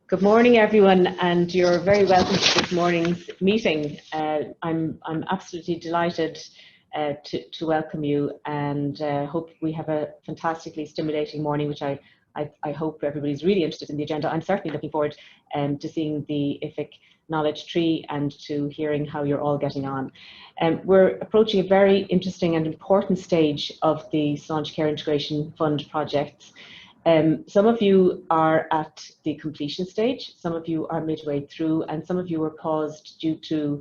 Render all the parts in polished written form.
Good morning, everyone, and you're very welcome to this morning's meeting. I'm absolutely delighted to welcome you, and hope we have a fantastically stimulating morning, which I hope everybody's really interested in the agenda. I'm certainly looking forward to seeing the IFIC knowledge tree and to hearing how you're all getting on. We're approaching a very interesting and important stage of the Sláintecare Integration Fund projects. Some of you are at the completion stage, some of you are midway through, and some of you were paused due to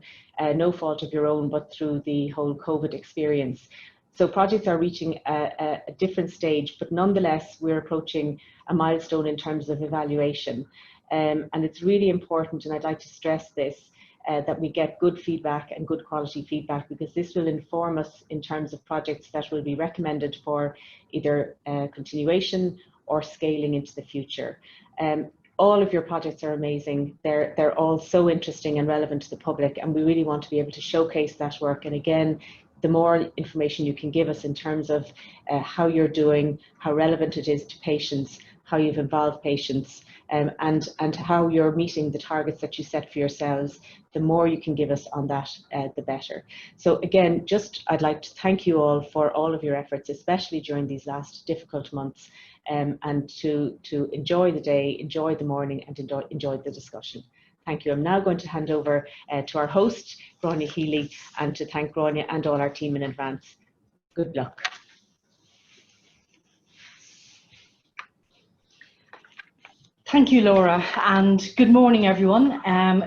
no fault of your own, but through the whole COVID experience. So projects are reaching a different stage, but nonetheless, we're approaching a milestone in terms of evaluation. And it's really important, and I'd like to stress this, that we get good feedback and good quality feedback, because this will inform us in terms of projects that will be recommended for either continuation or scaling into the future. All of your projects are amazing. They're all so interesting and relevant to the public, and we really want to be able to showcase that work. And again, the more information you can give us in terms of how you're doing, how relevant it is to patients, how you've involved patients, and how you're meeting the targets that you set for yourselves, the more you can give us on that, the better. So again, I'd like to thank you all for all of your efforts, especially during these last difficult months, and to enjoy the day, enjoy the morning, and enjoy the discussion. Thank you. I'm now going to hand over to our host, Gráinne Healy, and to thank Gráinne and all our team in advance. Good luck. Thank you, Laura, and good morning, everyone.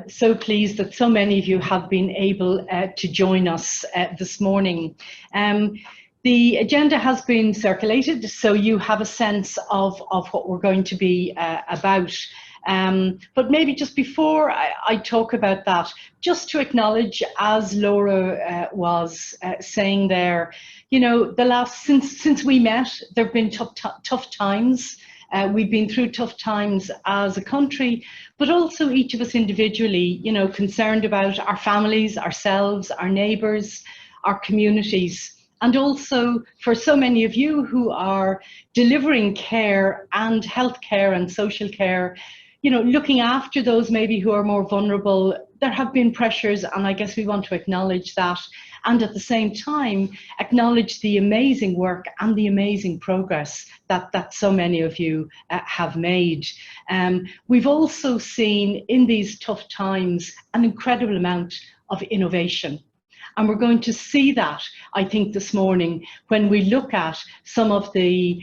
So pleased that so many of you have been able to join us this morning. The agenda has been circulated, so you have a sense of what we're going to be about. But maybe just before I talk about that, just to acknowledge, as Laura was saying there, you know, since we met, there have been tough times. We've been through tough times as a country, but also each of us individually, you know, concerned about our families, ourselves, our neighbours, our communities. And also for so many of you who are delivering care and health care and social care, you know, looking after those maybe who are more vulnerable, there have been pressures, and I guess we want to acknowledge that. And at the same time, acknowledge the amazing work and the amazing progress that so many of you have made. We've also seen in these tough times an incredible amount of innovation. And we're going to see that, I think, this morning when we look at some of the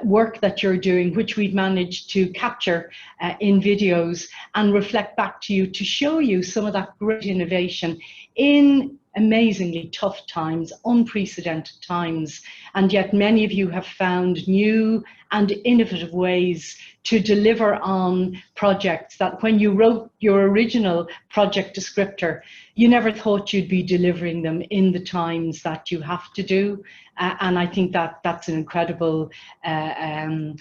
work that you're doing, which we've managed to capture in videos and reflect back to you to show you some of that great innovation in amazingly tough times, unprecedented times, and yet many of you have found new and innovative ways to deliver on projects that when you wrote your original project descriptor, you never thought you'd be delivering them in the times that you have to do. And I think that that's an incredible a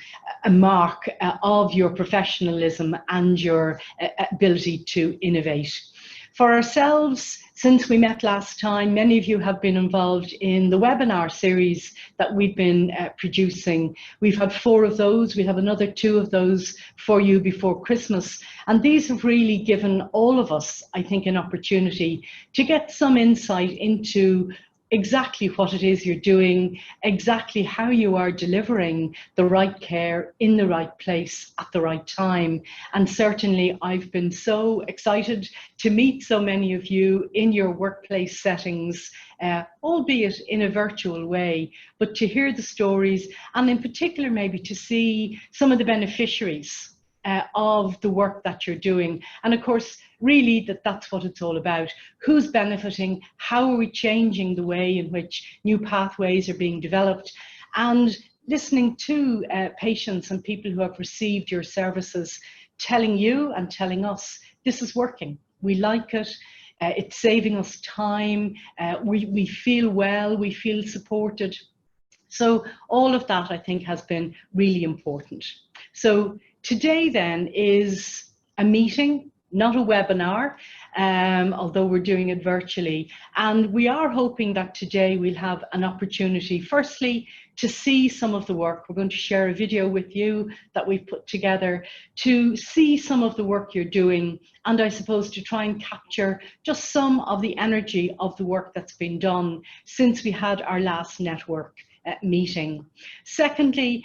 mark of your professionalism and your ability to innovate. For ourselves, since we met last time, many of you have been involved in the webinar series that we've been producing. We've had 4 of those. We'll have another 2 of those for you before Christmas. And these have really given all of us, I think, an opportunity to get some insight into exactly what it is you're doing, exactly how you are delivering the right care in the right place at the right time. And certainly I've been so excited to meet so many of you in your workplace settings, albeit in a virtual way, but to hear the stories, and in particular maybe to see some of the beneficiaries of the work that you're doing. And of course, really that's what it's all about. Who's benefiting? How are we changing the way in which new pathways are being developed? And listening to patients and people who have received your services telling you and telling us, this is working. We like it. It's saving us time. We feel well. We feel supported. So all of that, I think, has been really important. So today then is a meeting not a webinar, although we're doing it virtually. And we are hoping that today we'll have an opportunity, firstly, to see some of the work. We're going to share a video with you that we've put together to see some of the work you're doing, and I suppose to try and capture just some of the energy of the work that's been done since we had our last network meeting. Secondly,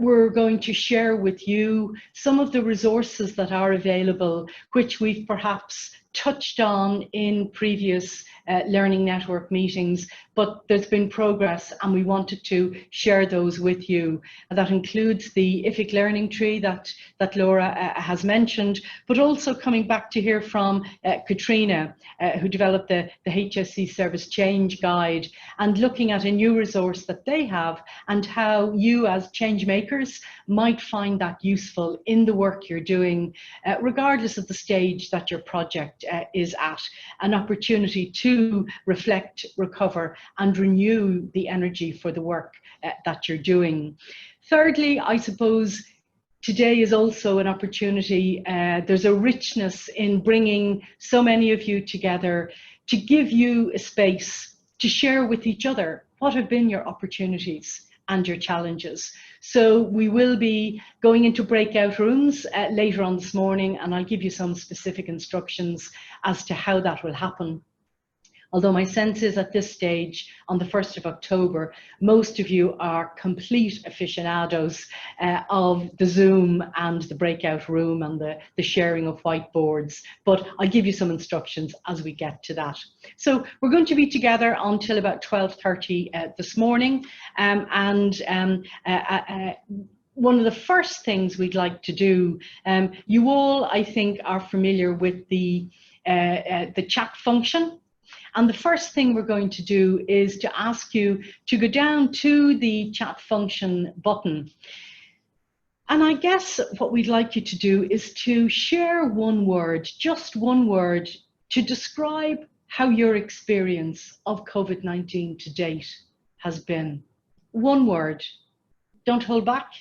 we're going to share with you some of the resources that are available, which we've perhaps touched on in previous Learning Network meetings, but there's been progress and we wanted to share those with you. And that includes the IFIC Learning Tree that Laura has mentioned, but also coming back to hear from Katrina, who developed the HSC Service Change Guide, and looking at a new resource that they have and how you as change makers might find that useful in the work you're doing, regardless of the stage that your project is at. An opportunity to reflect, recover and renew the energy for the work that you're doing. Thirdly, I suppose today is also an opportunity, there's a richness in bringing so many of you together to give you a space to share with each other what have been your opportunities and your challenges. So we will be going into breakout rooms later on this morning, and I'll give you some specific instructions as to how that will happen. Although my sense is at this stage, on the 1st of October, most of you are complete aficionados of the Zoom and the breakout room and the sharing of whiteboards, but I'll give you some instructions as we get to that. So we're going to be together until about 12:30 this morning, one of the first things we'd like to do, you all, I think, are familiar with the chat function. And the first thing we're going to do is to ask you to go down to the chat function button. And I guess what we'd like you to do is to share one word, just one word, to describe how your experience of COVID-19 to date has been. One word. Don't hold back.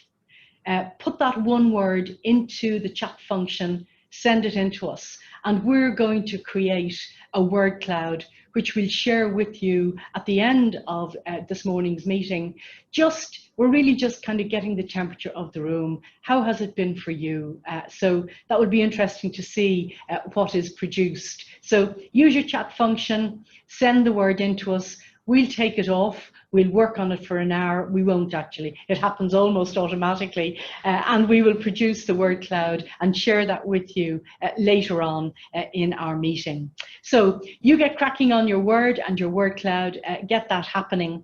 Put that one word into the chat function, send it in to us, and we're going to create a word cloud which we'll share with you at the end of this morning's meeting. We're really just kind of getting the temperature of the room. How has it been for you? So that would be interesting to see what is produced. So use your chat function, send the word in to us. We'll take it off. We'll work on it for an hour. We won't actually. It happens almost automatically. And we will produce the word cloud and share that with you later on in our meeting. So you get cracking on your word and your word cloud, get that happening.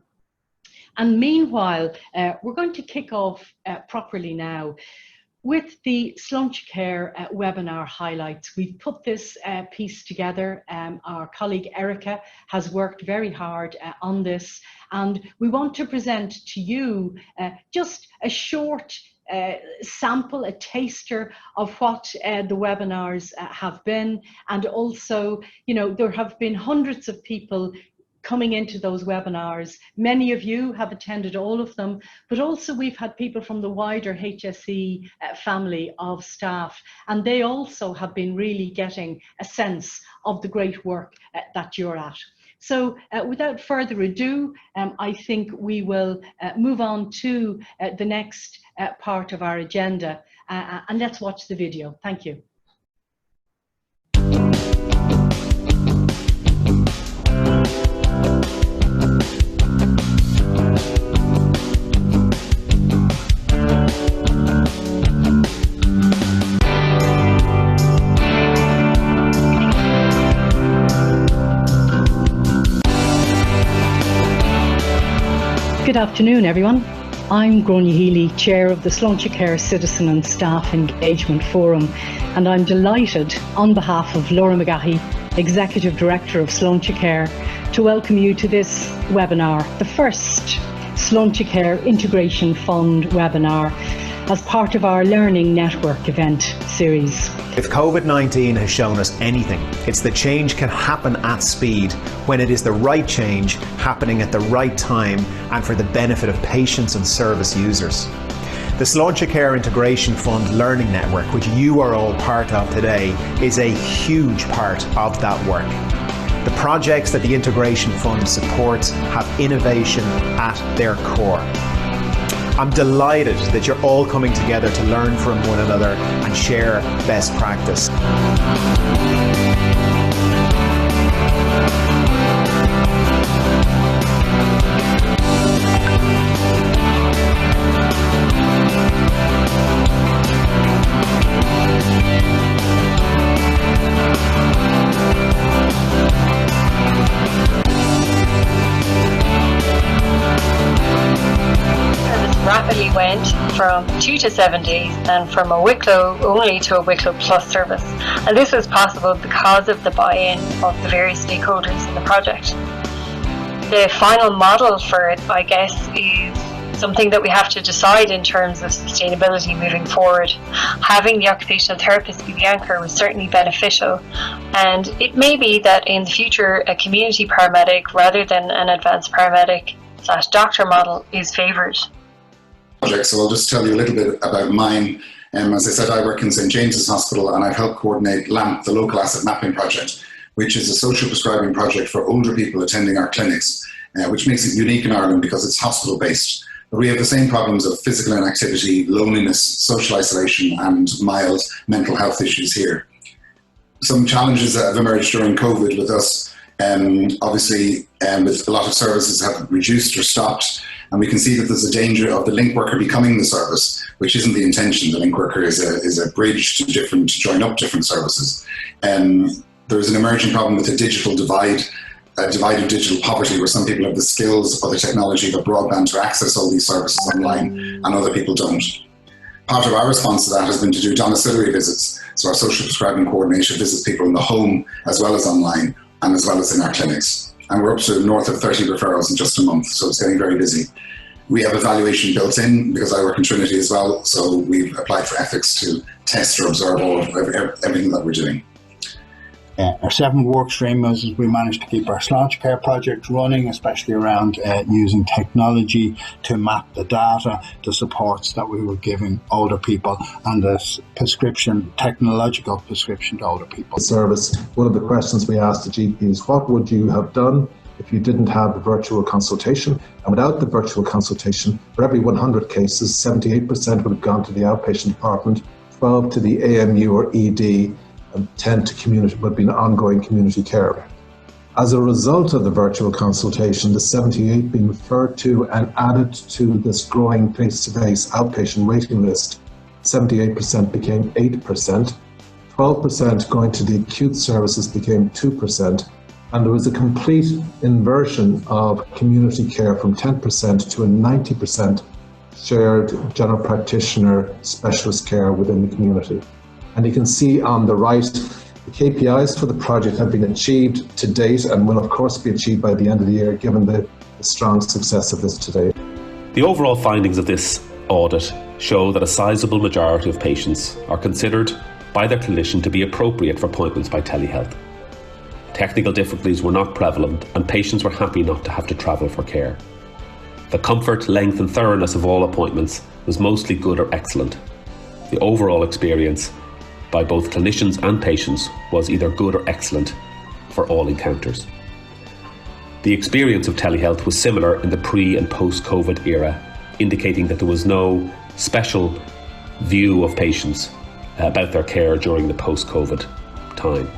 And meanwhile, we're going to kick off properly now with the Sláintecare webinar highlights. We've put this piece together. Our colleague Erica has worked very hard on this, and we want to present to you just a short sample, a taster of what the webinars have been. And also, you know, there have been hundreds of people coming into those webinars. Many of you have attended all of them, but also we've had people from the wider HSE family of staff, and they also have been really getting a sense of the great work that you're at. So without further ado, I think we will move on to the next part of our agenda, and let's watch the video. Thank you. Good afternoon, everyone. I'm Gráinne Healy, Chair of the Sláintecare Citizen and Staff Engagement Forum, and I'm delighted, on behalf of Laura McGahey, Executive Director of Sláintecare, to welcome you to this webinar, the first Sláintecare Integration Fund webinar as part of our Learning Network event series. If COVID-19 has shown us anything, it's that change can happen at speed when it is the right change happening at the right time and for the benefit of patients and service users. The Sláintecare Integration Fund Learning Network, which you are all part of today, is a huge part of that work. The projects that the Integration Fund supports have innovation at their core. I'm delighted that you're all coming together to learn from one another and share best practice. Rapidly went from 2 to 7 days and from a Wicklow only to a Wicklow Plus service, and this was possible because of the buy-in of the various stakeholders in the project. The final model for it, I guess, is something that we have to decide in terms of sustainability moving forward. Having the occupational therapist be the anchor was certainly beneficial, and it may be that in the future a community paramedic rather than an advanced paramedic / doctor model is favoured. So I'll just tell you a little bit about mine. As I said, I work in St James's Hospital and I've helped coordinate LAMP, the Local Asset Mapping Project, which is a social prescribing project for older people attending our clinics, which makes it unique in Ireland because it's hospital based. But we have the same problems of physical inactivity, loneliness, social isolation and mild mental health issues here. Some challenges that have emerged during COVID with us, obviously with a lot of services have reduced or stopped. And we can see that there's a danger of the link worker becoming the service, which isn't the intention. The link worker is a bridge to join up different services. There is an emerging problem with the digital divide, a divide of digital poverty, where some people have the skills or the technology, the broadband to access all these services online, and other people don't. Part of our response to that has been to do domiciliary visits. So our social prescribing coordinator visits people in the home as well as online and as well as in our clinics. And we're up to north of 30 referrals in just a month, so it's getting very busy. We have evaluation built in because I work in Trinity as well, so we've applied for ethics to test or observe all of everything that we're doing. Our 7th work stream was we managed to keep our Sláintecare project running, especially around using technology to map the data, the supports that we were giving older people and the technological prescription to older people. Service, one of the questions we asked the GPs, what would you have done if you didn't have the virtual consultation? And without the virtual consultation, for every 100 cases, 78% would have gone to the outpatient department, 12 to the AMU or ED, and 10 to community, would be an ongoing community care. As a result of the virtual consultation, the 78 being referred to and added to this growing face-to-face outpatient waiting list, 78% became 8%, 12% going to the acute services became 2%, and there was a complete inversion of community care from 10% to a 90% shared general practitioner specialist care within the community. And you can see on the right, the KPIs for the project have been achieved to date and will of course be achieved by the end of the year, given the strong success of this today. The overall findings of this audit show that a sizable majority of patients are considered by their clinician to be appropriate for appointments by telehealth. Technical difficulties were not prevalent and patients were happy not to have to travel for care. The comfort, length and thoroughness of all appointments was mostly good or excellent. The overall experience by both clinicians and patients was either good or excellent for all encounters. The experience of telehealth was similar in the pre- and post-COVID era, indicating that there was no special view of patients about their care during the post-COVID time.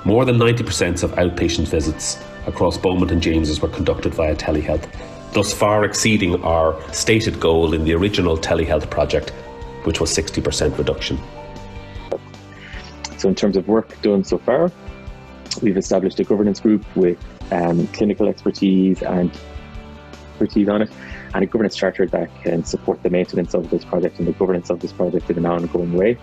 More than 90% of outpatient visits across Beaumont and James's were conducted via telehealth, thus far exceeding our stated goal in the original telehealth project, which was 60% reduction. So in terms of work done so far, we've established a governance group with clinical expertise and expertise on it, and a governance charter that can support the maintenance of this project and the governance of this project in an ongoing way.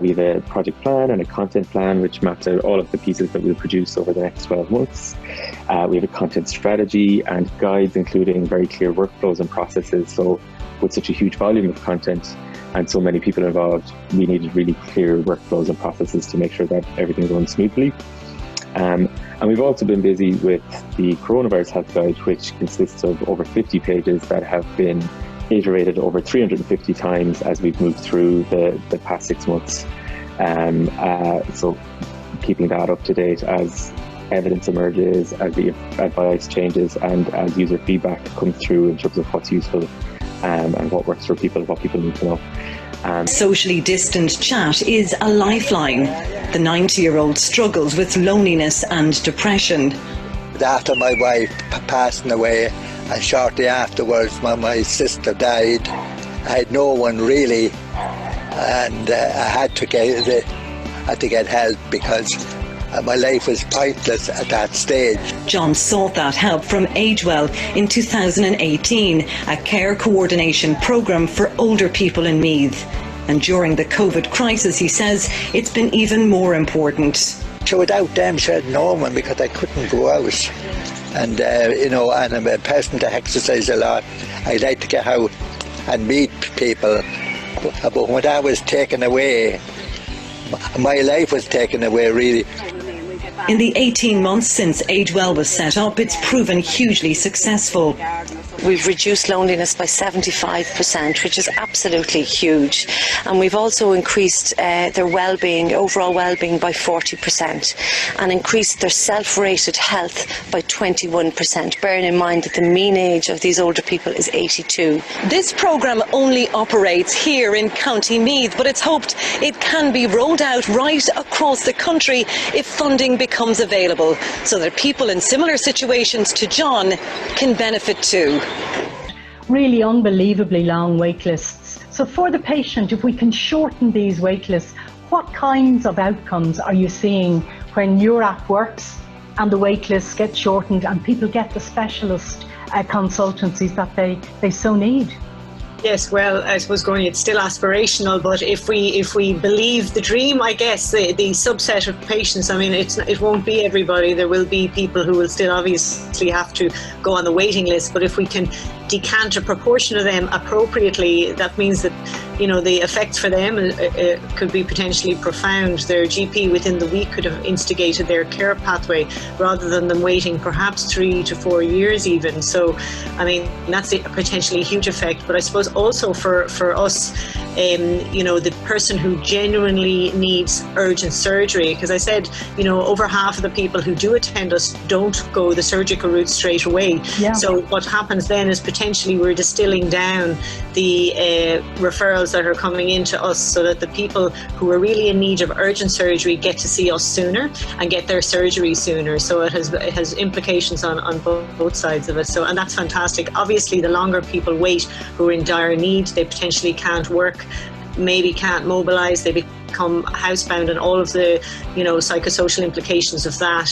We have a project plan and a content plan which maps out all of the pieces that we'll produce over the next 12 months. We have a content strategy and guides, including very clear workflows and processes. So with such a huge volume of content and so many people involved, we needed really clear workflows and processes to make sure that everything runs smoothly. And we've also been busy with the Coronavirus Health Guide, which consists of over 50 pages that have been iterated over 350 times as we've moved through the past 6 months. So keeping that up to date as evidence emerges, as the advice changes, and as user feedback comes through in terms of what's useful and what works for people, what people need to know. Socially distant chat is a lifeline. The 90-year-old struggles with loneliness and depression. After my wife passing away, and shortly afterwards when my sister died, I had no one really, and I had to get help because my life was pointless at that stage. John sought that help from AgeWell in 2018, a care coordination programme for older people in Meath. And during the COVID crisis, he says, it's been even more important. So without them, I had no one because I couldn't go out. And, and I'm a person that exercise a lot. I like to get out and meet people. But when that was taken away, my life was taken away, really. In the 18 months since AgeWell was set up, it's proven hugely successful. We've reduced loneliness by 75%, which is absolutely huge. And we've also increased their well-being, overall well-being by 40%, and increased their self-rated health by 21%, bearing in mind that the mean age of these older people is 82. This programme only operates here in County Meath, but it's hoped it can be rolled out right across the country if funding becomes available, so that people in similar situations to John can benefit too. Really unbelievably long wait lists. So for the patient, if we can shorten these wait lists, what kinds of outcomes are you seeing when you're at works and the wait lists get shortened and people get the specialist consultancies that they so need? Yes, well, I suppose it's still aspirational, but if we believe the dream, I guess the subset of patients, I mean, it won't be everybody. There will be people who will still obviously have to go on the waiting list, but if we can decant a proportion of them appropriately, that means that, the effects for them could be potentially profound. Their GP within the week could have instigated their care pathway rather than them waiting perhaps 3 to 4 years even. So, I mean, that's a potentially huge effect. But I suppose also for us, the person who genuinely needs urgent surgery, because I said, over half of the people who do attend us don't go the surgical route straight away. Yeah. So what happens then is potentially we're distilling down the referrals that are coming into us, so that the people who are really in need of urgent surgery get to see us sooner and get their surgery sooner. So it has implications on both sides of it. So, and that's fantastic. Obviously, the longer people wait who are in dire need, they potentially can't work, maybe can't mobilise, they become housebound, and all of the psychosocial implications of that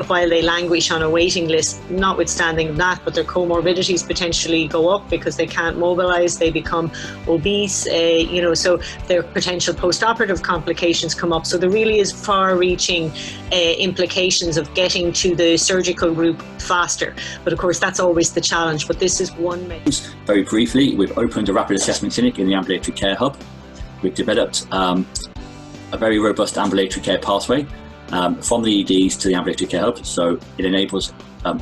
while they languish on a waiting list. Notwithstanding that, but their comorbidities potentially go up because they can't mobilise, they become obese, so their potential post-operative complications come up. So there really is far-reaching implications of getting to the surgical group faster. But of course, that's always the challenge. But this is one measure. Very briefly, we've opened a rapid assessment clinic in the ambulatory care hub. We've developed a very robust ambulatory care pathway from the EDs to the ambulatory care hub. So it enables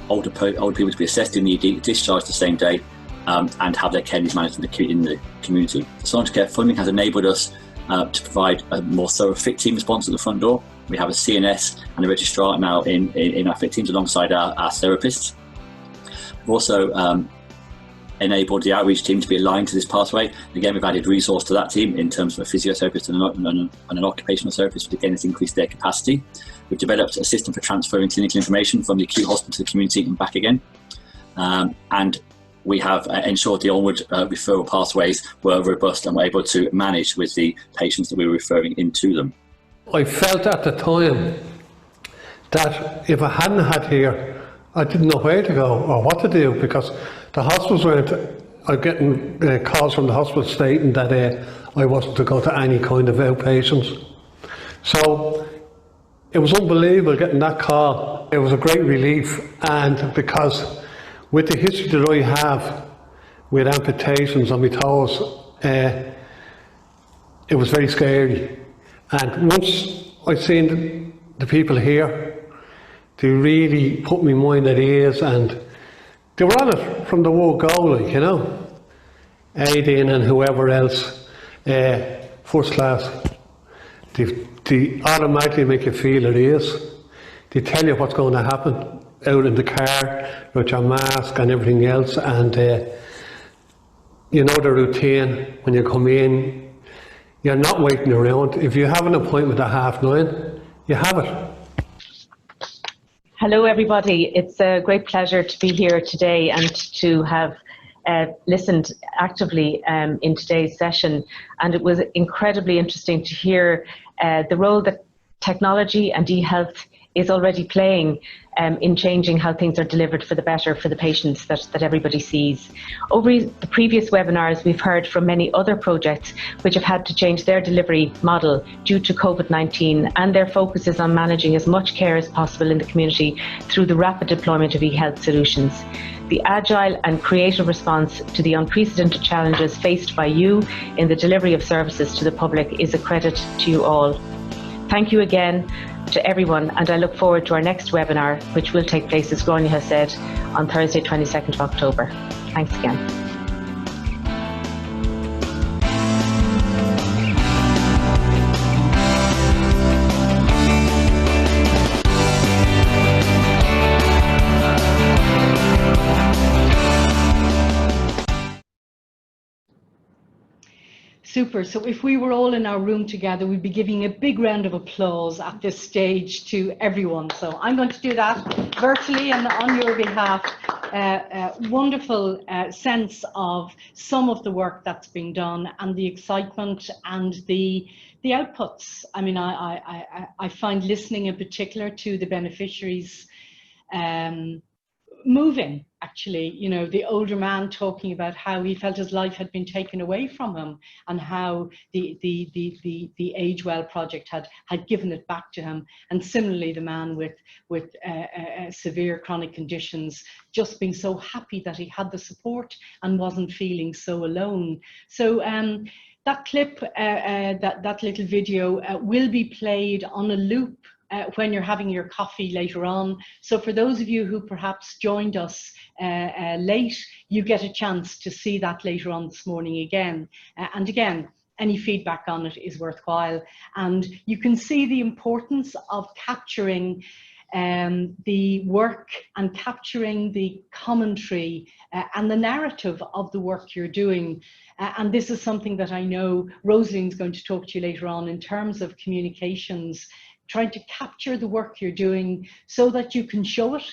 older people to be assessed in the ED, discharged the same day, and have their care needs managed in the community. The Sláintecare funding has enabled us to provide a more thorough fit team response at the front door. We have a CNS and a registrar now in our fit teams alongside our therapists. We've also enabled the outreach team to be aligned to this pathway. Again, we've added resource to that team in terms of a physiotherapist and an occupational therapist, which again has increased their capacity. We've developed a system for transferring clinical information from the acute hospital to the community and back again. And we have ensured the onward referral pathways were robust and were able to manage with the patients that we were referring into them. I felt at the time that if I hadn't had here, I didn't know where to go or what to do, because the hospitals I'm getting calls from the hospital stating that I wasn't to go to any kind of outpatients. So it was unbelievable getting that call. It was a great relief, and because with the history that I have with amputations on my toes, it was very scary. And once I seen the people here, they really put my mind at ease, and they were on it from the word go, Aideen and whoever else, first class. They automatically make you feel at ease. They tell you what's going to happen out in the car with your mask and everything else, and you know the routine when you come in. You're not waiting around. If you have an appointment at 9:30, you have it. Hello everybody, it's a great pleasure to be here today and to have listened actively in today's session, and it was incredibly interesting to hear the role that technology and e-health is already playing in changing how things are delivered for the better for the patients that everybody sees. Over the previous webinars, we've heard from many other projects which have had to change their delivery model due to COVID-19, and their focus is on managing as much care as possible in the community through the rapid deployment of e-health solutions. The agile and creative response to the unprecedented challenges faced by you in the delivery of services to the public is a credit to you all. Thank you again to everyone, and I look forward to our next webinar, which will take place, as Gráinne has said, on Thursday 22nd of October. Thanks again. Super. So if we were all in our room together, we'd be giving a big round of applause at this stage to everyone. So I'm going to do that virtually and on your behalf. Wonderful sense of some of the work that's being done and the excitement and the outputs. I mean, I find listening in particular to the beneficiaries moving, actually. You know, the older man talking about how he felt his life had been taken away from him, and how the Age Well project had given it back to him, and similarly the man with severe chronic conditions just being so happy that he had the support and wasn't feeling so alone. So that clip, that little video will be played on a loop when you're having your coffee later on. So for those of you who perhaps joined us late, you get a chance to see that later on this morning again. And again, any feedback on it is worthwhile. And you can see the importance of capturing the work and capturing the commentary and the narrative of the work you're doing. And this is something that I know Rosalie's going to talk to you later on in terms of communications, trying to capture the work you're doing so that you can show it,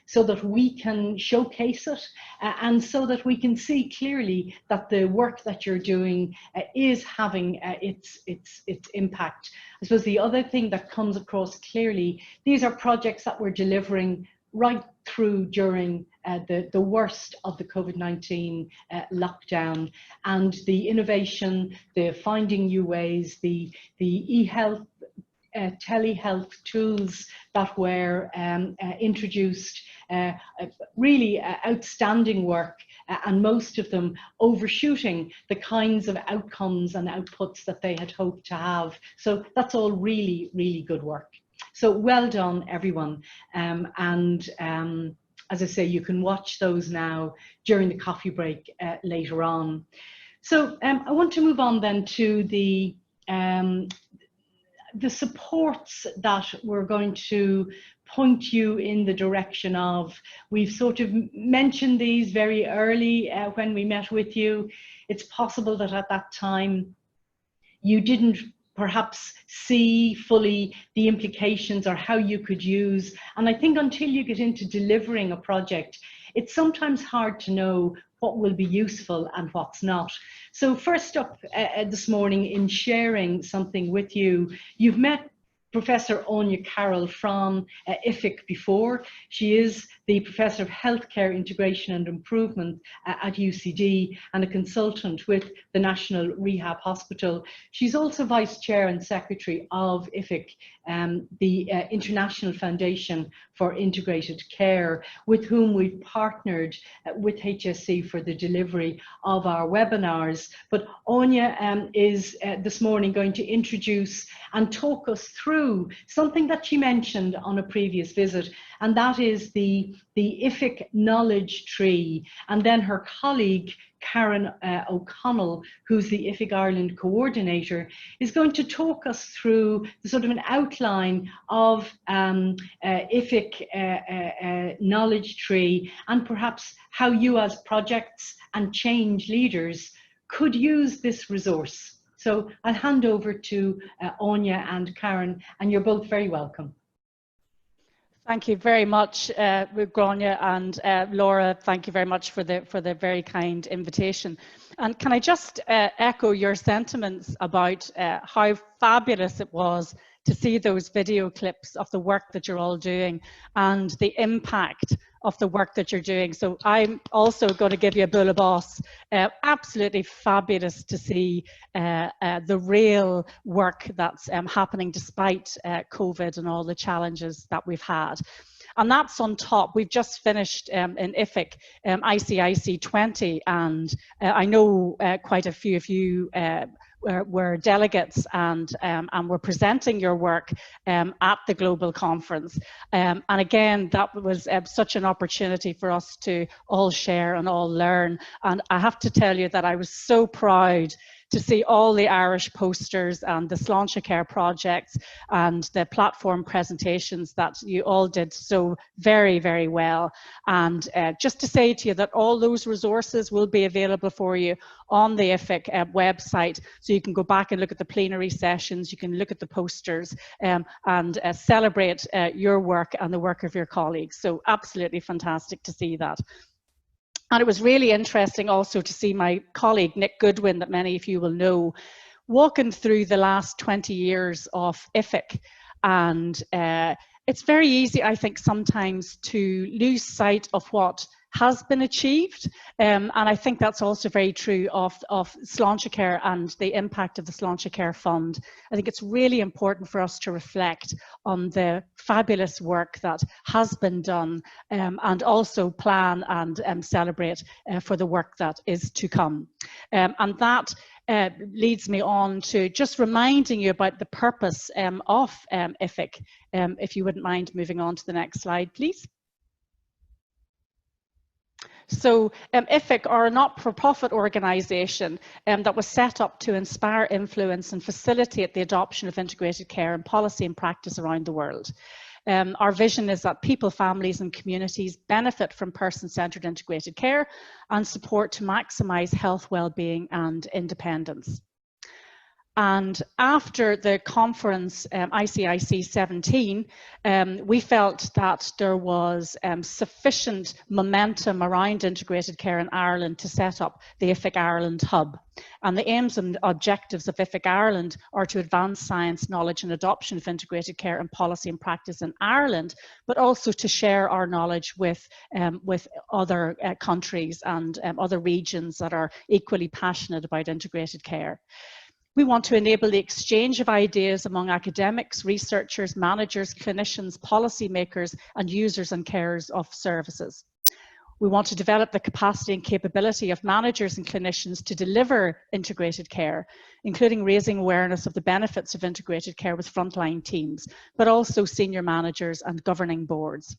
so that we can showcase it, and so that we can see clearly that the work that you're doing is having its impact. I suppose the other thing that comes across clearly, these are projects that we're delivering right through during the worst of the COVID-19 lockdown, and the innovation, the finding new ways, the e-health, telehealth tools that were introduced, really outstanding work, and most of them overshooting the kinds of outcomes and outputs that they had hoped to have. So that's all really, really good work. So well done, everyone. As I say, you can watch those now during the coffee break later on. So I want to move on then to the supports that we're going to point you in the direction of. We've sort of mentioned these very early when we met with you. It's possible that at that time you didn't perhaps see fully the implications or how you could use. And I think until you get into delivering a project, it's sometimes hard to know what will be useful and what's not. So first up this morning, in sharing something with you, you've met Professor Áine Carroll from IFIC before. She is the Professor of Healthcare Integration and Improvement at UCD and a consultant with the National Rehab Hospital. She's also Vice Chair and Secretary of IFIC, the International Foundation for Integrated Care, with whom we've partnered with HSC for the delivery of our webinars. But Áine is this morning going to introduce and talk us through through something that she mentioned on a previous visit, and that is the IFIC knowledge tree. And then her colleague, Karen O'Connell, who's the IFIC Ireland coordinator, is going to talk us through the sort of an outline of IFIC knowledge tree, and perhaps how you as projects and change leaders could use this resource. So I'll hand over to Anya and Karen, and you're both very welcome. Thank you very much, Grania, and Laura, thank you very much for the very kind invitation. And can I just echo your sentiments about how fabulous it was to see those video clips of the work that you're all doing and the impact of the work that you're doing. So I'm also going to give you a bull of boss. Absolutely fabulous to see the real work that's happening despite COVID and all the challenges that we've had. And that's on top. We've just finished in IFIC, ICIC 20, and I know quite a few of you were delegates and were presenting your work at the global conference. And again, that was such an opportunity for us to all share and all learn. And I have to tell you that I was so proud to see all the Irish posters and the Sláintecare projects and the platform presentations that you all did so very, very well. And just to say to you that all those resources will be available for you on the IFIC website, so you can go back and look at the plenary sessions, you can look at the posters and celebrate your work and the work of your colleagues. So absolutely fantastic to see that. And it was really interesting also to see my colleague, Nick Goodwin, that many of you will know, walking through the last 20 years of IFIC. And it's very easy, I think, sometimes to lose sight of what has been achieved. And I think that's also very true of Sláintecare and the impact of the Sláintecare Fund. I think it's really important for us to reflect on the fabulous work that has been done and also plan and celebrate for the work that is to come. And that leads me on to just reminding you about the purpose of IFIC. If you wouldn't mind moving on to the next slide, please. So IFIC are a not-for-profit organisation that was set up to inspire, influence and facilitate the adoption of integrated care and policy and practice around the world. Our vision is that people, families and communities benefit from person-centred integrated care and support to maximise health, well-being and independence. And after the conference, ICIC 17, we felt that there was sufficient momentum around integrated care in Ireland to set up the IFIC Ireland Hub. And the aims and objectives of IFIC Ireland are to advance science, knowledge and adoption of integrated care and policy and practice in Ireland, but also to share our knowledge with other countries and other regions that are equally passionate about integrated care. We want to enable the exchange of ideas among academics, researchers, managers, clinicians, policymakers, and users and carers of services. We want to develop the capacity and capability of managers and clinicians to deliver integrated care, including raising awareness of the benefits of integrated care with frontline teams, but also senior managers and governing boards.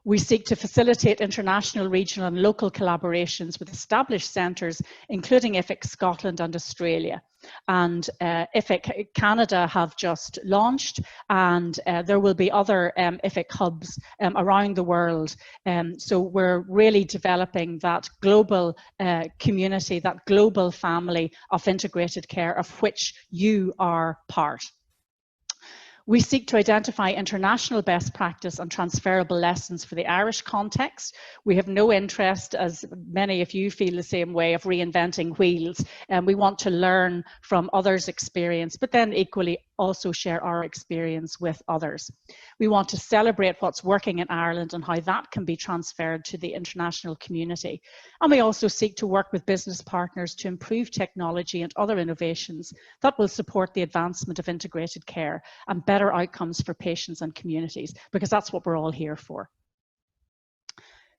We seek to facilitate international, regional and local collaborations with established centres, including IFIC Scotland and Australia. And IFIC Canada have just launched, and there will be other IFIC hubs around the world. So we're really developing that global community, that global family of integrated care of which you are part. We seek to identify international best practice and transferable lessons for the Irish context. We have no interest, as many of you feel the same way, of reinventing wheels, and we want to learn from others' experience, but then equally also share our experience with others. We want to celebrate what's working in Ireland and how that can be transferred to the international community. And we also seek to work with business partners to improve technology and other innovations that will support the advancement of integrated care and better outcomes for patients and communities, because that's what we're all here for.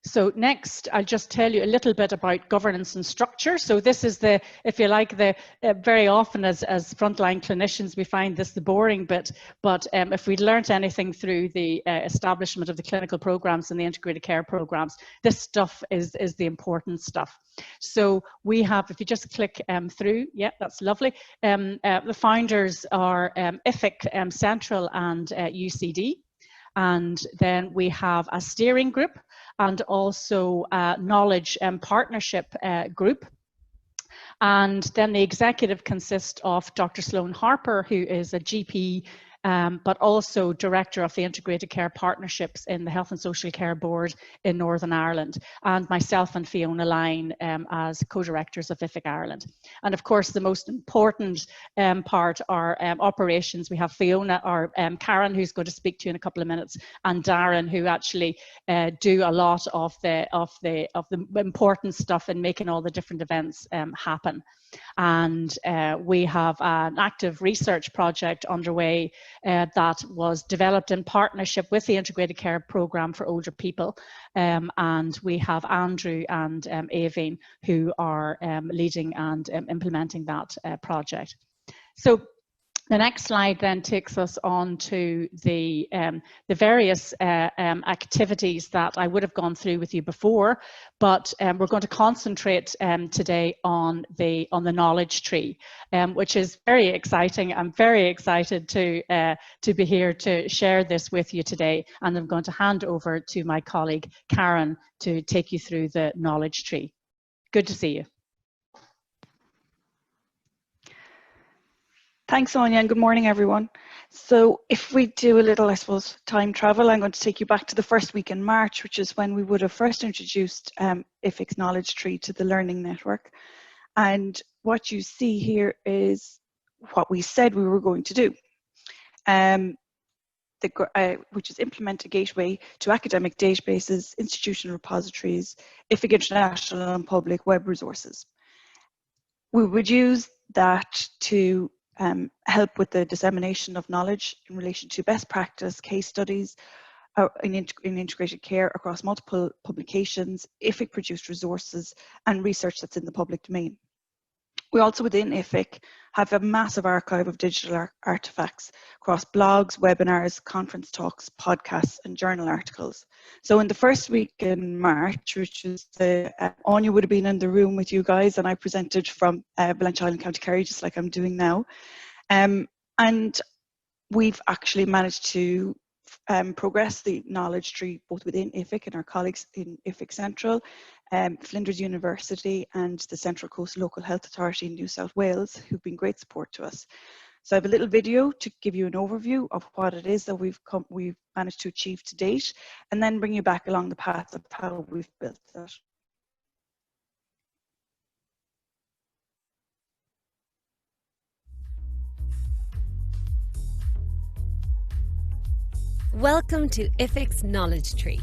So next, I'll just tell you a little bit about governance and structure. So this is the, if you like, the very often as frontline clinicians, we find this the boring bit, but if we'd learnt anything through the establishment of the clinical programs and the integrated care programs, this stuff is the important stuff. So we have, if you just click through, yeah, that's lovely. The founders are IFIC Central and UCD. And then we have a steering group and also a knowledge and partnership group. And then the executive consists of Dr. Sloan Harper, who is a GP, but also Director of the Integrated Care Partnerships in the Health and Social Care Board in Northern Ireland, and myself and Fiona Lyne as co-directors of IFIC Ireland. And of course, the most important part are operations. We have Fiona, or Karen, who's going to speak to you in a couple of minutes, and Darren, who actually do a lot of the important stuff in making all the different events happen. And we have an active research project underway that was developed in partnership with the Integrated Care Programme for Older People. And we have Andrew and Aveen, who are leading and implementing that project. So the next slide then takes us on to the various activities that I would have gone through with you before, but we're going to concentrate today on the knowledge tree, which is very exciting. I'm very excited to be here to share this with you today, and I'm going to hand over to my colleague Karen to take you through the knowledge tree. Good to see you. Thanks, Sonia, and good morning, everyone. So if we do a little, I suppose, time travel, I'm going to take you back to the first week in March, which is when we would have first introduced IFIC's knowledge tree to the Learning Network. And what you see here is what we said we were going to do, which is implement a gateway to academic databases, institutional repositories, IFIC international and public web resources. We would use that to help with the dissemination of knowledge in relation to best practice, case studies in integrated care across multiple publications, IFIC produced resources and research that's in the public domain. We also within IFIC have a massive archive of digital artifacts across blogs, webinars, conference talks, podcasts and journal articles. So in the first week in March, which is Anya would have been in the room with you guys, and I presented from Sláintecare, County Kerry, just like I'm doing now. And we've actually managed to progress the knowledge tree both within IFIC and our colleagues in IFIC Central, Flinders University and the Central Coast Local Health Authority in New South Wales, who've been great support to us. So I have a little video to give you an overview of what it is that we've managed to achieve to date, and then bring you back along the path of how we've built that. Welcome to IFIC's Knowledge Tree.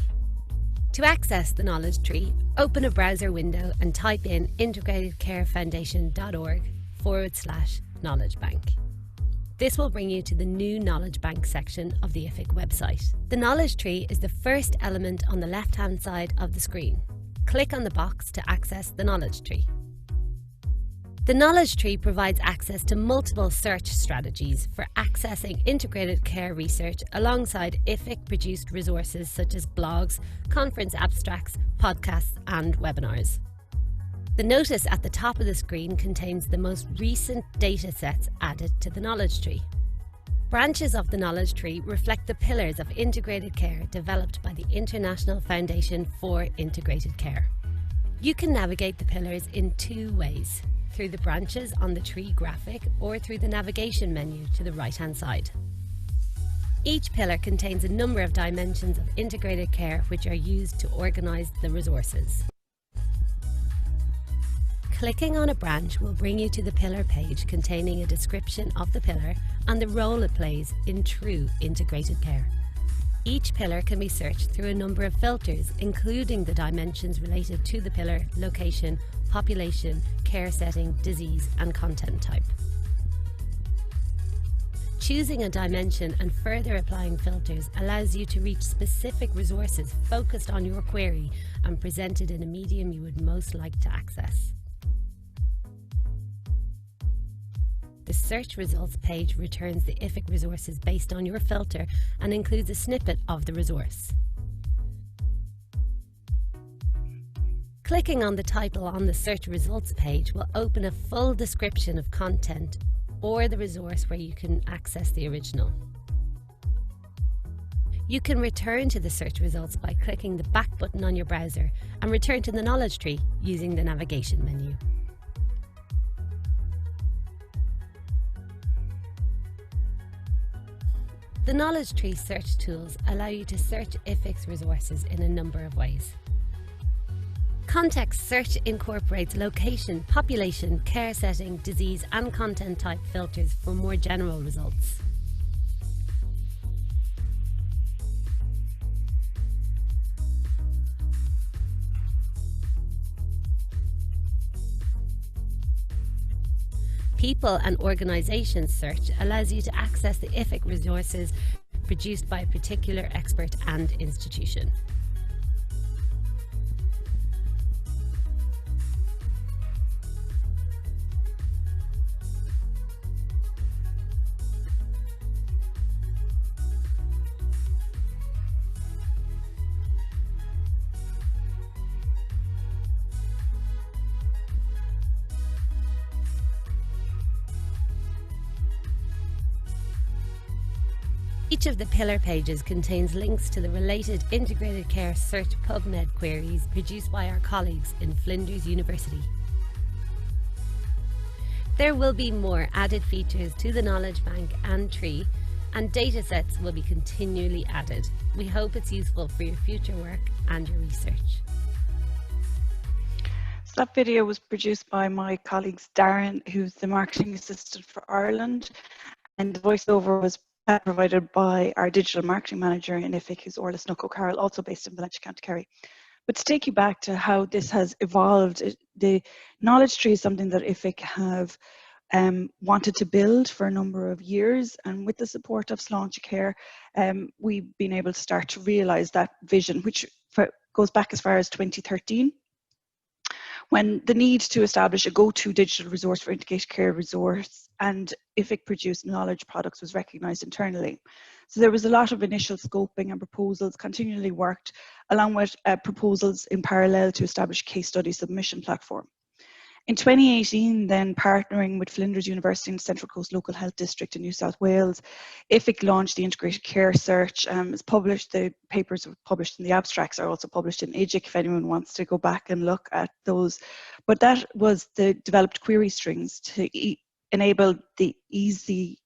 To access the Knowledge Tree, open a browser window and type in integratedcarefoundation.org/Knowledge Bank. This will bring you to the new Knowledge Bank section of the IFIC website. The Knowledge Tree is the first element on the left-hand side of the screen. Click on the box to access the Knowledge Tree. The Knowledge Tree provides access to multiple search strategies for accessing integrated care research alongside IFIC-produced resources such as blogs, conference abstracts, podcasts and webinars. The notice at the top of the screen contains the most recent data sets added to the Knowledge Tree. Branches of the Knowledge Tree reflect the pillars of integrated care developed by the International Foundation for Integrated Care. You can navigate the pillars in two ways: through the branches on the tree graphic or through the navigation menu to the right-hand side. Each pillar contains a number of dimensions of integrated care which are used to organise the resources. Clicking on a branch will bring you to the pillar page containing a description of the pillar and the role it plays in true integrated care. Each pillar can be searched through a number of filters, including the dimensions related to the pillar, location, population, care setting, disease and content type. Choosing a dimension and further applying filters allows you to reach specific resources focused on your query and presented in a medium you would most like to access. The search results page returns the IFIC resources based on your filter and includes a snippet of the resource. Clicking on the title on the search results page will open a full description of content or the resource where you can access the original. You can return to the search results by clicking the back button on your browser and return to the knowledge tree using the navigation menu. The knowledge tree search tools allow you to search IFIC's resources in a number of ways. Context search incorporates location, population, care setting, disease and content type filters for more general results. People and organisation search allows you to access the IFIC resources produced by a particular expert and institution. Each of the pillar pages contains links to the related integrated care search PubMed queries produced by our colleagues in Flinders University. There will be more added features to the Knowledge Bank and Tree, and datasets will be continually added. We hope it's useful for your future work and your research. So that video was produced by my colleagues Darren, who's the marketing assistant for Ireland, and the voiceover was provided by our digital marketing manager in IFIC, who's Orla Snucko-Carroll, also based in Sláintecare. But to take you back to how this has evolved, the knowledge tree is something that IFIC have wanted to build for a number of years, and with the support of Sláintecare, we've been able to start to realise that vision, which goes back as far as 2013. When the need to establish a go-to digital resource for integrated care resource and IFIC produced knowledge products was recognised internally. So there was a lot of initial scoping and proposals continually worked along with proposals in parallel to establish a case study submission platform. In 2018, then partnering with Flinders University and Central Coast Local Health District in New South Wales, IFIC launched the Integrated Care Search. It's published, the papers were published, and the abstracts are also published in IGIC if anyone wants to go back and look at those. But that was the developed query strings to enable the easily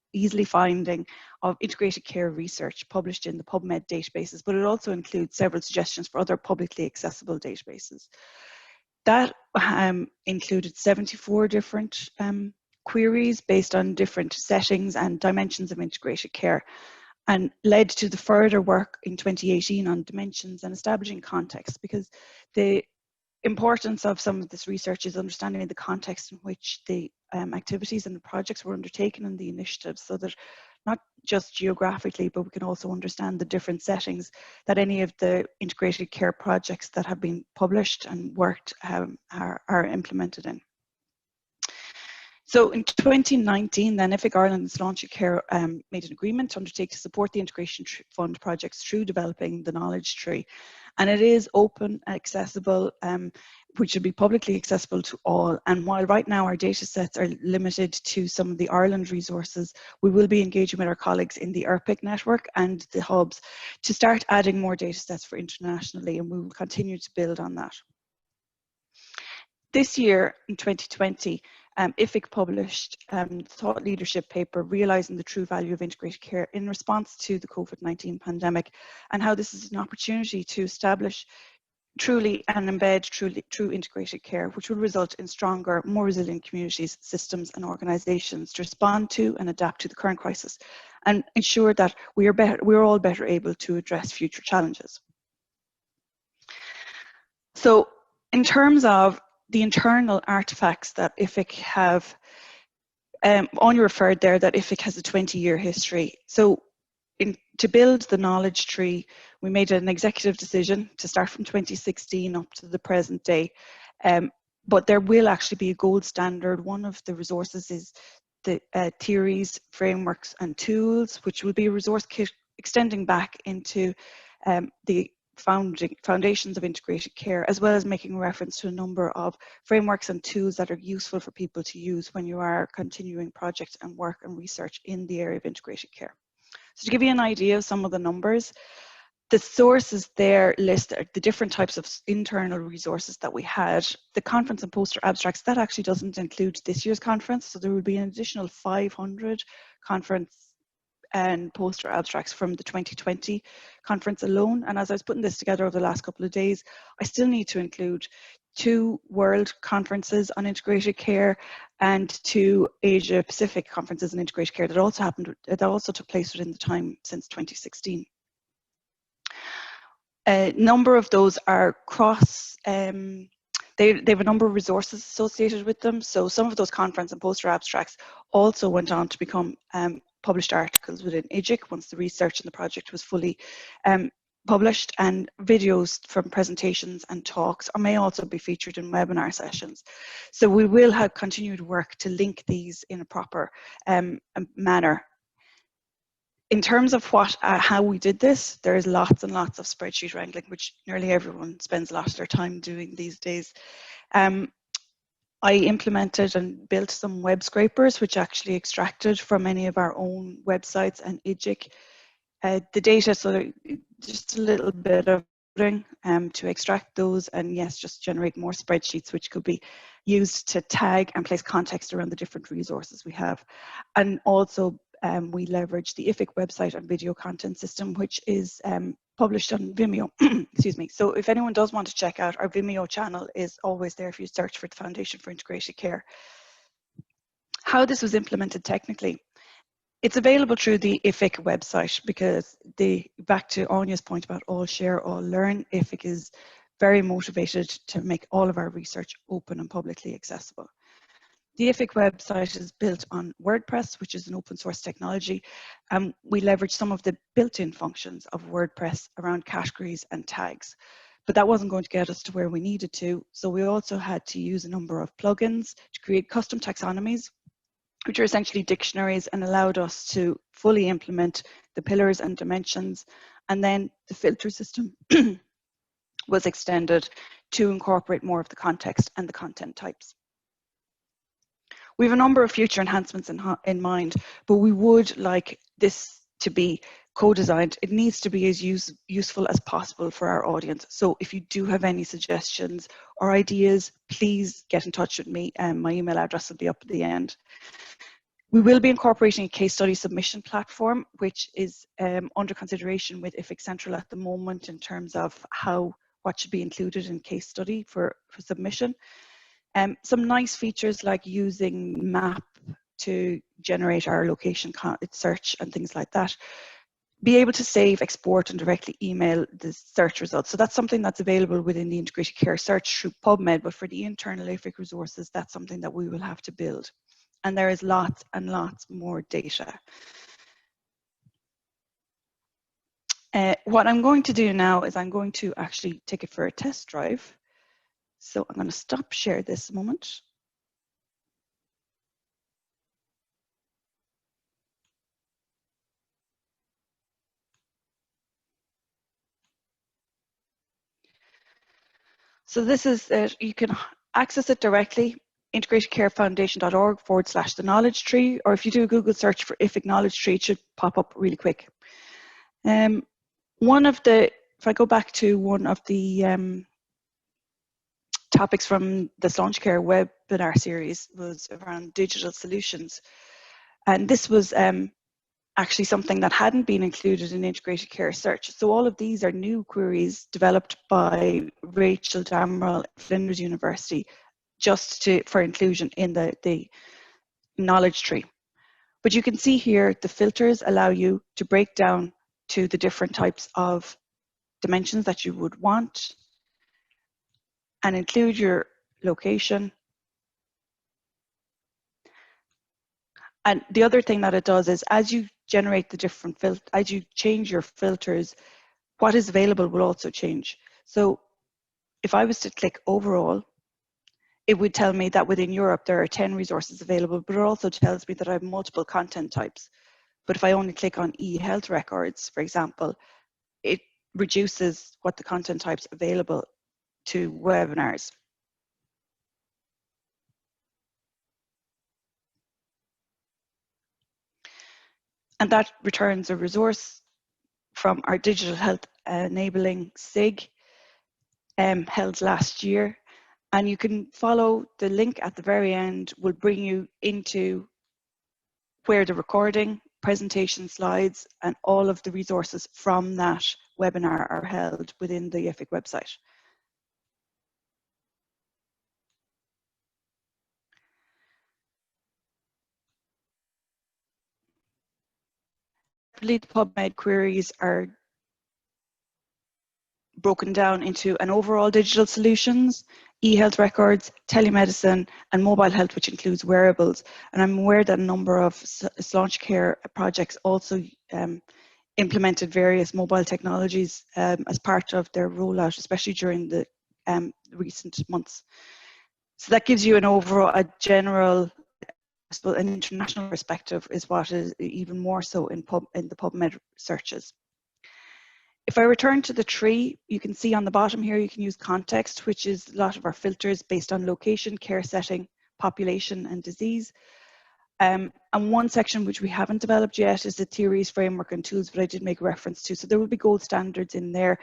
finding of integrated care research published in the PubMed databases, but it also includes several suggestions for other publicly accessible databases. That included 74 different queries based on different settings and dimensions of integrated care, and led to the further work in 2018 on dimensions and establishing context, because the importance of some of this research is understanding the context in which the activities and the projects were undertaken and the initiatives, so that not just geographically, but we can also understand the different settings that any of the integrated care projects that have been published and worked are implemented in. So in 2019, then IFIC Ireland and Sláintecare made an agreement to undertake to support the Integration Fund projects through developing the knowledge tree. And it is open, accessible, which should be publicly accessible to all. And while right now our data sets are limited to some of the Ireland resources, we will be engaging with our colleagues in the ERPIC network and the hubs to start adding more data sets for internationally, and we will continue to build on that. This year, in 2020, IFIC published thought leadership paper, Realising the True Value of Integrated Care in response to the COVID-19 pandemic, and how this is an opportunity to establish truly and embed true integrated care, which will result in stronger, more resilient communities, systems and organisations to respond to and adapt to the current crisis, and ensure that we're all better able to address future challenges. So in terms of the internal artefacts that IFIC have, Anya referred there that IFIC has a 20-year history. So to build the knowledge tree, we made an executive decision to start from 2016 up to the present day. But there will actually be a gold standard. One of the resources is the theories, frameworks and tools, which will be a resource kit extending back into the foundations of integrated care, as well as making reference to a number of frameworks and tools that are useful for people to use when you are continuing projects and work and research in the area of integrated care. So to give you an idea of some of the numbers, the sources there list the different types of internal resources that we had. The conference and poster abstracts, that actually doesn't include this year's conference, so there will be an additional 500 conference and poster abstracts from the 2020 conference alone. And as I was putting this together over the last couple of days, I still need to include 2 world conferences on integrated care and 2 Asia Pacific conferences on integrated care that also took place within the time since 2016. A number of those are cross, they have a number of resources associated with them. So some of those conference and poster abstracts also went on to become published articles within IGIC once the research and the project was fully published, and videos from presentations and talks may also be featured in webinar sessions. So we will have continued work to link these in a proper manner. In terms of how we did this, there is lots and lots of spreadsheet wrangling, which nearly everyone spends a lot of their time doing these days. I implemented and built some web scrapers, which actually extracted from any of our own websites and IGIC the data, so just a little bit of to extract those, and yes, just generate more spreadsheets which could be used to tag and place context around the different resources we have. And also we leverage the IFIC website and video content system, which is published on Vimeo. Excuse me. So if anyone does want to check out, our Vimeo channel is always there if you search for the Foundation for Integrated Care. How this was implemented technically. It's available through the IFIC website, because back to Anya's point about all share, all learn, IFIC is very motivated to make all of our research open and publicly accessible. The IFIC website is built on WordPress, which is an open source technology. We leverage some of the built-in functions of WordPress around categories and tags, but that wasn't going to get us to where we needed to. So we also had to use a number of plugins to create custom taxonomies, which are essentially dictionaries, and allowed us to fully implement the pillars and dimensions. And then the filter system was extended to incorporate more of the context and the content types. We have a number of future enhancements in mind, but we would like this to be co-designed. It needs to be as useful as possible for our audience. So if you do have any suggestions or ideas, please get in touch with me, and my email address will be up at the end. We will be incorporating a case study submission platform, which is under consideration with IFIC Central at the moment in terms of what should be included in case study for submission. Some nice features like using map to generate our location search and things like that. Be able to save, export and directly email the search results. So that's something that's available within the integrated care search through PubMed, but for the internal IFIC resources, that's something that we will have to build. And there is lots and lots more data. What I'm going to do now is I'm going to actually take it for a test drive. So I'm going to stop share this a moment. So this is it. You can access it directly, integratecarefoundation.org/the knowledge tree, or if you do a Google search for IFIC knowledge tree, it should pop up really quick. If I go back to one of the topics from the Sláintecare webinar series was around digital solutions. And this was actually something that hadn't been included in integrated care search. So all of these are new queries developed by Rachel Damerel at Flinders University for inclusion in the knowledge tree. But you can see here the filters allow you to break down to the different types of dimensions that you would want and include your location. And the other thing that it does is as you generate the different filters, as you change your filters, what is available will also change. So if I was to click overall, it would tell me that within Europe there are 10 resources available, but it also tells me that I have multiple content types. But if I only click on e-health records, for example, it reduces what the content types available to webinars. And that returns a resource from our digital health enabling SIG held last year. And you can follow the link at the very end, will bring you into where the recording, presentation slides, and all of the resources from that webinar are held within the IFIC website. The PubMed queries are broken down into an overall digital solutions, e-health records, telemedicine, and mobile health, which includes wearables. And I'm aware that a number of Sláintecare projects also implemented various mobile technologies as part of their rollout, especially during the recent months. So that gives you an overall, a general, an international perspective is what is even more so in the PubMed searches. If I return to the tree, you can see on the bottom here, you can use context, which is a lot of our filters based on location, care setting, population, and disease. And one section which we haven't developed yet is the theories, framework, and tools, but I did make reference to. So there will be gold standards in there,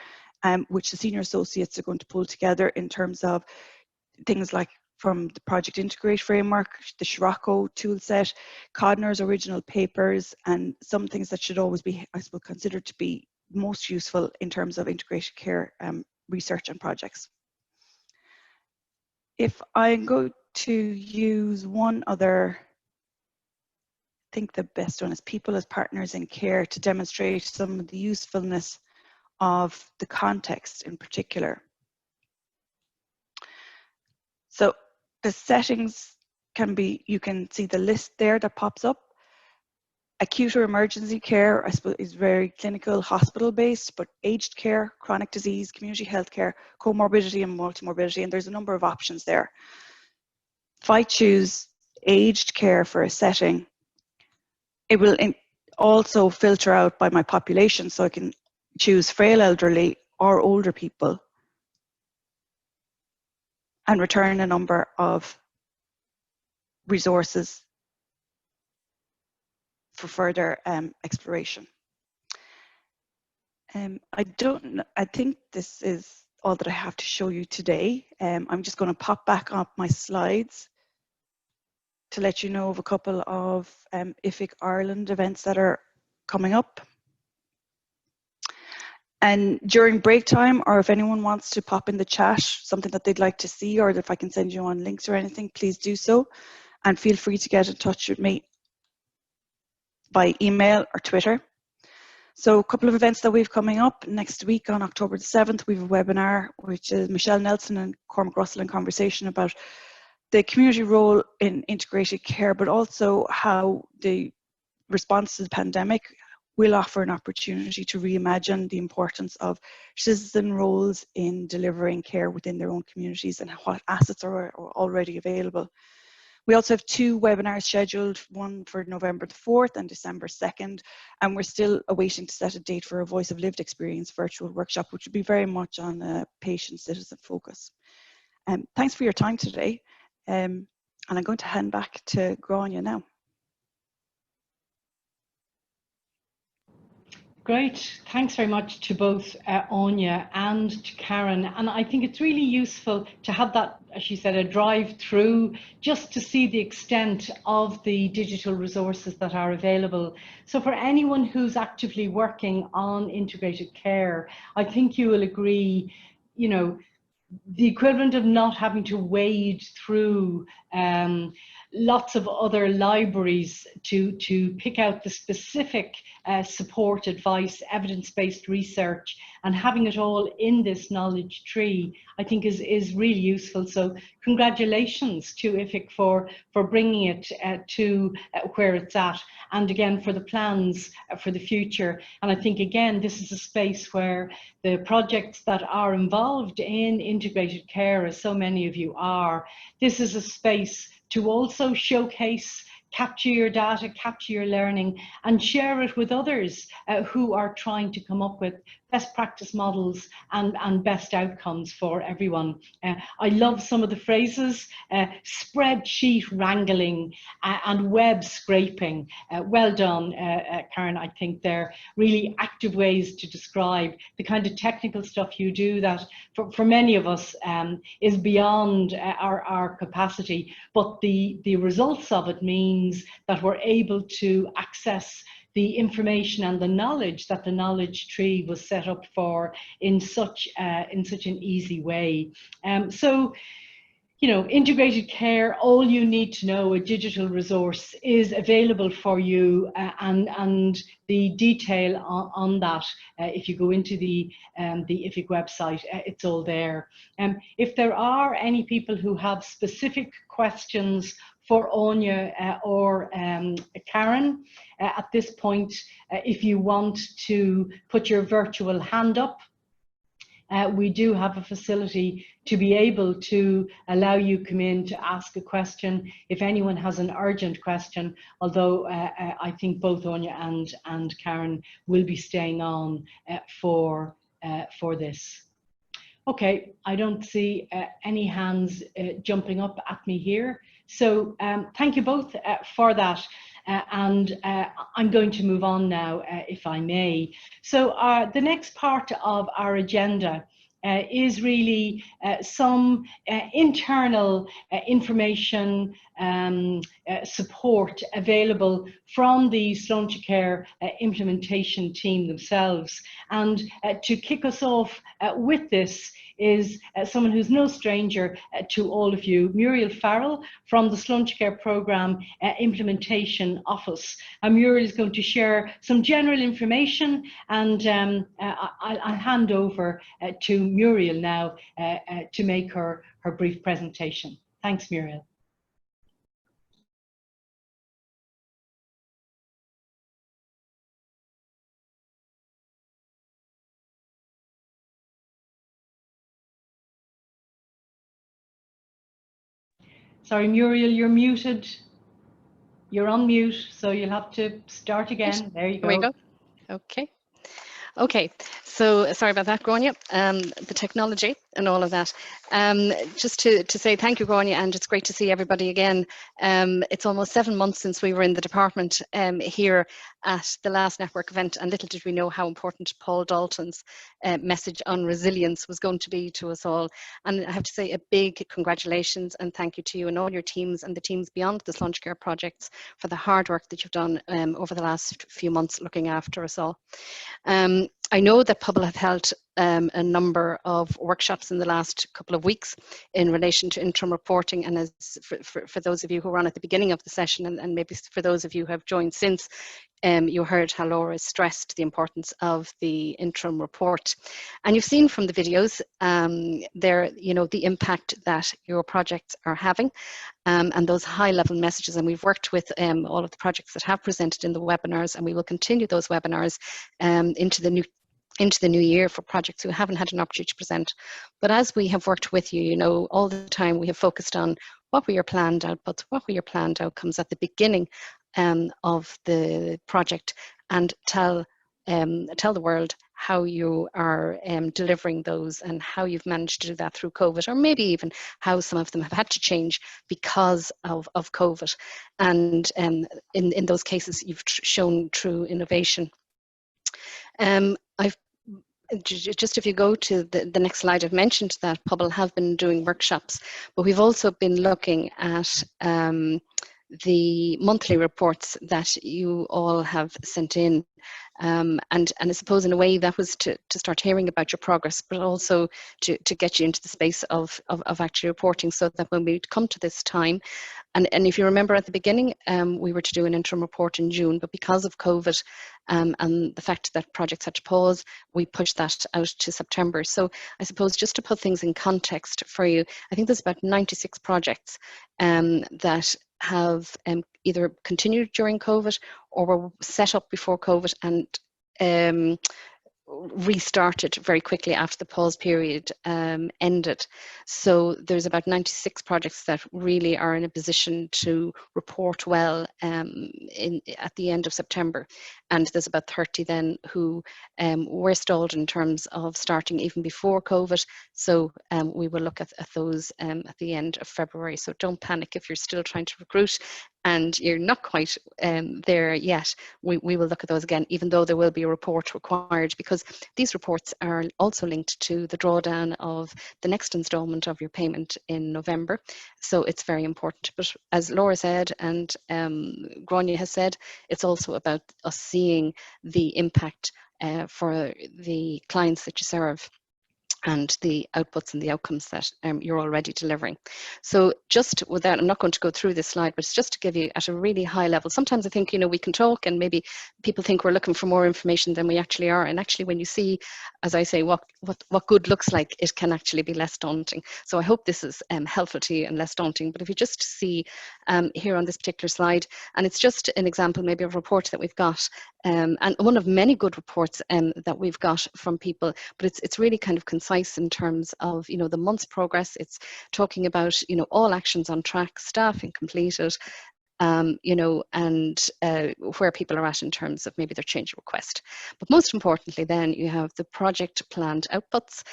which the senior associates are going to pull together in terms of things like from the Project Integrate framework, the Scirocco toolset, Codner's original papers, and some things that should always be, I suppose, considered to be most useful in terms of integrated care research and projects. If I go to use one other, I think the best one is people as partners in care, to demonstrate some of the usefulness of the context in particular. So the settings can be, you can see the list there that pops up. Acute or emergency care, I suppose, is very clinical, hospital-based, but aged care, chronic disease, community health care, comorbidity and multimorbidity, and there's a number of options there. If I choose aged care for a setting, it will also filter out by my population, so I can choose frail elderly or older people and return a number of resources for further exploration. I think this is all that I have to show you today. I'm just going to pop back up my slides to let you know of a couple of IFIC Ireland events that are coming up. And during break time, or if anyone wants to pop in the chat something that they'd like to see, or if I can send you on links or anything, please do so. And feel free to get in touch with me by email or Twitter. So a couple of events that we've coming up next week on October the 7th, we have a webinar, which is Michelle Nelson and Cormac Russell in conversation about the community role in integrated care, but also how the response to the pandemic will offer an opportunity to reimagine the importance of citizen roles in delivering care within their own communities and what assets are already available. We also have two webinars scheduled, one for November the 4th and December 2nd, and we're still awaiting to set a date for a Voice of Lived Experience virtual workshop, which would be very much on a patient-citizen focus. Thanks for your time today, and I'm going to hand back to Grania now. Great, thanks very much to both Anya and to Karen. And I think it's really useful to have that, as she said, a drive through just to see the extent of the digital resources that are available. So for anyone who's actively working on integrated care, I think you will agree, you know, the equivalent of not having to wade through lots of other libraries to pick out the specific support, advice, evidence-based research, and having it all in this knowledge tree, I think is really useful. So congratulations to IFIC for bringing it to where it's at, and again for the plans for the future. And I think again this is a space where the projects that are involved in integrated care, as so many of you are, this is a space to also showcase, capture your data, capture your learning, and share it with others who are trying to come up with best practice models and best outcomes for everyone. I love some of the phrases, spreadsheet wrangling and web scraping. Well done, Karen. I think they're really active ways to describe the kind of technical stuff you do that for many of us is beyond our capacity, but the results of it means that we're able to access the information and the knowledge that the knowledge tree was set up for in such an easy way. So, you know, integrated care, all you need to know, a digital resource, is available for you, and the detail on that, if you go into the IFIC website, it's all there. If there are any people who have specific questions for Anya or Karen, at this point, if you want to put your virtual hand up, we do have a facility to be able to allow you come in to ask a question if anyone has an urgent question, although I think both Anya and Karen will be staying on for this. Okay, I don't see any hands jumping up at me here. So thank you both for that. And I'm going to move on now, if I may. So the next part of our agenda is really some internal information support available from the Sláintecare implementation team themselves. And to kick us off with this is someone who's no stranger to all of you, Muriel Farrell from the Sláintecare Programme Implementation Office. And Muriel is going to share some general information, and I'll hand over to Muriel now to make her brief presentation. Thanks, Muriel. Sorry, Muriel, you're muted. You're on mute, so you'll have to start again. There you go. Here we go. Okay. Okay, so sorry about that, Grania, the technology and all of that. Just to say thank you, Grania, and it's great to see everybody again. It's almost 7 months since we were in the department here at the last network event, and little did we know how important Paul Dalton's message on resilience was going to be to us all. And I have to say a big congratulations and thank you to you and all your teams and the teams beyond the Sláintecare projects for the hard work that you've done over the last few months looking after us all. I know that Pobal have held a number of workshops in the last couple of weeks in relation to interim reporting, and as for those of you who were on at the beginning of the session, and maybe for those of you who have joined since, you heard how Laura stressed the importance of the interim report. And you've seen from the videos there, you know, the impact that your projects are having, and those high level messages. And we've worked with all of the projects that have presented in the webinars, and we will continue those webinars into the new year for projects who haven't had an opportunity to present. But as we have worked with you, you know, all the time we have focused on what were your planned outputs, what were your planned outcomes at the beginning of the project, and tell the world how you are delivering those and how you've managed to do that through COVID, or maybe even how some of them have had to change because of COVID. And in those cases, you've shown true innovation. Just if you go to the next slide, I've mentioned that Pobal have been doing workshops, but we've also been looking at the monthly reports that you all have sent in. And I suppose in a way that was to start hearing about your progress, but also to get you into the space of actually reporting, so that when we come to this time, And if you remember at the beginning, we were to do an interim report in June, but because of COVID and the fact that projects had to pause, we pushed that out to September. So I suppose just to put things in context for you, I think there's about 96 projects that have either continued during COVID or were set up before COVID and restarted very quickly after the pause period ended. So there's about 96 projects that really are in a position to report well at the end of September. And there's about 30 then who were stalled in terms of starting even before COVID. So we will look at those at the end of February. So don't panic if you're still trying to recruit and you're not quite there yet. We will look at those again, even though there will be a report required, because these reports are also linked to the drawdown of the next instalment of your payment in November. So it's very important. But as Laura said, and Grania has said, it's also about us seeing the impact for the clients that you serve and the outputs and the outcomes that you're already delivering. So just with that, I'm not going to go through this slide, but it's just to give you at a really high level. Sometimes I think, we can talk and maybe people think we're looking for more information than we actually are. And actually when you see, as I say, what good looks like, it can actually be less daunting. So I hope this is helpful to you and less daunting. But if you just see here on this particular slide, and it's just an example maybe of a report that we've got, and one of many good reports that we've got from people, but it's really kind of concise in terms of the month's progress. It's talking about all actions on track, staffing completed, and where people are at in terms of maybe their change request. But most importantly then you have the project planned outputs,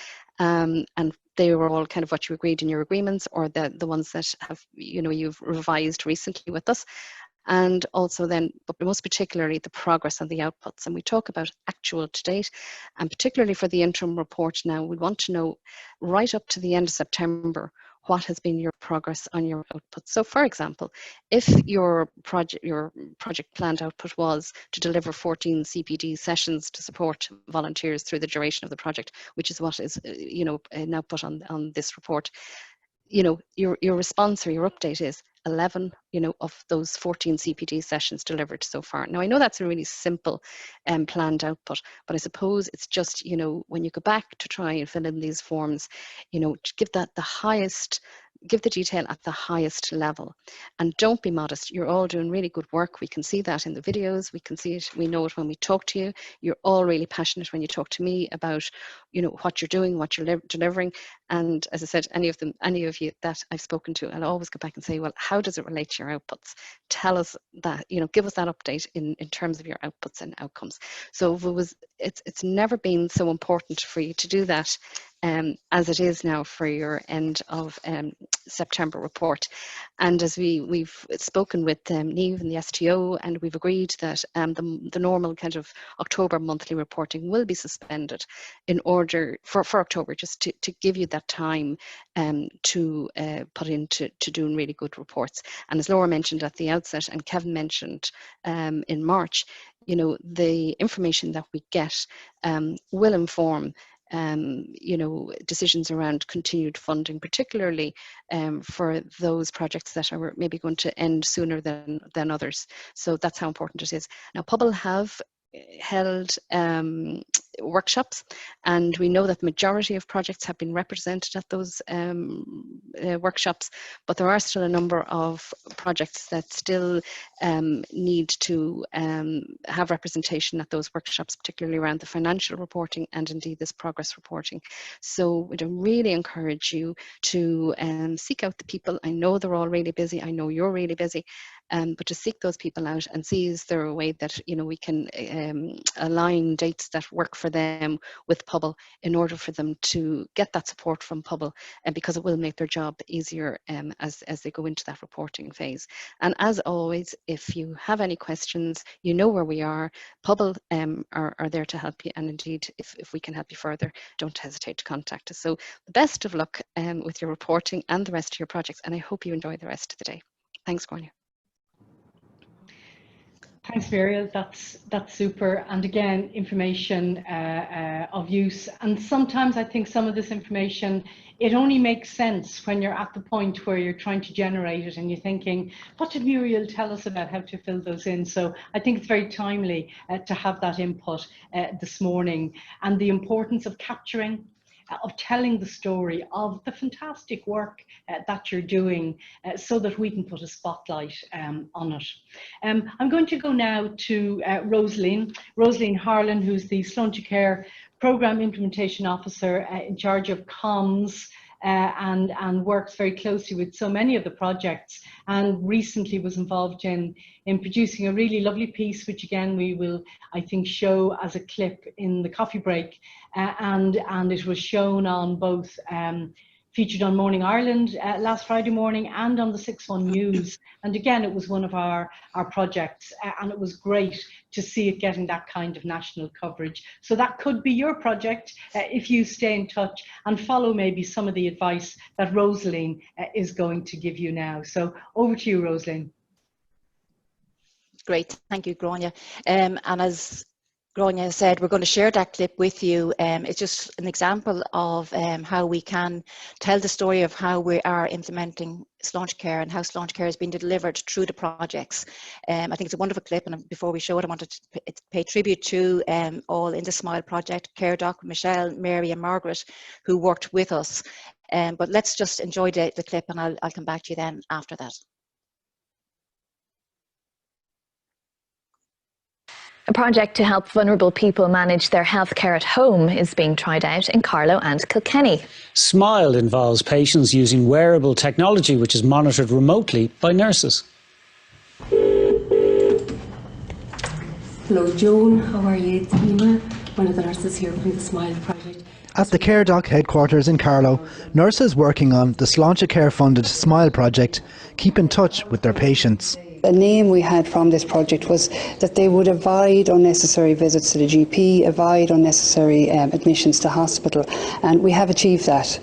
and they were all kind of what you agreed in your agreements, or the ones that have you've revised recently with us. And also then, but most particularly, the progress on the outputs. And we talk about actual to date, and particularly for the interim report now, we want to know right up to the end of September, what has been your progress on your output. So for example, if your project planned output was to deliver 14 CPD sessions to support volunteers through the duration of the project, which is what is an output on this report, your response or your update is 11 of those 14 CPD sessions delivered so far. Now I know that's a really simple planned output, but I suppose it's just when you go back to try and fill in these forms, to give that the highest, give the detail at the highest level. And don't be modest. You're all doing really good work. We can see that in the videos. We can see it. We know it when we talk to you. You're all really passionate when you talk to me about, what you're doing, what you're delivering. And as I said, any of you that I've spoken to, I'll always go back and say, well, how does it relate to your outputs? Tell us that, give us that update in terms of your outputs and outcomes. So it's never been so important for you to do that as it is now for your end of September report. And as we've spoken with Niamh and the STO, and we've agreed that the normal kind of October monthly reporting will be suspended in order for October, just to give you that time to put into doing really good reports. And as Laura mentioned at the outset, and Kevin mentioned in March, the information that we get will inform decisions around continued funding, particularly for those projects that are maybe going to end sooner than others. So that's how important it is. Now, Pobal have held workshops, and we know that the majority of projects have been represented at those workshops, but there are still a number of projects that still need to have representation at those workshops, particularly around the financial reporting and indeed this progress reporting. So we'd really encourage you to seek out the people. I know they're all really busy. I know you're really busy. But to seek those people out and see is there a way that we can align dates that work for them with Pobal in order for them to get that support from Pobal, and because it will make their job easier as they go into that reporting phase. And as always, if you have any questions, you know where we are. Pobal are there to help you, and indeed if we can help you further, don't hesitate to contact us. So the best of luck with your reporting and the rest of your projects, and I hope you enjoy the rest of the day. Thanks, Grania. Thanks, Muriel. That's super. And again, information of use. And sometimes I think some of this information, it only makes sense when you're at the point where you're trying to generate it and you're thinking, what did Muriel tell us about how to fill those in? So I think it's very timely to have that input this morning, and the importance of capturing, of telling the story of the fantastic work that you're doing, so that we can put a spotlight on it. I'm going to go now to Rosaline Harlan, who's the Sláintecare Programme Implementation Officer in charge of comms, and works very closely with so many of the projects, and recently was involved in producing a really lovely piece, which again we will, I think, show as a clip in the coffee break, and it was shown on both featured on Morning Ireland last Friday morning and on the 6-1 News. And again, it was one of our projects, and it was great to see it getting that kind of national coverage. So that could be your project if you stay in touch and follow maybe some of the advice that Rosaline is going to give you now. So over to you, Rosaline. Great, thank you, Grania. And as Grania said, we're going to share that clip with you. It's just an example of how we can tell the story of how we are implementing Sláintecare and how Sláintecare has been delivered through the projects. I think it's a wonderful clip, and before we show it, I wanted to pay tribute to all in the SMILE project, Care Doc, Michelle, Mary and Margaret, who worked with us. But let's just enjoy the clip, and I'll come back to you then after that. A project to help vulnerable people manage their healthcare at home is being tried out in Carlow and Kilkenny. SMILE involves patients using wearable technology which is monitored remotely by nurses. Hello Joan, how are you? It's Emma, one of the nurses here from the SMILE project. At the Care Doc headquarters in Carlow, nurses working on the Sláintecare funded SMILE project keep in touch with their patients. The name we had from this project was that they would avoid unnecessary visits to the GP, avoid unnecessary admissions to hospital, and we have achieved that.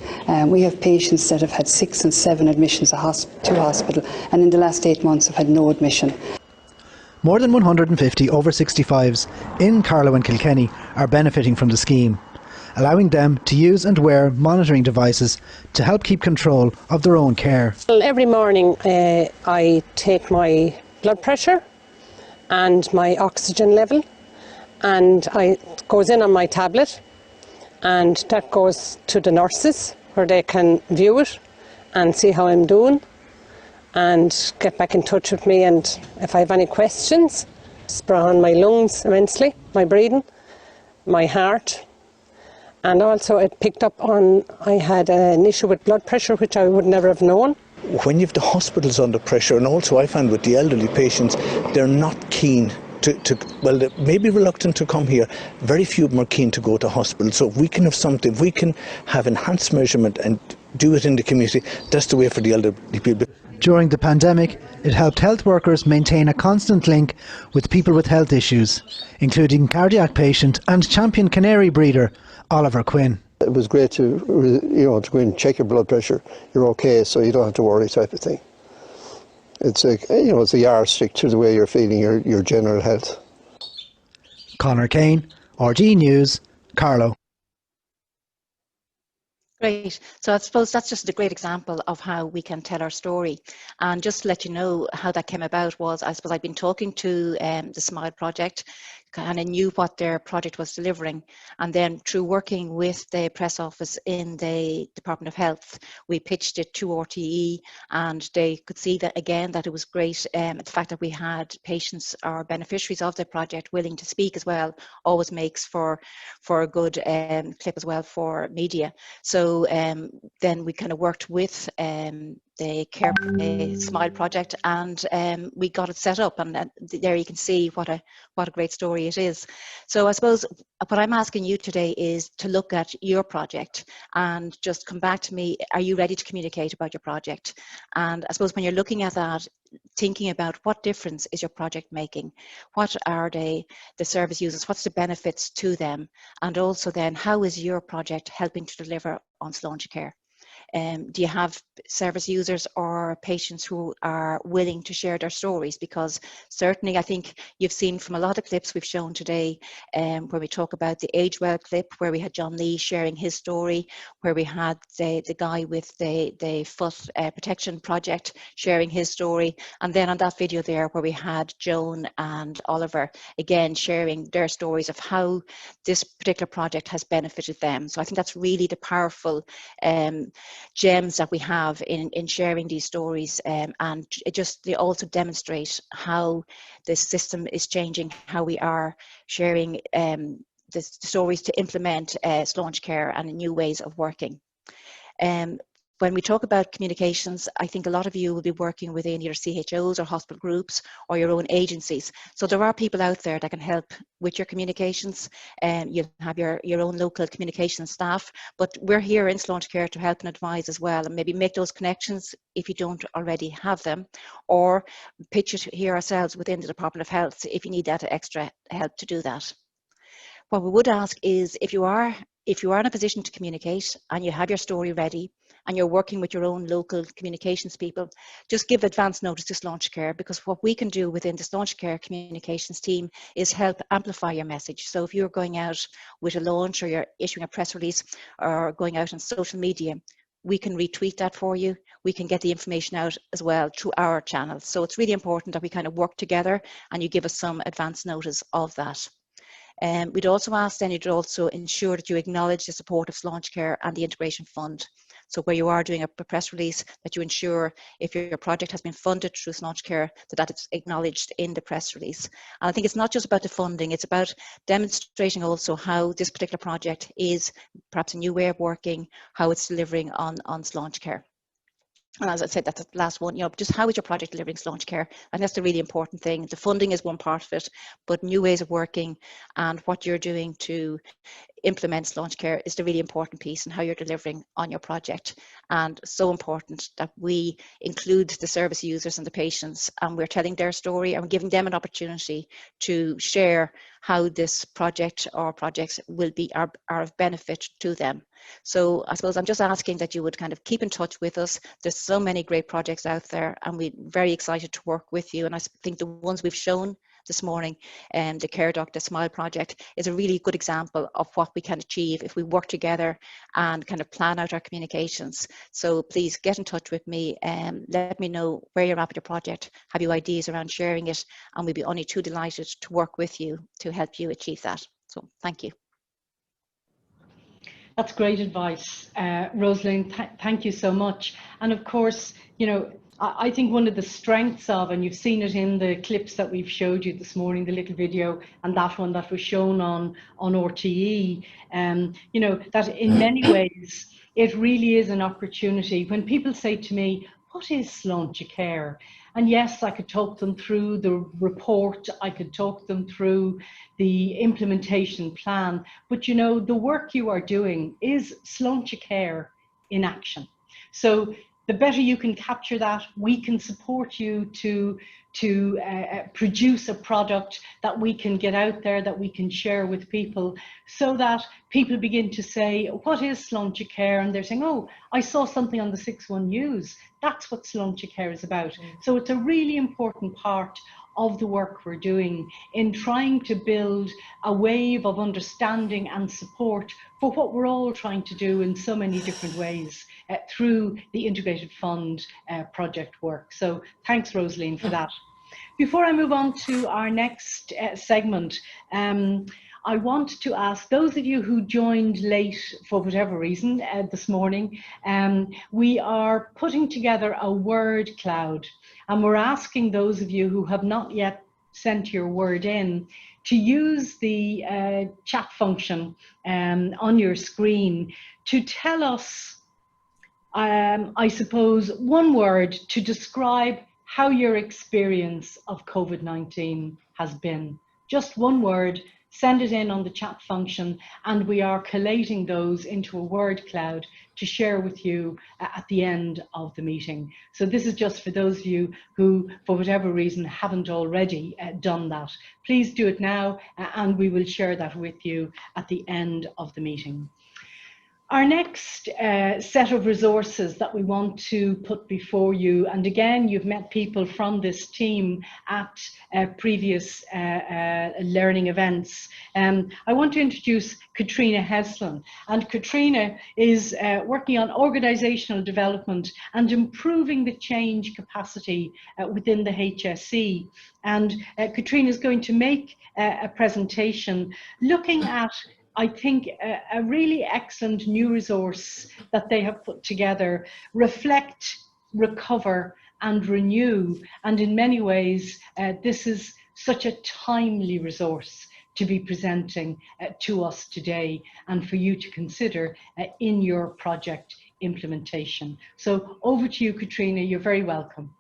We have patients that have had 6 and 7 admissions to hospital, and in the last 8 months have had no admission. More than 150 over 65s in Carlow and Kilkenny are benefiting from the scheme, allowing them to use and wear monitoring devices to help keep control of their own care. Well, every morning I take my blood pressure and my oxygen level, and it goes in on my tablet, and that goes to the nurses where they can view it and see how I'm doing and get back in touch with me, and if I have any questions. It's brought on my lungs immensely, my breathing, my heart. And also it picked up on, I had an issue with blood pressure which I would never have known. When you have the hospitals under pressure, and also I find with the elderly patients, they're not keen well, they may be reluctant to come here. Very few of them are keen to go to hospital. So if we can have something, if we can have enhanced measurement and do it in the community, that's the way for the elderly people. During the pandemic, it helped health workers maintain a constant link with people with health issues, including cardiac patient and champion canary breeder Oliver Quinn. It was great to to go in and check your blood pressure. You're okay, so you don't have to worry, type of thing. It's it's a yardstick to the way you're feeling, your general health. Conor Kane, RTÉ News, Carlow. Great. So I suppose that's just a great example of how we can tell our story. And just to let you know how that came about was, I suppose I've been talking to the SMILE project, kind of knew what their project was delivering. And then through working with the press office in the Department of Health, we pitched it to RTÉ, and they could see that again, that it was great. The fact that we had patients or beneficiaries of the project willing to speak as well always makes for a good clip as well for media. So then we kind of worked with the SMILE project, and we got it set up, and there you can see what a great story it is. So I suppose what I'm asking you today is to look at your project and just come back to me. Are you ready to communicate about your project? And I suppose when you're looking at that, thinking about what difference is your project making, what are the service users, what's the benefits to them, and also then how is your project helping to deliver on Sláintecare? Do you have service users or patients who are willing to share their stories? Because certainly I think you've seen from a lot of clips we've shown today, where we talk about the Age Well clip, where we had John Lee sharing his story, where we had the guy with the foot protection project sharing his story, and then on that video there where we had Joan and Oliver again sharing their stories of how this particular project has benefited them. So I think that's really the powerful gems that we have in sharing these stories, and they also demonstrate how the system is changing, how we are sharing the stories to implement Sláintecare and new ways of working. When we talk about communications, I think a lot of you will be working within either CHOs or hospital groups or your own agencies. So there are people out there that can help with your communications, and you'll have your own local communication staff, but we're here in Sláintecare to help and advise as well, and maybe make those connections if you don't already have them, or pitch it here ourselves within the Department of Health if you need that extra help to do that. What we would ask is if you are in a position to communicate and you have your story ready and you're working with your own local communications people, just give advance notice to Sláintecare, because what we can do within the Sláintecare communications team is help amplify your message. So if you're going out with a launch or you're issuing a press release or going out on social media, we can retweet that for you. We can get the information out as well through our channels. So it's really important that we kind of work together and you give us some advance notice of that. We'd also ask then you'd also ensure that you acknowledge the support of Sláintecare and the Integration Fund. So where you are doing a press release, that you ensure if your project has been funded through Sláintecare, that it's acknowledged in the press release. And I think it's not just about the funding, it's about demonstrating also how this particular project is perhaps a new way of working, how it's delivering on Sláintecare. And as I said, that's the last one, just how is your project delivering Sláintecare? And that's the really important thing. The funding is one part of it, but new ways of working and what you're doing to implement Sláintecare is the really important piece, and how you're delivering on your project. And so important that we include the service users and the patients, and we're telling their story and giving them an opportunity to share how this project or projects will be are of benefit to them. So I suppose I'm just asking that you would kind of keep in touch with us. There's so many great projects out there, and we're very excited to work with you. And I think the ones we've shown this morning, the Care Doctor Smile project, is a really good example of what we can achieve if we work together and kind of plan out our communications. So please get in touch with me and let me know where you're at with your project. Have you ideas around sharing it? And we'll be only too delighted to work with you to help you achieve that. So thank you. That's great advice, Rosalind. Thank you so much. And of course, I think one of the strengths of, and you've seen it in the clips that we've showed you this morning, the little video and that one that was shown on RTE, that in many ways it really is an opportunity. When people say to me, what is Sláintecare? And yes, I could talk them through the report, I could talk them through the implementation plan, but the work you are doing is Sláintecare in action. So the better you can capture that, we can support you to produce a product that we can get out there, that we can share with people, so that people begin to say, what is Sláintecare? And they're saying, oh, I saw something on the 6-1 News. That's what Sláintecare is about. So it's a really important part of the work we're doing in trying to build a wave of understanding and support for what we're all trying to do in so many different ways through the Integrated Fund project work. So thanks, Rosaline, for that. Before I move on to our next segment, I want to ask those of you who joined late for whatever reason this morning, we are putting together a word cloud, and we're asking those of you who have not yet sent your word in to use the chat function on your screen to tell us, I suppose, one word to describe how your experience of COVID-19 has been. Just one word. Send it in on the chat function, and we are collating those into a word cloud to share with you at the end of the meeting. So this is just for those of you who, for whatever reason, haven't already done that. Please do it now, and we will share that with you at the end of the meeting. Our next set of resources that we want to put before you, and again, you've met people from this team at previous learning events. I want to introduce Katrina Heslin, and Katrina is working on organisational development and improving the change capacity within the HSE. And Katrina is going to make a presentation looking at, I think, a really excellent new resource that they have put together: Reflect, Recover and Renew. And in many ways, this is such a timely resource to be presenting to us today and for you to consider in your project implementation. So over to you, Katrina, you're very welcome.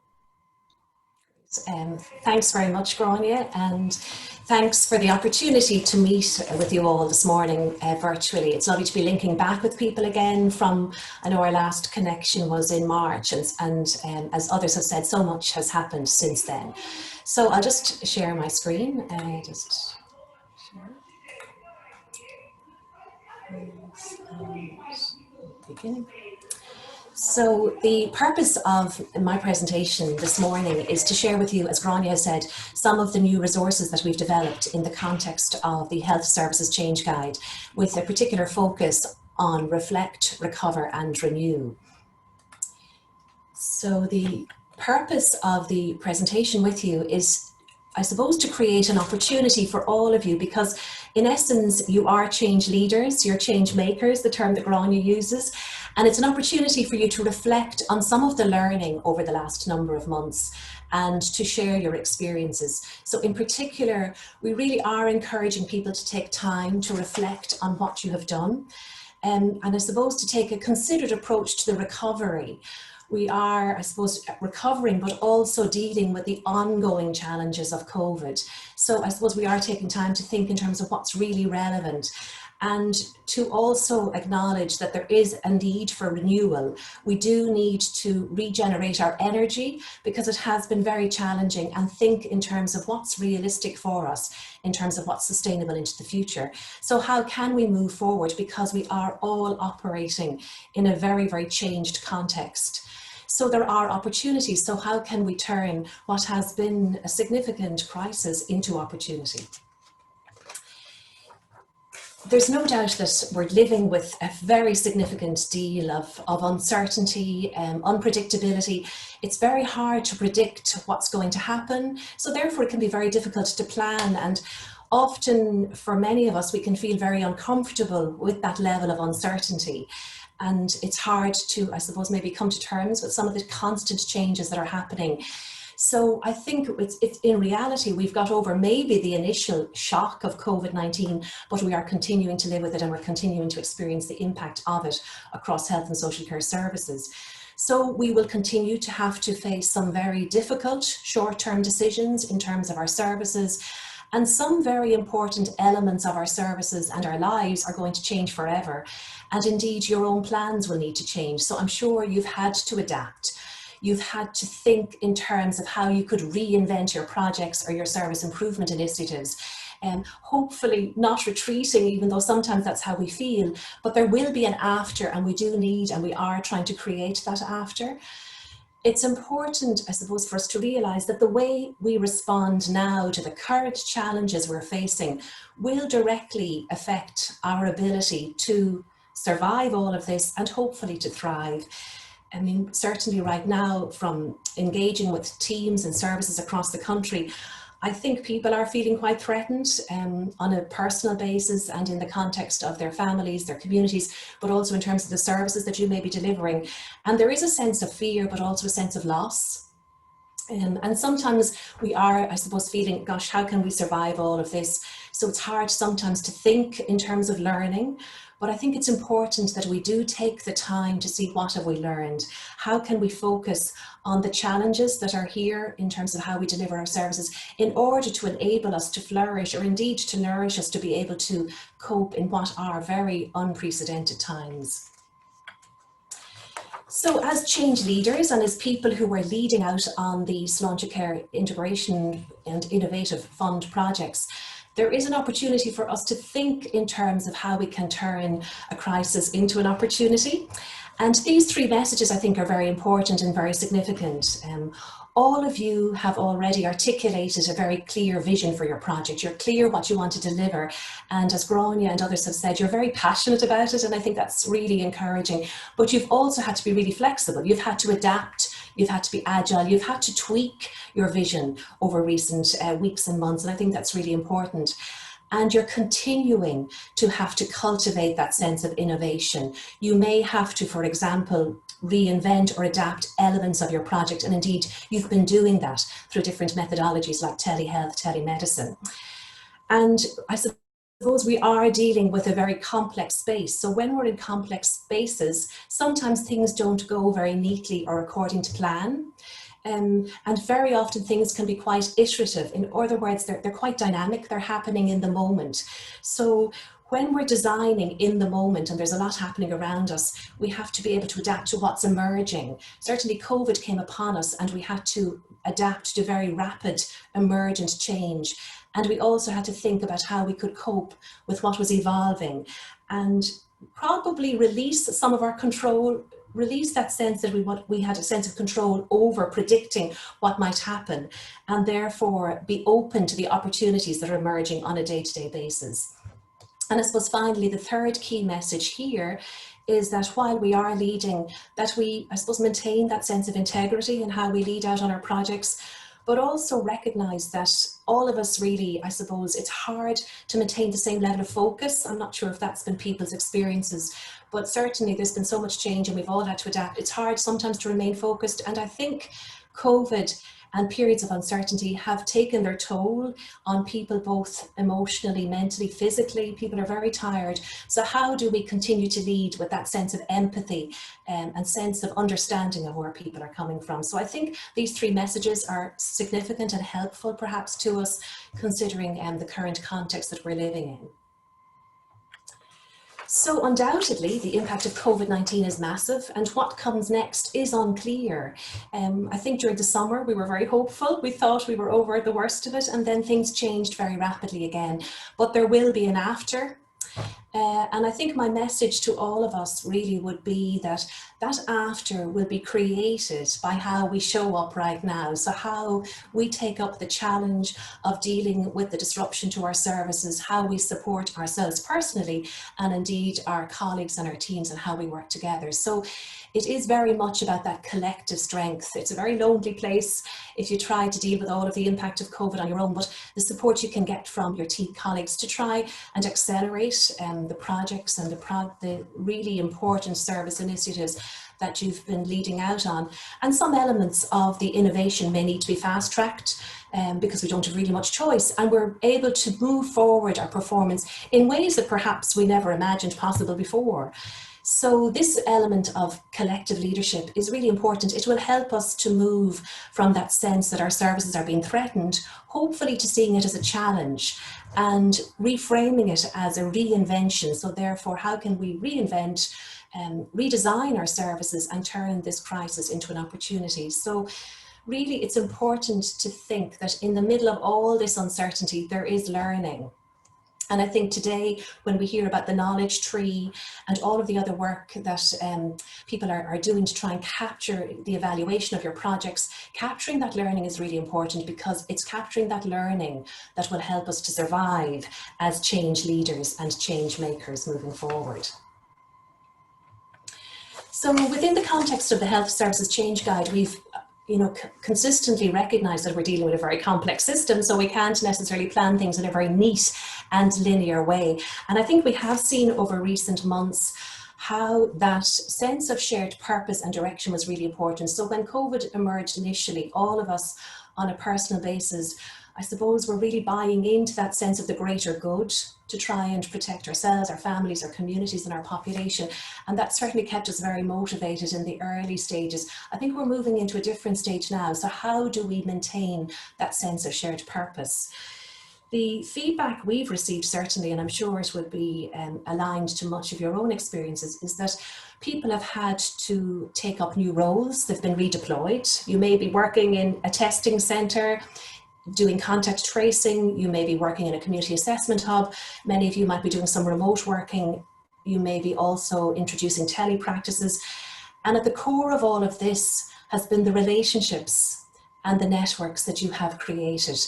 Thanks very much, Grania, and thanks for the opportunity to meet with you all this morning virtually. It's lovely to be linking back with people again from, I know our last connection was in March, and as others have said, so much has happened since then. So I'll just share my screen. Beginning. So the purpose of my presentation this morning is to share with you, as Grania has said, some of the new resources that we've developed in the context of the Health Services Change Guide, with a particular focus on Reflect, Recover and Renew. So the purpose of the presentation with you is, I suppose, to create an opportunity for all of you, because in essence, you are change leaders, you're change makers, the term that Grania uses, and it's an opportunity for you to reflect on some of the learning over the last number of months and to share your experiences. So in particular, we really are encouraging people to take time to reflect on what you have done, and I suppose to take a considered approach to the recovery. We are, I suppose, recovering, but also dealing with the ongoing challenges of COVID. So I suppose we are taking time to think in terms of what's really relevant, and to also acknowledge that there is a need for renewal. We do need to regenerate our energy because it has been very challenging, and think in terms of what's realistic for us, in terms of what's sustainable into the future. So how can we move forward, because we are all operating in a very, very changed context. So there are opportunities. So how can we turn what has been a significant crisis into opportunity? There's no doubt that we're living with a very significant deal of uncertainty, unpredictability. It's very hard to predict what's going to happen. So therefore it can be very difficult to plan, and often for many of us, we can feel very uncomfortable with that level of uncertainty. And it's hard to, I suppose, maybe come to terms with some of the constant changes that are happening. So I think it's in reality, we've got over maybe the initial shock of COVID-19, but we are continuing to live with it, and we're continuing to experience the impact of it across health and social care services. So we will continue to have to face some very difficult short-term decisions in terms of our services, and some very important elements of our services and our lives are going to change forever. And indeed, your own plans will need to change. So I'm sure you've had to adapt. You've had to think in terms of how you could reinvent your projects or your service improvement initiatives. And hopefully not retreating, even though sometimes that's how we feel, but there will be an after, and we do need, and we are trying to create that after. It's important, I suppose, for us to realise that the way we respond now to the current challenges we're facing will directly affect our ability to survive all of this and hopefully to thrive. I mean, certainly right now, from engaging with teams and services across the country, I think people are feeling quite threatened on a personal basis and in the context of their families, their communities, but also in terms of the services that you may be delivering. And there is a sense of fear, but also a sense of loss. And sometimes we are, I suppose, feeling, gosh, how can we survive all of this? So it's hard sometimes to think in terms of learning, but I think it's important that we do take the time to see what have we learned. How can we focus on the challenges that are here in terms of how we deliver our services in order to enable us to flourish, or indeed to nourish us to be able to cope in what are very unprecedented times. So as change leaders and as people who are leading out on the Sláintecare integration and innovative fund projects, there is an opportunity for us to think in terms of how we can turn a crisis into an opportunity. And these three messages, I think, are very important and very significant. All of you have already articulated a very clear vision for your project. You're clear what you want to deliver. And as Grania and others have said, you're very passionate about it. And I think that's really encouraging. But you've also had to be really flexible. You've had to adapt. You've had to be agile. You've had to tweak your vision over recent weeks and months. And I think that's really important. And you're continuing to have to cultivate that sense of innovation. You may have to, for example, reinvent or adapt elements of your project. And indeed, you've been doing that through different methodologies like telehealth, telemedicine. And I suppose we are dealing with a very complex space. So when we're in complex spaces, sometimes things don't go very neatly or according to plan. And very often things can be quite iterative. In other words, they're quite dynamic, they're happening in the moment. So when we're designing in the moment and there's a lot happening around us, we have to be able to adapt to what's emerging. Certainly COVID came upon us and we had to adapt to very rapid emergent change. And we also had to think about how we could cope with what was evolving and probably release some of our control, release that sense that we had a sense of control over predicting what might happen, and therefore be open to the opportunities that are emerging on a day-to-day basis. And I suppose finally, the third key message here is that while we are leading, that we, I suppose, maintain that sense of integrity in how we lead out on our projects, but also recognize that all of us really, I suppose, it's hard to maintain the same level of focus. I'm not sure if that's been people's experiences, but certainly there's been so much change and we've all had to adapt. It's hard sometimes to remain focused. And I think COVID and periods of uncertainty have taken their toll on people, both emotionally, mentally, physically. People are very tired. So how do we continue to lead with that sense of empathy and sense of understanding of where people are coming from? So I think these three messages are significant and helpful perhaps to us, considering the current context that we're living in. So undoubtedly, the impact of COVID-19 is massive, and what comes next is unclear. I think during the summer, we were very hopeful. We thought we were over the worst of it, and then things changed very rapidly again. But there will be an after. And I think my message to all of us really would be that that after will be created by how we show up right now. So how we take up the challenge of dealing with the disruption to our services, how we support ourselves personally, and indeed our colleagues and our teams, and how we work together. So it is very much about that collective strength. It's a very lonely place if you try to deal with all of the impact of COVID on your own, but the support you can get from your team colleagues to try and accelerate the projects and the really important service initiatives that you've been leading out on. And some elements of the innovation may need to be fast-tracked because we don't have really much choice, and we're able to move forward our performance in ways that perhaps we never imagined possible before. So this element of collective leadership is really important. It will help us to move from that sense that our services are being threatened, hopefully to seeing it as a challenge and reframing it as a reinvention. So therefore, how can we reinvent, redesign our services and turn this crisis into an opportunity? So really, it's important to think that in the middle of all this uncertainty, there is learning. And I think today, when we hear about the knowledge tree and all of the other work that people are doing to try and capture the evaluation of your projects, capturing that learning is really important, because it's capturing that learning that will help us to survive as change leaders and change makers moving forward. So within the context of the Health Services Change Guide, we've consistently recognize that we're dealing with a very complex system, so we can't necessarily plan things in a very neat and linear way. And I think we have seen over recent months how that sense of shared purpose and direction was really important. So when COVID emerged initially, all of us on a personal basis, I suppose, we're really buying into that sense of the greater good to try and protect ourselves, our families, our communities and our population. And that certainly kept us very motivated in the early stages. I think we're moving into a different stage now. So how do we maintain that sense of shared purpose? The feedback we've received, certainly, and I'm sure it would be aligned to much of your own experiences, is that people have had to take up new roles. They've been redeployed. You may be working in a testing centre doing contact tracing, you may be working in a community assessment hub, many of you might be doing some remote working, you may be also introducing telepractices. And at the core of all of this has been the relationships and the networks that you have created.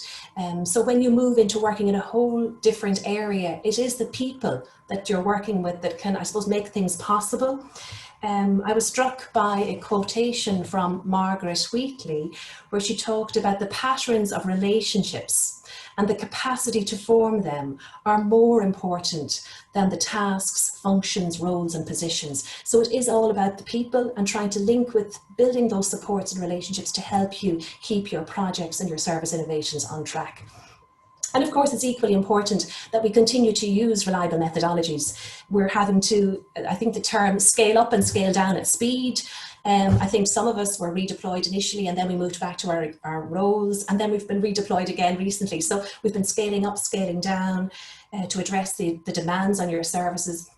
So when you move into working in a whole different area, it is the people that you're working with that can, I suppose, make things possible. I was struck by a quotation from Margaret Wheatley, where she talked about the patterns of relationships and the capacity to form them are more important than the tasks, functions, roles and positions. So it is all about the people and trying to link with building those supports and relationships to help you keep your projects and your service innovations on track. And of course, it's equally important that we continue to use reliable methodologies. We're having to, I think the term scale up and scale down at speed. I think some of us were redeployed initially and then we moved back to our roles, and then we've been redeployed again recently. So we've been scaling up, scaling down to address the demands on your services.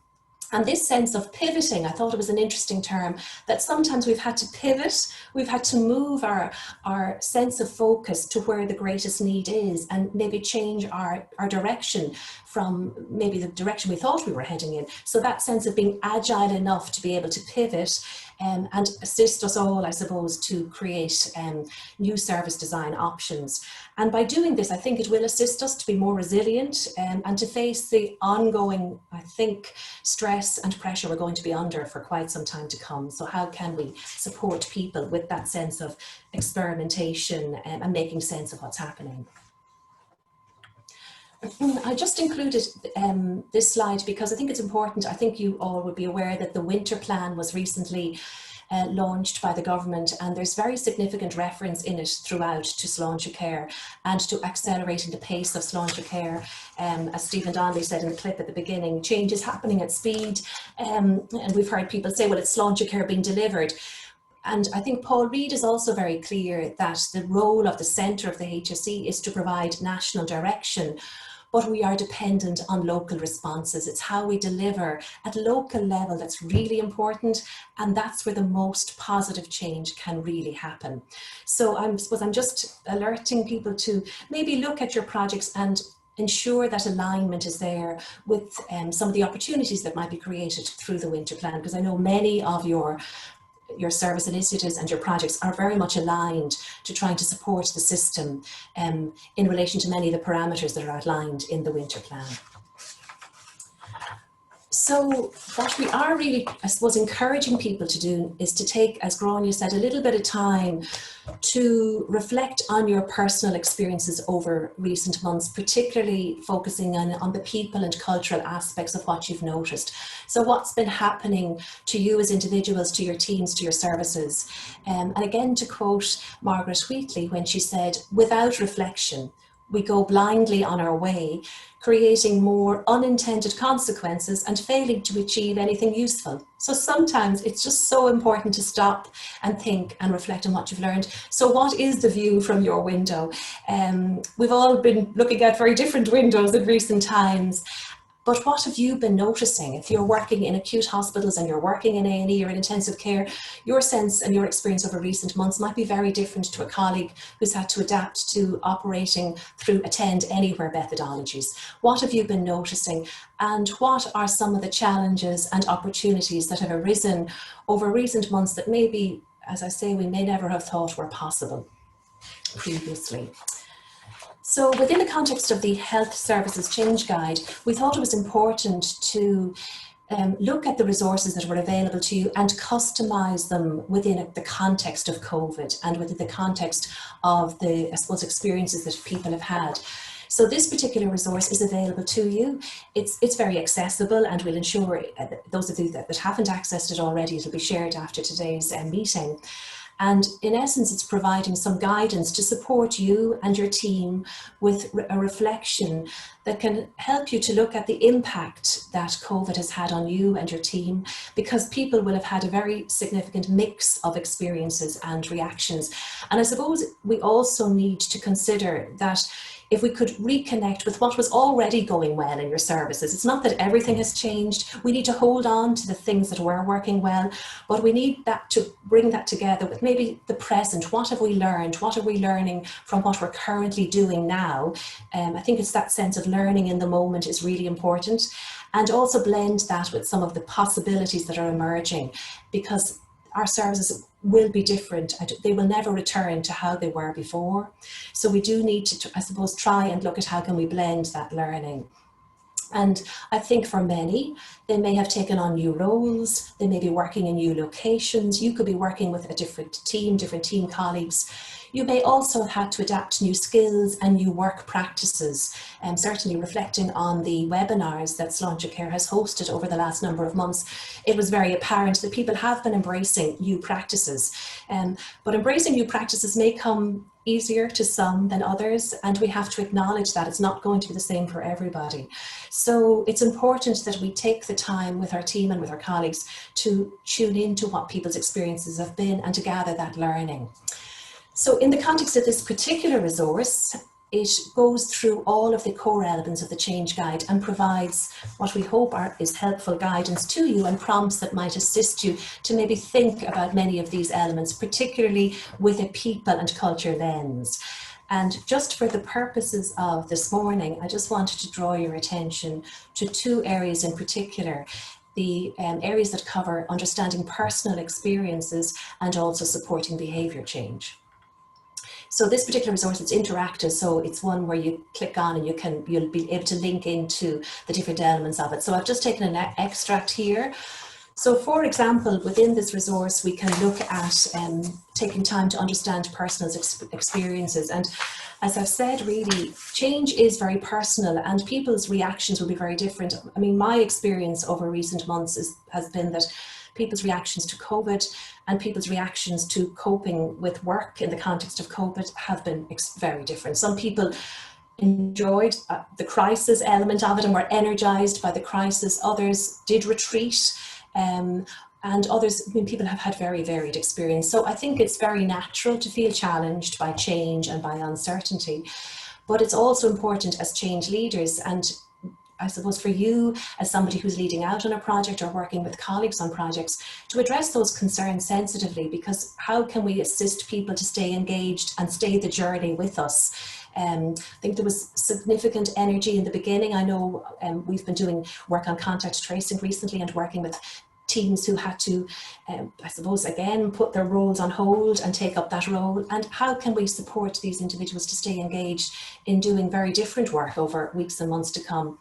And this sense of pivoting, I thought it was an interesting term, that sometimes we've had to pivot, we've had to move our sense of focus to where the greatest need is and maybe change our direction from maybe the direction we thought we were heading in. So that sense of being agile enough to be able to pivot and assist us all, I suppose, to create new service design options. And by doing this, I think it will assist us to be more resilient and to face the ongoing, I think, stress and pressure we're going to be under for quite some time to come. So how can we support people with that sense of experimentation and making sense of what's happening? I just included this slide because I think it's important. I think you all would be aware that the winter plan was recently launched by the government, and there's very significant reference in it throughout to Sláintecare and to accelerating the pace of Sláintecare. As Stephen Donnelly said in the clip at the beginning, change is happening at speed, and we've heard people say, well, it's Sláintecare being delivered. And I think Paul Reid is also very clear that the role of the centre of the HSE is to provide national direction, but we are dependent on local responses. It's how we deliver at local level that's really important, and that's where the most positive change can really happen. So I suppose I'm just alerting people to maybe look at your projects and ensure that alignment is there with some of the opportunities that might be created through the winter plan, because I know many of your service initiatives and your projects are very much aligned to trying to support the system in relation to many of the parameters that are outlined in the winter plan. So what we are really, I suppose, encouraging people to do is to take, as Gráinne said, a little bit of time to reflect on your personal experiences over recent months, particularly focusing on the people and cultural aspects of what you've noticed. So what's been happening to you as individuals, to your teams, to your services. And again, to quote Margaret Wheatley when she said, without reflection, we go blindly on our way, creating more unintended consequences and failing to achieve anything useful. So sometimes it's just so important to stop and think and reflect on what you've learned. So what is the view from your window? We've all been looking at very different windows in recent times. But what have you been noticing? If you're working in acute hospitals and you're working in A&E or in intensive care, your sense and your experience over recent months might be very different to a colleague who's had to adapt to operating through attend anywhere methodologies. What have you been noticing? And what are some of the challenges and opportunities that have arisen over recent months that maybe, as I say, we may never have thought were possible previously? So within the context of the Health Services Change Guide, we thought it was important to look at the resources that were available to you and customise them within the context of COVID and within the context of the, I suppose, experiences that people have had. So this particular resource is available to you. It's very accessible, and we'll ensure those of you that haven't accessed it already, it'll be shared after today's meeting. And in essence, it's providing some guidance to support you and your team with a reflection that can help you to look at the impact that COVID has had on you and your team, because people will have had a very significant mix of experiences and reactions. And I suppose we also need to consider that if we could reconnect with what was already going well in your services. It's not that everything has changed. We need to hold on to the things that were working well, but we need that to bring that together with maybe the present. What have we learned? What are we learning from what we're currently doing now? I think it's that sense of learning in the moment is really important, and also blend that with some of the possibilities that are emerging, because our services will be different. They will never return to how they were before. So we do need to, I suppose, try and look at how can we blend that learning. And I think for many, they may have taken on new roles, they may be working in new locations, you could be working with a different team colleagues. You may also have had to adapt new skills and new work practices. Certainly reflecting on the webinars that Sláintecare has hosted over the last number of months, it was very apparent that people have been embracing new practices. But embracing new practices may come easier to some than others, and we have to acknowledge that it's not going to be the same for everybody. So it's important that we take the time with our team and with our colleagues to tune into what people's experiences have been and to gather that learning. So in the context of this particular resource, it goes through all of the core elements of the change guide and provides what we hope is helpful guidance to you and prompts that might assist you to maybe think about many of these elements, particularly with a people and culture lens. And just for the purposes of this morning, I just wanted to draw your attention to two areas in particular. The areas that cover understanding personal experiences and also supporting behaviour change. So this particular resource, it's interactive, so it's one where you click on and you'll be able to link into the different elements of it. So I've just taken an extract here. So for example, within this resource, we can look at taking time to understand personal experiences. And as I've said, really, change is very personal and people's reactions will be very different. I mean, my experience over recent months has been that people's reactions to COVID and people's reactions to coping with work in the context of COVID have been very different. Some people enjoyed the crisis element of it and were energized by the crisis. Others did retreat, and others, I mean, people have had very varied experience. So I think it's very natural to feel challenged by change and by uncertainty, but it's also important as change leaders, and I suppose for you as somebody who's leading out on a project or working with colleagues on projects, to address those concerns sensitively, because how can we assist people to stay engaged and stay the journey with us? I think there was significant energy in the beginning. I know we've been doing work on contact tracing recently and working with teams who had to, I suppose, again, put their roles on hold and take up that role. And how can we support these individuals to stay engaged in doing very different work over weeks and months to come?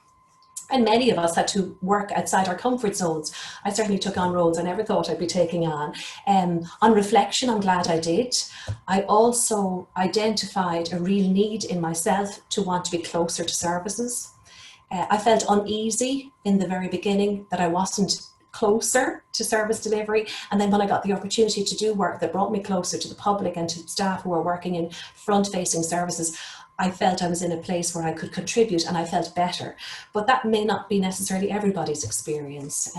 And many of us had to work outside our comfort zones. I certainly took on roles I never thought I'd be taking on. On reflection, I'm glad I did. I also identified a real need in myself to want to be closer to services. I felt uneasy in the very beginning that I wasn't closer to service delivery. And then when I got the opportunity to do work that brought me closer to the public and to staff who were working in front-facing services, I felt I was in a place where I could contribute and I felt better. But that may not be necessarily everybody's experience.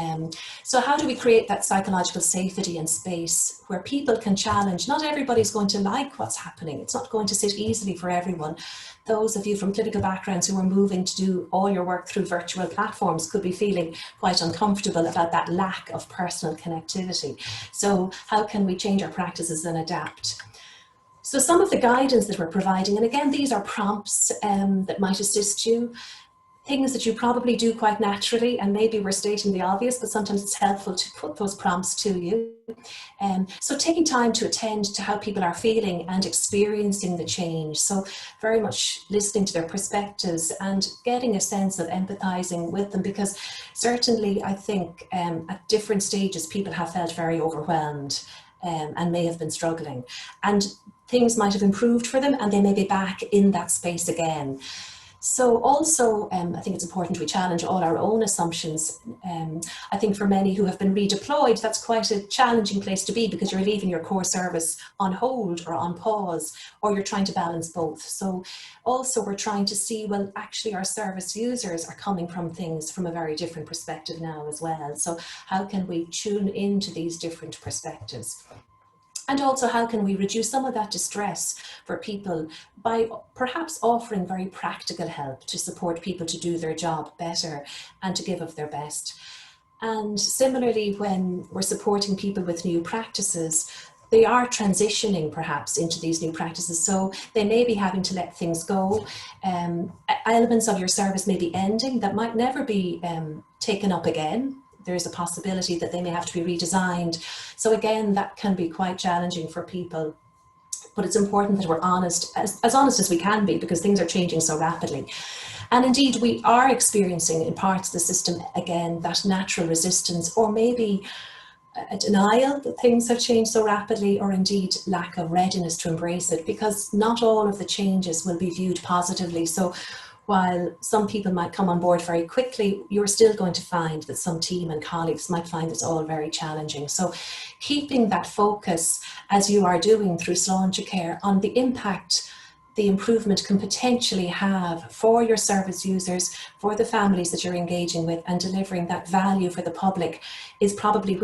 So how do we create that psychological safety and space where people can challenge? Not everybody's going to like what's happening. It's not going to sit easily for everyone. Those of you from clinical backgrounds who are moving to do all your work through virtual platforms could be feeling quite uncomfortable about that lack of personal connectivity. So how can we change our practices and adapt? So some of the guidance that we're providing, and again, these are prompts that might assist you, things that you probably do quite naturally, and maybe we're stating the obvious, but sometimes it's helpful to put those prompts to you. So taking time to attend to how people are feeling and experiencing the change. So very much listening to their perspectives and getting a sense of empathizing with them, because certainly I think at different stages people have felt very overwhelmed and may have been struggling. And things might have improved for them and they may be back in that space again. So also, I think it's important we challenge all our own assumptions. I think for many who have been redeployed, that's quite a challenging place to be, because you're leaving your core service on hold or on pause, or you're trying to balance both. So also we're trying to see, well, actually our service users are coming from things from a very different perspective now as well. So how can we tune into these different perspectives? And also, how can we reduce some of that distress for people by perhaps offering very practical help to support people to do their job better and to give of their best. And similarly, when we're supporting people with new practices, they are transitioning perhaps into these new practices. So they may be having to let things go. Elements of your service may be ending that might never be taken up again. There's a possibility that they may have to be redesigned. So again, that can be quite challenging for people. But it's important that we're honest, as honest as we can be, because things are changing so rapidly. And indeed, we are experiencing in parts of the system, again, that natural resistance, or maybe a denial that things have changed so rapidly, or indeed lack of readiness to embrace it, because not all of the changes will be viewed positively. So while some people might come on board very quickly, you're still going to find that some team and colleagues might find this all very challenging. So keeping that focus, as you are doing through Sláintecare, on the impact the improvement can potentially have for your service users, for the families that you're engaging with, and delivering that value for the public is probably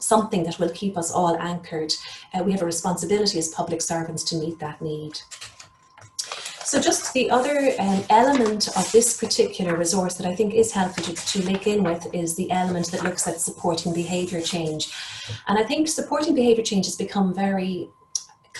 something that will keep us all anchored. We have a responsibility as public servants to meet that need. So just the other element of this particular resource that I think is helpful to link in with is the element that looks at supporting behaviour change. And I think supporting behaviour change has become very,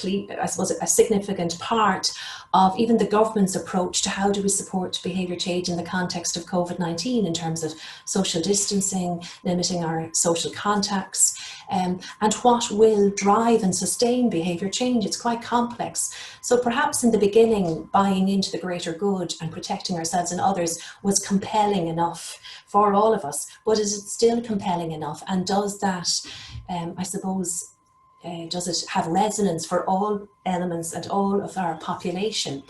I suppose, a significant part of even the government's approach to how do we support behaviour change in the context of COVID-19 in terms of social distancing, limiting our social contacts, and what will drive and sustain behaviour change. It's quite complex. So perhaps in the beginning, buying into the greater good and protecting ourselves and others was compelling enough for all of us, but is it still compelling enough? And does that, I suppose, does it have resonance for all elements and all of our population?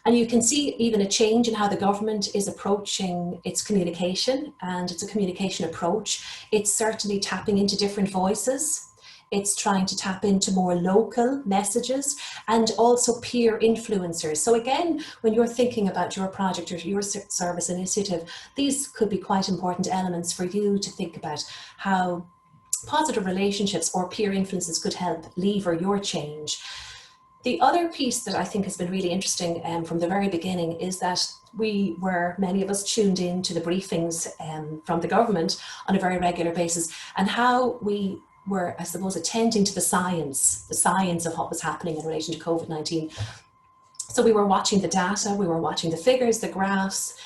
And you can see even a change in how the government is approaching its communication, and it's a communication approach. It's certainly tapping into different voices. It's trying to tap into more local messages and also peer influencers. So again, when you're thinking about your project or your service initiative, these could be quite important elements for you to think about how positive relationships or peer influences could help lever your change. The other piece that I think has been really interesting from the very beginning is that many of us tuned in to the briefings from the government on a very regular basis, and how we were, I suppose, attending to the science of what was happening in relation to COVID-19. So we were watching the data, we were watching the figures, the graphs,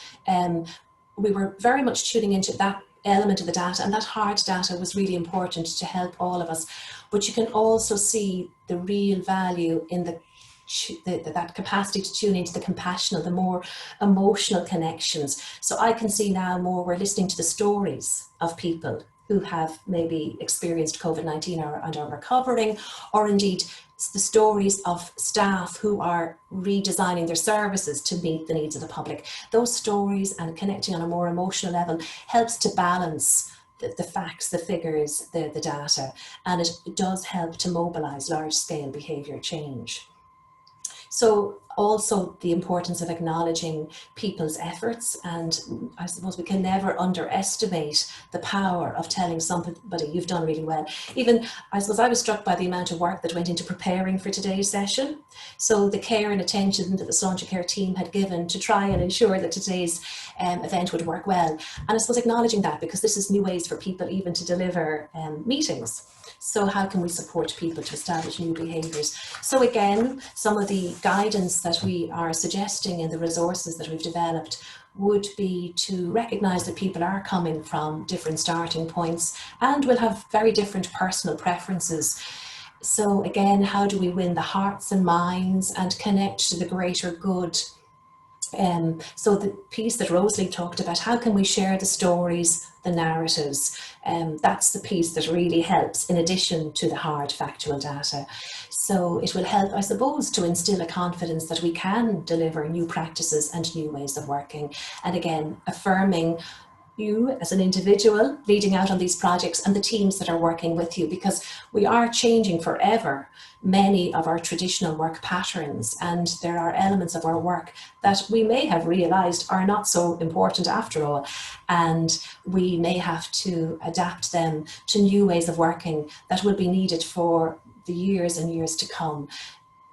we were very much tuning into that element of the data, and that hard data was really important to help all of us. But you can also see the real value in that capacity to tune into the compassionate, the more emotional connections. So I can see now more we're listening to the stories of people who have maybe experienced COVID-19 and are recovering, or indeed the stories of staff who are redesigning their services to meet the needs of the public. Those stories and connecting on a more emotional level helps to balance the facts, the figures, the data, and it does help to mobilise large-scale behaviour change. So also the importance of acknowledging people's efforts, and I suppose we can never underestimate the power of telling somebody you've done really well. Even, I suppose I was struck by the amount of work that went into preparing for today's session. So the care and attention that the Sláintecare team had given to try and ensure that today's event would work well. And I suppose acknowledging that, because this is new ways for people even to deliver meetings. So how can we support people to establish new behaviours? So again, some of the guidance that we are suggesting in the resources that we've developed would be to recognise that people are coming from different starting points and will have very different personal preferences. So again, how do we win the hearts and minds and connect to the greater good? So the piece that Rosalie talked about, how can we share the stories, the narratives? That's the piece that really helps, in addition to the hard factual data. So it will help, I suppose, to instill a confidence that we can deliver new practices and new ways of working. And again, affirming you as an individual leading out on these projects and the teams that are working with you, because we are changing forever many of our traditional work patterns, and there are elements of our work that we may have realized are not so important after all, and we may have to adapt them to new ways of working that will be needed for the years and years to come.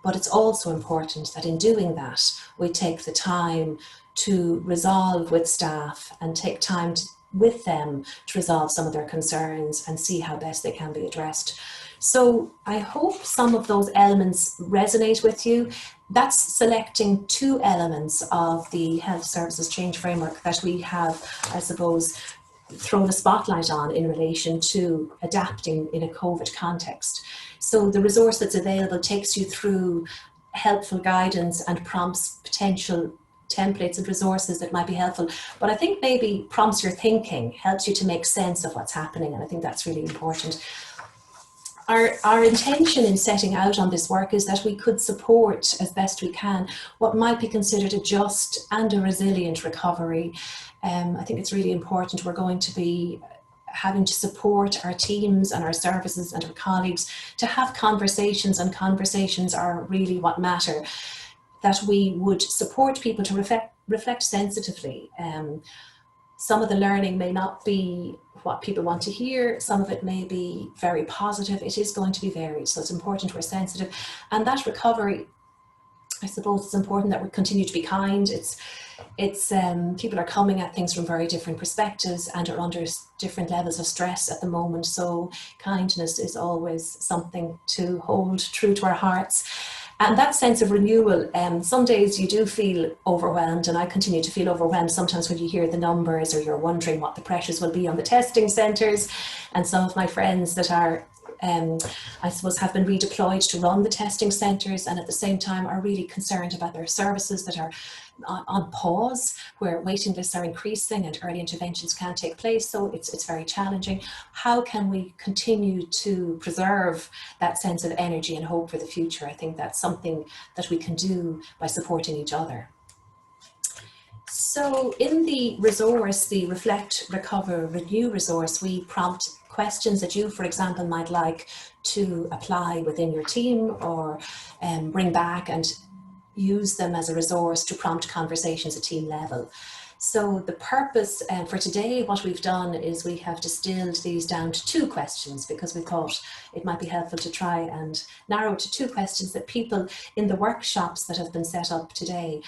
But it's also important that in doing that, we take the time to resolve with staff and take time with them to resolve some of their concerns and see how best they can be addressed. So I hope some of those elements resonate with you. That's selecting 2 elements of the Health Services Change Framework that we have, I suppose, thrown a spotlight on in relation to adapting in a COVID context. So the resource that's available takes you through helpful guidance and prompts potential templates and resources that might be helpful, but I think maybe prompts your thinking, helps you to make sense of what's happening, and I think that's really important. Our intention in setting out on this work is that we could support as best we can what might be considered a just and a resilient recovery. I think it's really important. We're going to be having to support our teams and our services and our colleagues to have conversations, and conversations are really what matter. That we would support people to reflect sensitively. Some of the learning may not be what people want to hear. Some of it may be very positive. It is going to be varied. So it's important we're sensitive. And that recovery, I suppose it's important that we continue to be kind. It's people are coming at things from very different perspectives and are under different levels of stress at the moment. So kindness is always something to hold true to our hearts. And that sense of renewal, some days you do feel overwhelmed, and I continue to feel overwhelmed sometimes when you hear the numbers or you're wondering what the pressures will be on the testing centres. And some of my friends that are, I suppose, have been redeployed to run the testing centres, and at the same time are really concerned about their services that are on pause, where waiting lists are increasing and early interventions can't take place. So it's very challenging. How can we continue to preserve that sense of energy and hope for the future? I think that's something that we can do by supporting each other. So in the resource, the Reflect, Recover, Renew resource, we prompt questions that you, for example, might like to apply within your team or bring back and use them as a resource to prompt conversations at team level. So the purpose for today, what we've done is we have distilled these down to 2 questions, because we thought it might be helpful to try and narrow to 2 questions that people in the workshops that have been set up today,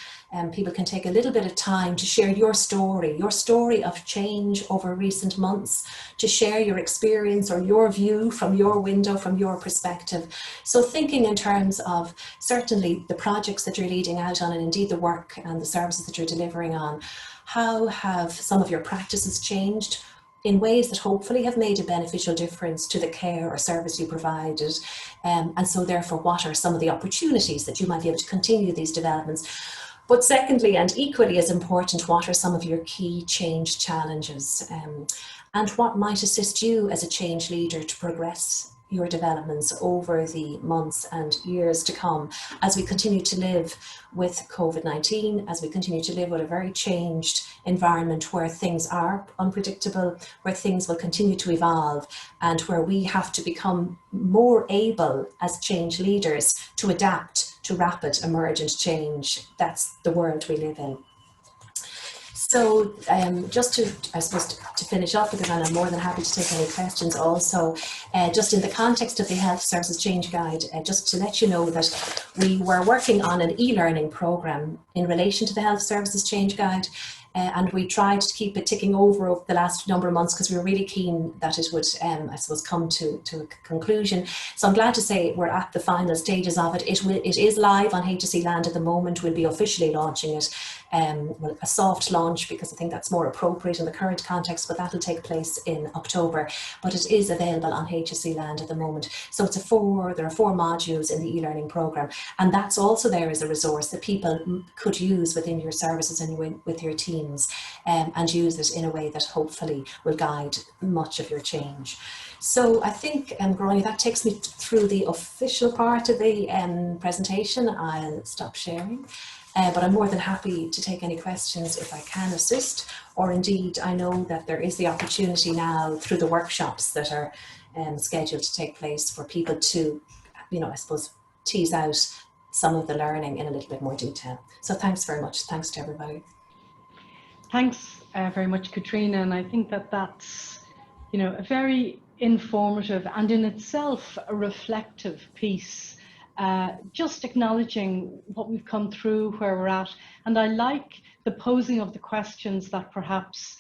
people can take a little bit of time to share your story of change over recent months, to share your experience or your view from your window, from your perspective. So thinking in terms of certainly the projects that you're leading out on, and indeed the work and the services that you're delivering on. How have some of your practices changed in ways that hopefully have made a beneficial difference to the care or service you provided? And so therefore, what are some of the opportunities that you might be able to continue these developments? But secondly, and equally as important, what are some of your key change challenges? And what might assist you as a change leader to progress your developments over the months and years to come as we continue to live with COVID-19, as we continue to live with a very changed environment where things are unpredictable, where things will continue to evolve, and where we have to become more able as change leaders to adapt to rapid emergent change. That's the world we live in. So just to, I suppose, to finish up, because I'm more than happy to take any questions also, just in the context of the Health Services Change Guide, just to let you know that we were working on an e-learning programme in relation to the Health Services Change Guide. And we tried to keep it ticking over the last number of months because we were really keen that it would, I suppose, come to a conclusion. So I'm glad to say we're at the final stages of it. It is live on HSE Land at the moment. We'll be officially launching it, well, a soft launch, because I think that's more appropriate in the current context, but that'll take place in October. But it is available on HSE Land at the moment. So it's there are 4 modules in the e-learning programme, and that's also there as a resource that people could use within your services and with your team. And use it in a way that hopefully will guide much of your change. So I think, Gráinne, that takes me through the official part of the presentation. I'll stop sharing, but I'm more than happy to take any questions if I can assist, or indeed I know that there is the opportunity now through the workshops that are scheduled to take place for people to, I suppose, tease out some of the learning in a little bit more detail. So thanks very much. Thanks to everybody. Thanks very much, Katrina. And I think that that's, a very informative and in itself a reflective piece, just acknowledging what we've come through, where we're at. And I like the posing of the questions that perhaps,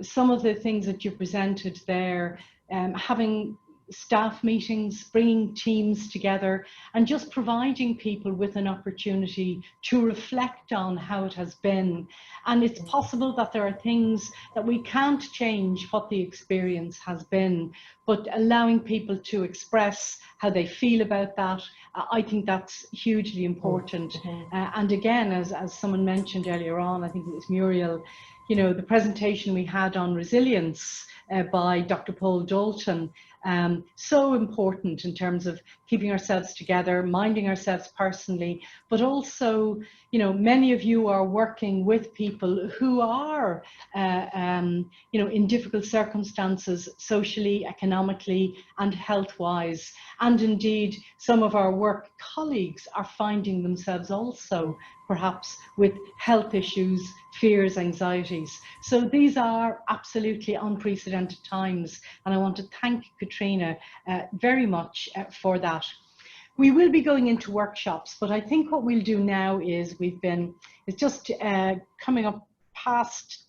some of the things that you presented there, having staff meetings, bringing teams together, and just providing people with an opportunity to reflect on how it has been. And it's possible that there are things that we can't change what the experience has been, but allowing people to express how they feel about that, I think that's hugely important. And again, as someone mentioned earlier on, I think it was Muriel, the presentation we had on resilience by Dr. Paul Dalton, so important in terms of keeping ourselves together, minding ourselves personally, but also, many of you are working with people who are, in difficult circumstances, socially, economically, and health-wise. And indeed, some of our work colleagues are finding themselves also perhaps with health issues, fears, anxieties. So these are absolutely unprecedented times, and I want to thank Katrina very much for that. We will be going into workshops, but I think what we'll do now is it's just coming up past,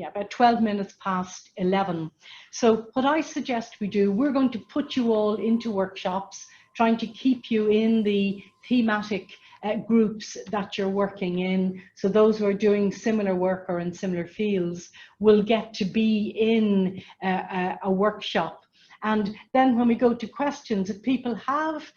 about 12 minutes past 11. So what I suggest we do, we're going to put you all into workshops, trying to keep you in the thematic groups that you're working in. So those who are doing similar work or in similar fields will get to be in a workshop. And then when we go to questions, if people have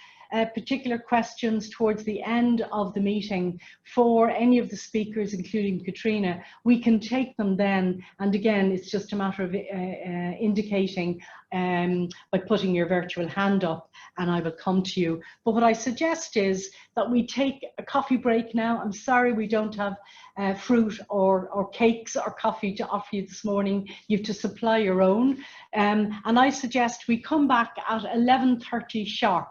particular questions towards the end of the meeting for any of the speakers, including Katrina, we can take them then. And again, it's just a matter of indicating by putting your virtual hand up, and I will come to you. But what I suggest is that we take a coffee break now. I'm sorry we don't have fruit or cakes or coffee to offer you this morning. You have to supply your own. And I suggest we come back at 11:30 sharp.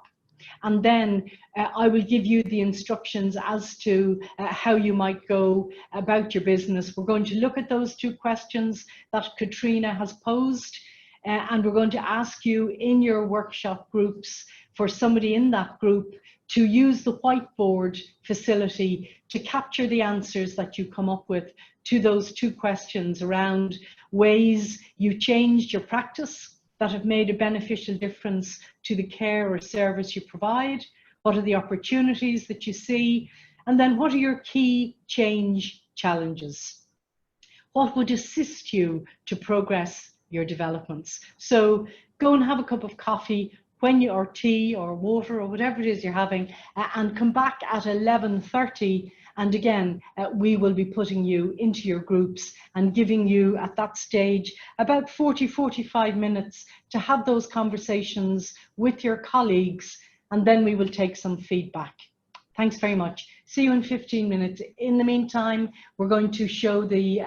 And then I will give you the instructions as to how you might go about your business. We're going to look at those two questions that Katrina has posed, and we're going to ask you in your workshop groups, for somebody in that group, to use the whiteboard facility to capture the answers that you come up with to those two questions around ways you changed your practice that have made a beneficial difference to the care or service you provide. What are the opportunities that you see? And then what are your key change challenges? What would assist you to progress your developments? So go and have a cup of coffee or tea or water or whatever it is you're having, and come back at 11:30. And again, we will be putting you into your groups and giving you at that stage about 45 minutes to have those conversations with your colleagues, and then we will take some feedback. Thanks very much. See you in 15 minutes. In the meantime, we're going to show the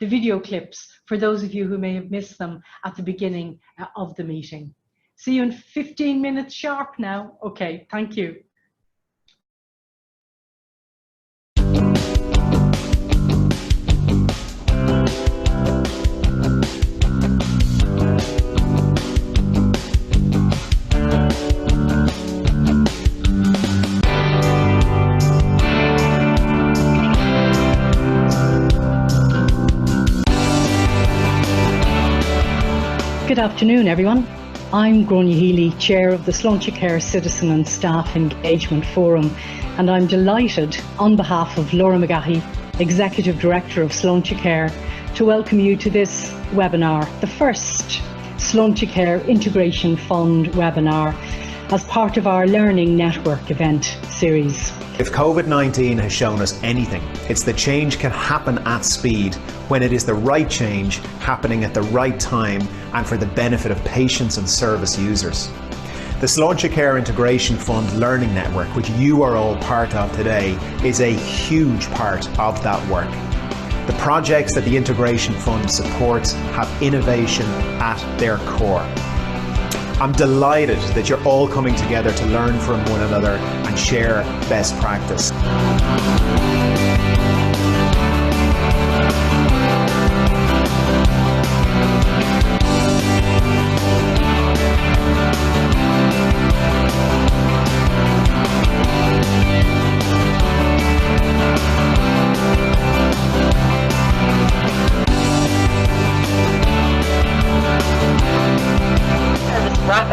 video clips for those of you who may have missed them at the beginning of the meeting. See you in 15 minutes sharp now. Okay, thank you. Good afternoon, everyone. I'm Gráinne Healy, Chair of the Sláintecare Citizen and Staff Engagement Forum, and I'm delighted, on behalf of Laura McGahey, Executive Director of Sláintecare, to welcome you to this webinar, the first Sláintecare Integration Fund webinar, as part of our Learning Network event series. If COVID-19 has shown us anything, it's that change can happen at speed when it is the right change happening at the right time and for the benefit of patients and service users. The Sláintecare Integration Fund Learning Network, which you are all part of today, is a huge part of that work. The projects that the Integration Fund supports have innovation at their core. I'm delighted that you're all coming together to learn from one another and share best practice.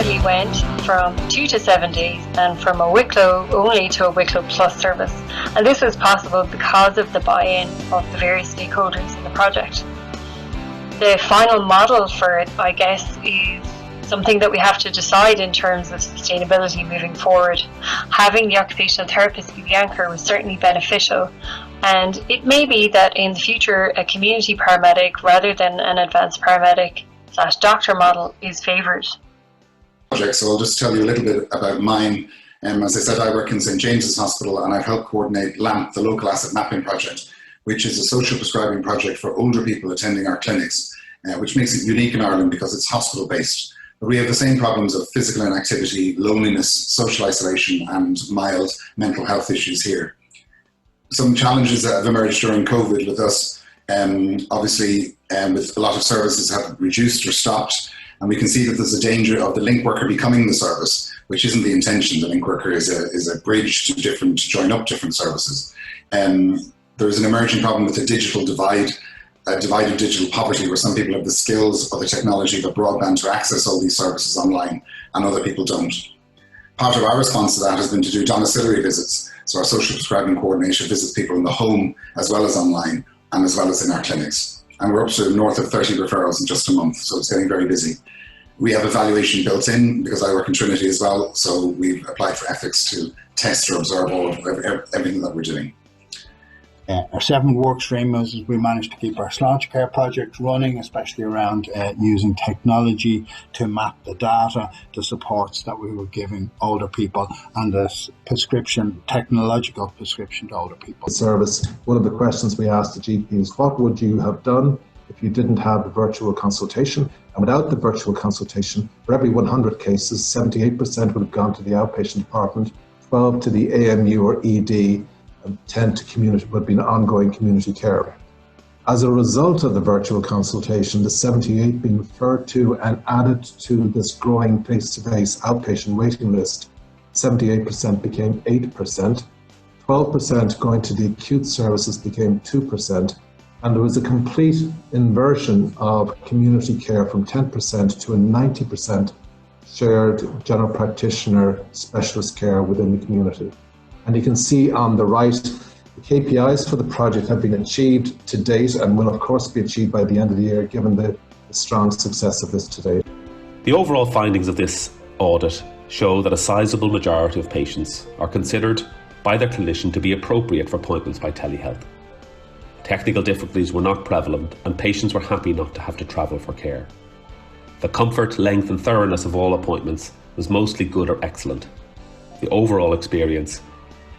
rapidly went from 2 to 7 days and from a Wicklow only to a Wicklow Plus service. And this was possible because of the buy-in of the various stakeholders in the project. The final model for it, I guess, is something that we have to decide in terms of sustainability moving forward. Having the occupational therapist be the anchor was certainly beneficial, and it may be that in the future a community paramedic rather than an advanced paramedic / doctor model is favoured. So I'll just tell you a little bit about mine. As I said, I work in St James's Hospital and I've helped coordinate LAMP, the Local Asset Mapping Project, which is a social prescribing project for older people attending our clinics, which makes it unique in Ireland because it's hospital based. But we have the same problems of physical inactivity, loneliness, social isolation and mild mental health issues here. Some challenges that have emerged during COVID with us, obviously with a lot of services have reduced or stopped, and we can see that there's a danger of the link worker becoming the service, which isn't the intention. The link worker is a bridge to join up different services. There's an emerging problem with the digital divide, a divide of digital poverty, where some people have the skills or the technology, the broadband to access all these services online, and other people don't. Part of our response to that has been to do domiciliary visits. So our social prescribing coordinator visits people in the home as well as online and as well as in our clinics. And we're up to north of 30 referrals in just a month, so it's getting very busy. We have evaluation built in because I work in Trinity as well, so we've applied for ethics to test or observe all of everything that we're doing. Our 7 work streams, we managed to keep our Sláintecare project running, especially around using technology to map the data, the supports that we were giving older people, and the technological prescription to older people. Service. One of the questions we asked the GPs, what would you have done if you didn't have a virtual consultation? And without the virtual consultation, for every 100 cases, 78% would have gone to the outpatient department, 12 to the AMU or ED, and 10 to community, would be an ongoing community care. As a result of the virtual consultation, the 78 being referred to and added to this growing face-to-face outpatient waiting list, 78% became 8%, 12% going to the acute services became 2%, and there was a complete inversion of community care from 10% to a 90% shared general practitioner specialist care within the community. And you can see on the right, the KPIs for the project have been achieved to date and will of course be achieved by the end of the year, given the strong success of this to date. The overall findings of this audit show that a sizable majority of patients are considered by their clinician to be appropriate for appointments by telehealth. Technical difficulties were not prevalent and patients were happy not to have to travel for care. The comfort, length and thoroughness of all appointments was mostly good or excellent. The overall experience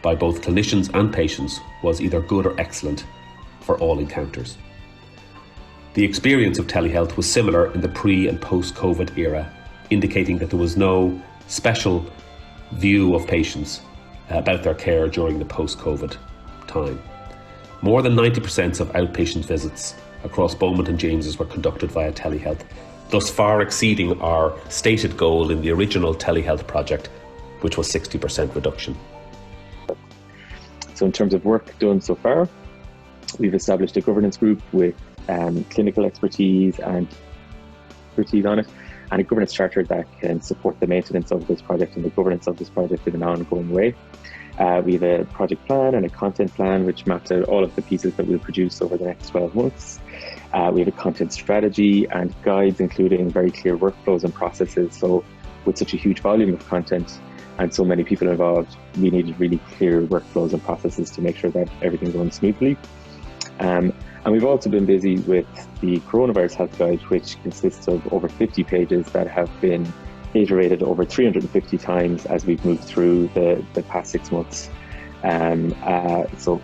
by both clinicians and patients was either good or excellent for all encounters. The experience of telehealth was similar in the pre- and post-COVID era, indicating that there was no special view of patients about their care during the post-COVID time. More than 90% of outpatient visits across Beaumont and James's were conducted via telehealth, thus far exceeding our stated goal in the original telehealth project, which was 60% reduction. So in terms of work done so far, we've established a governance group with clinical expertise and expertise on it, and a governance charter that can support the maintenance of this project and the governance of this project in an ongoing way. We have a project plan and a content plan which maps out all of the pieces that we'll produce over the next 12 months. We have a content strategy and guides, including very clear workflows and processes. So with such a huge volume of content and so many people involved, we needed really clear workflows and processes to make sure that everything runs smoothly. And we've also been busy with the Coronavirus Health Guide, which consists of over 50 pages that have been iterated over 350 times as we've moved through the past 6 months. So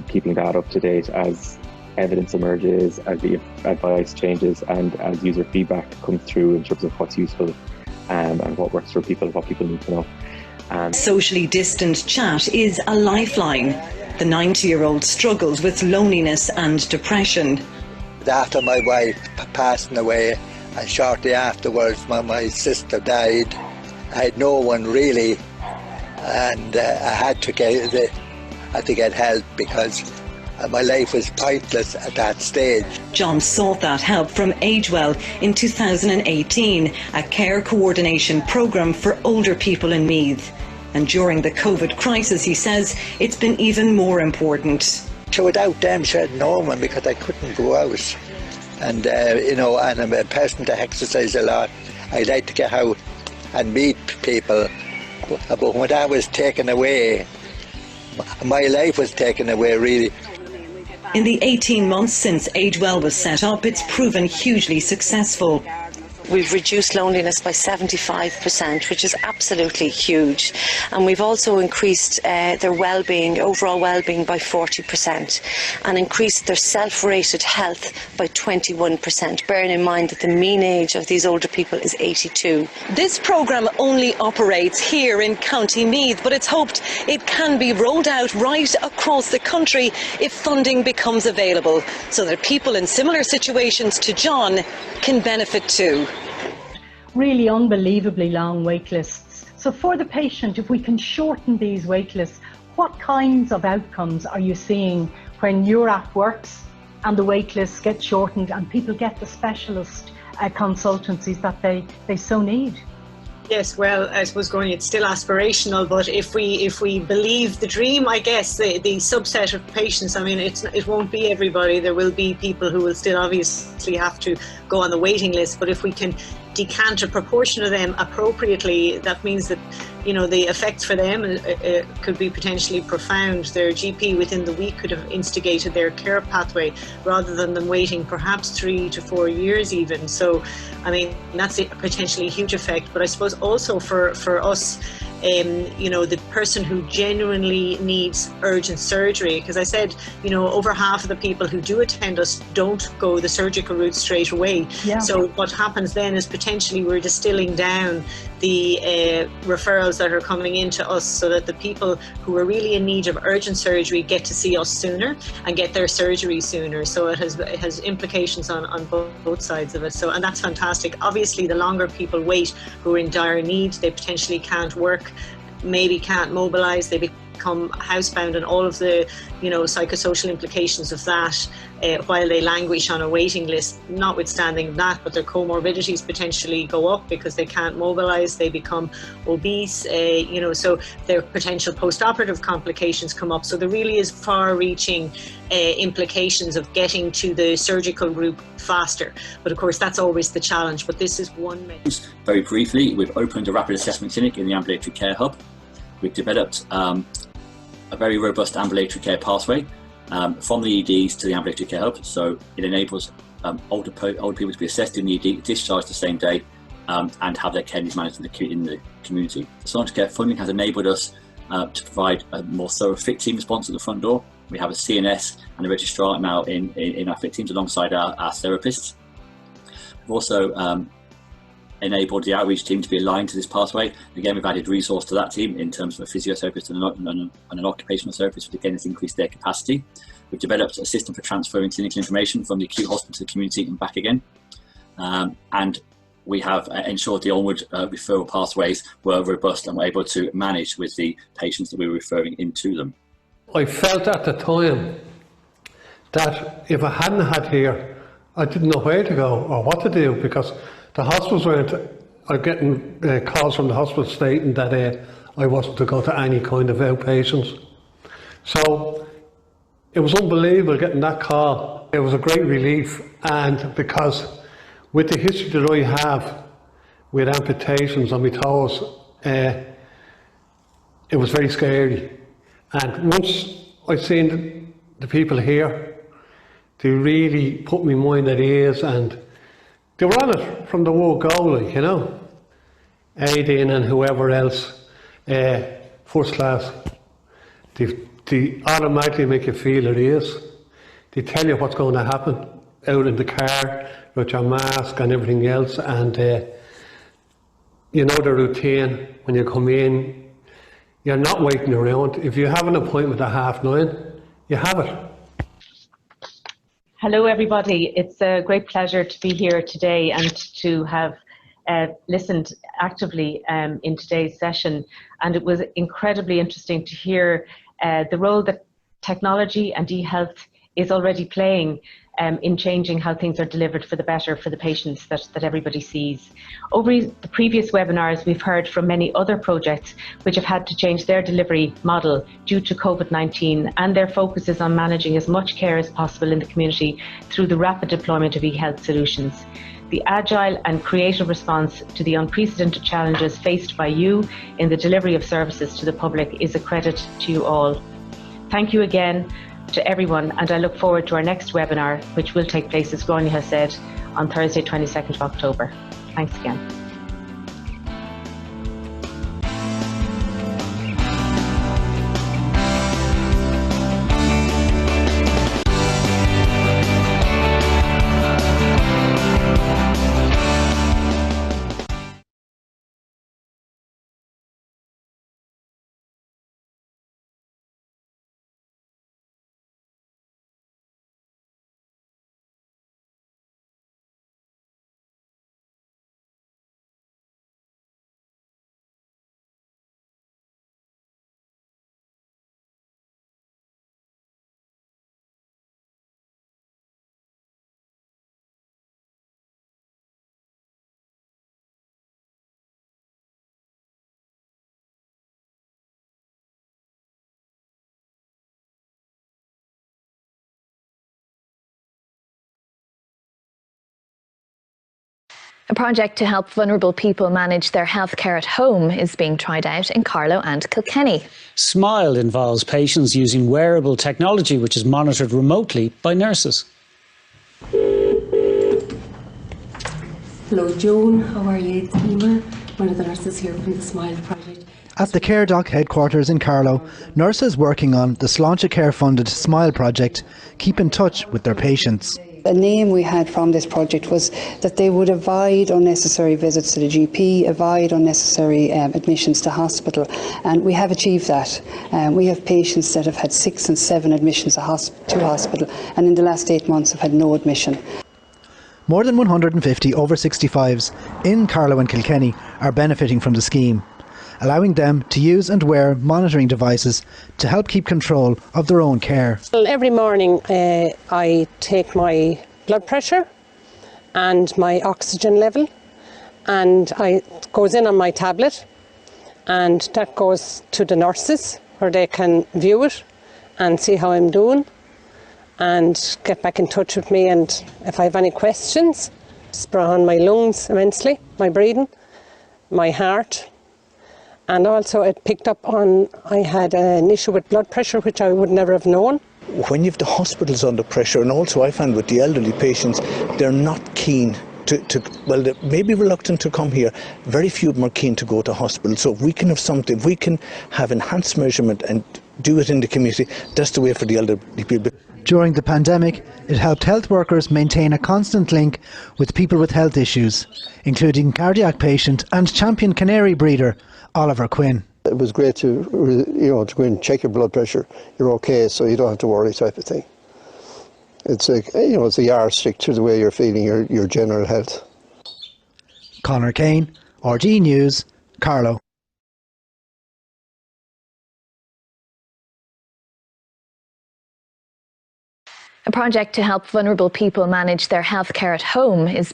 keeping that up to date as evidence emerges, as the advice changes, and as user feedback comes through in terms of what's useful and what works for people, what people need to know. Socially distant chat is a lifeline. The 90-year-old struggles with loneliness and depression. After my wife passing away, and shortly afterwards my sister died, I had no one really, and I had to get help because My life was pointless at that stage. John sought that help from AgeWell in 2018, a care coordination programme for older people in Meath. And during the COVID crisis, he says, it's been even more important. So without them, I had no one because I couldn't go out. And, and I'm a person that exercise a lot. I like to get out and meet people. But when that was taken away, my life was taken away, really. In the 18 months since AgeWell was set up, it's proven hugely successful. We've reduced loneliness by 75%, which is absolutely huge. And we've also increased their well-being, overall well-being by 40% and increased their self-rated health by 21%, bearing in mind that the mean age of these older people is 82. This programme only operates here in County Meath, but it's hoped it can be rolled out right across the country if funding becomes available, so that people in similar situations to John can benefit too. Really unbelievably long wait lists. So for the patient, if we can shorten these wait lists, what kinds of outcomes are you seeing when your app works and the wait lists get shortened and people get the specialist consultancies that they so need? Yes, well, I suppose, Gráinne, it's still aspirational, but if we believe the dream, I guess the subset of patients, I mean, it won't be everybody. There will be people who will still obviously have to go on the waiting list, but if we can decant a proportion of them appropriately, that means that, you know, the effects for them could be potentially profound. Their GP within the week could have instigated their care pathway rather than them waiting perhaps 3 to 4 years even. So, I mean, that's a potentially huge effect. But I suppose also for us, you know, the person who genuinely needs urgent surgery, because I said, you know, over half of the people who do attend us don't go the surgical route straight away. Yeah. So what happens then is potentially we're distilling down the referrals that are coming into us so that the people who are really in need of urgent surgery get to see us sooner and get their surgery sooner. So it has implications on both sides of it. So, and that's fantastic. Obviously, the longer people wait who are in dire need, they potentially can't work, maybe can't mobilise, they become housebound, and all of the, you know, psychosocial implications of that while they languish on a waiting list. Notwithstanding that, but their comorbidities potentially go up because they can't mobilise, they become obese, you know, so their potential post-operative complications come up. So there really is far-reaching implications of getting to the surgical route faster. But of course, that's always the challenge. But this is one measure. Very briefly, we've opened a rapid assessment clinic in the ambulatory care hub. We've developed a very robust ambulatory care pathway from the EDs to the ambulatory care hub. So it enables older people to be assessed in the ED, discharged the same day, and have their care needs managed in the community. The Sláintecare funding has enabled us to provide a more thorough fit team response at the front door. We have a CNS and a registrar now in our fit teams alongside our therapists. We've also enabled the outreach team to be aligned to this pathway. Again, we've added resource to that team in terms of a physiotherapist and an occupational therapist, which again has increased their capacity. We've developed a system for transferring clinical information from the acute hospital to the community and back again. And we have ensured the onward referral pathways were robust and were able to manage with the patients that we were referring into them. I felt at the time that if I hadn't had here, I didn't know where to go or what to do, because the hospitals weren't getting calls from the hospital stating that I wasn't to go to any kind of outpatients. So it was unbelievable getting that call. It was a great relief, and because with the history that I have with amputations on my toes, it was very scary. And once I seen the people here, they really put my mind at ease, and they were on it from the word go, like, you know. Aideen and whoever else, first class. They automatically make you feel at ease. They tell you what's going to happen out in the car with your mask and everything else, and you know the routine. When you come in, you're not waiting around. If you have an appointment at 9:30, you have it. Hello everybody, it's a great pleasure to be here today and to have listened actively in today's session, and it was incredibly interesting to hear the role that technology and e-health is already playing in changing how things are delivered for the better for the patients that everybody sees. Over the previous webinars, we've heard from many other projects which have had to change their delivery model due to COVID-19, and their focus is on managing as much care as possible in the community through the rapid deployment of e-health solutions. The agile and creative response to the unprecedented challenges faced by you in the delivery of services to the public is a credit to you all. Thank you again to everyone, and I look forward to our next webinar, which will take place, as Gráinne has said, on Thursday 22nd of October. Thanks again. A project to help vulnerable people manage their healthcare at home is being tried out in Carlow and Kilkenny. SMILE involves patients using wearable technology which is monitored remotely by nurses. Hello Joan, how are you? It's Emer, one of the nurses here from the SMILE project. At the CareDoc headquarters in Carlow, nurses working on the Sláintecare funded SMILE project keep in touch with their patients. The name we had from this project was that they would avoid unnecessary visits to the GP, avoid unnecessary admissions to hospital, and we have achieved that. We have patients that have had 6 and 7 admissions to hospital, and in the last 8 months have had no admission. More than 150 over 65s in Carlow and Kilkenny are benefiting from the scheme, allowing them to use and wear monitoring devices to help keep control of their own care. Well, every morning I take my blood pressure and my oxygen level, and it goes in on my tablet, and that goes to the nurses where they can view it and see how I'm doing and get back in touch with me, and if I have any questions. It's brought on my lungs immensely, my breathing, my heart. And also it picked up on, I had an issue with blood pressure which I would never have known. When you have the hospitals under pressure, and also I find with the elderly patients, they're not keen well, they may be reluctant to come here. Very few of them are keen to go to hospital. So if we can have something, if we can have enhanced measurement and do it in the community, that's the way for the elderly people. During the pandemic, it helped health workers maintain a constant link with people with health issues, including cardiac patient and champion canary breeder Oliver Quinn. It was great to to go and check your blood pressure. You're okay, so you don't have to worry, type of thing. It's it's a yardstick to the way you're feeling, your general health. Conor Kane, RTÉ News, Carlow. A project to help vulnerable people manage their healthcare at home is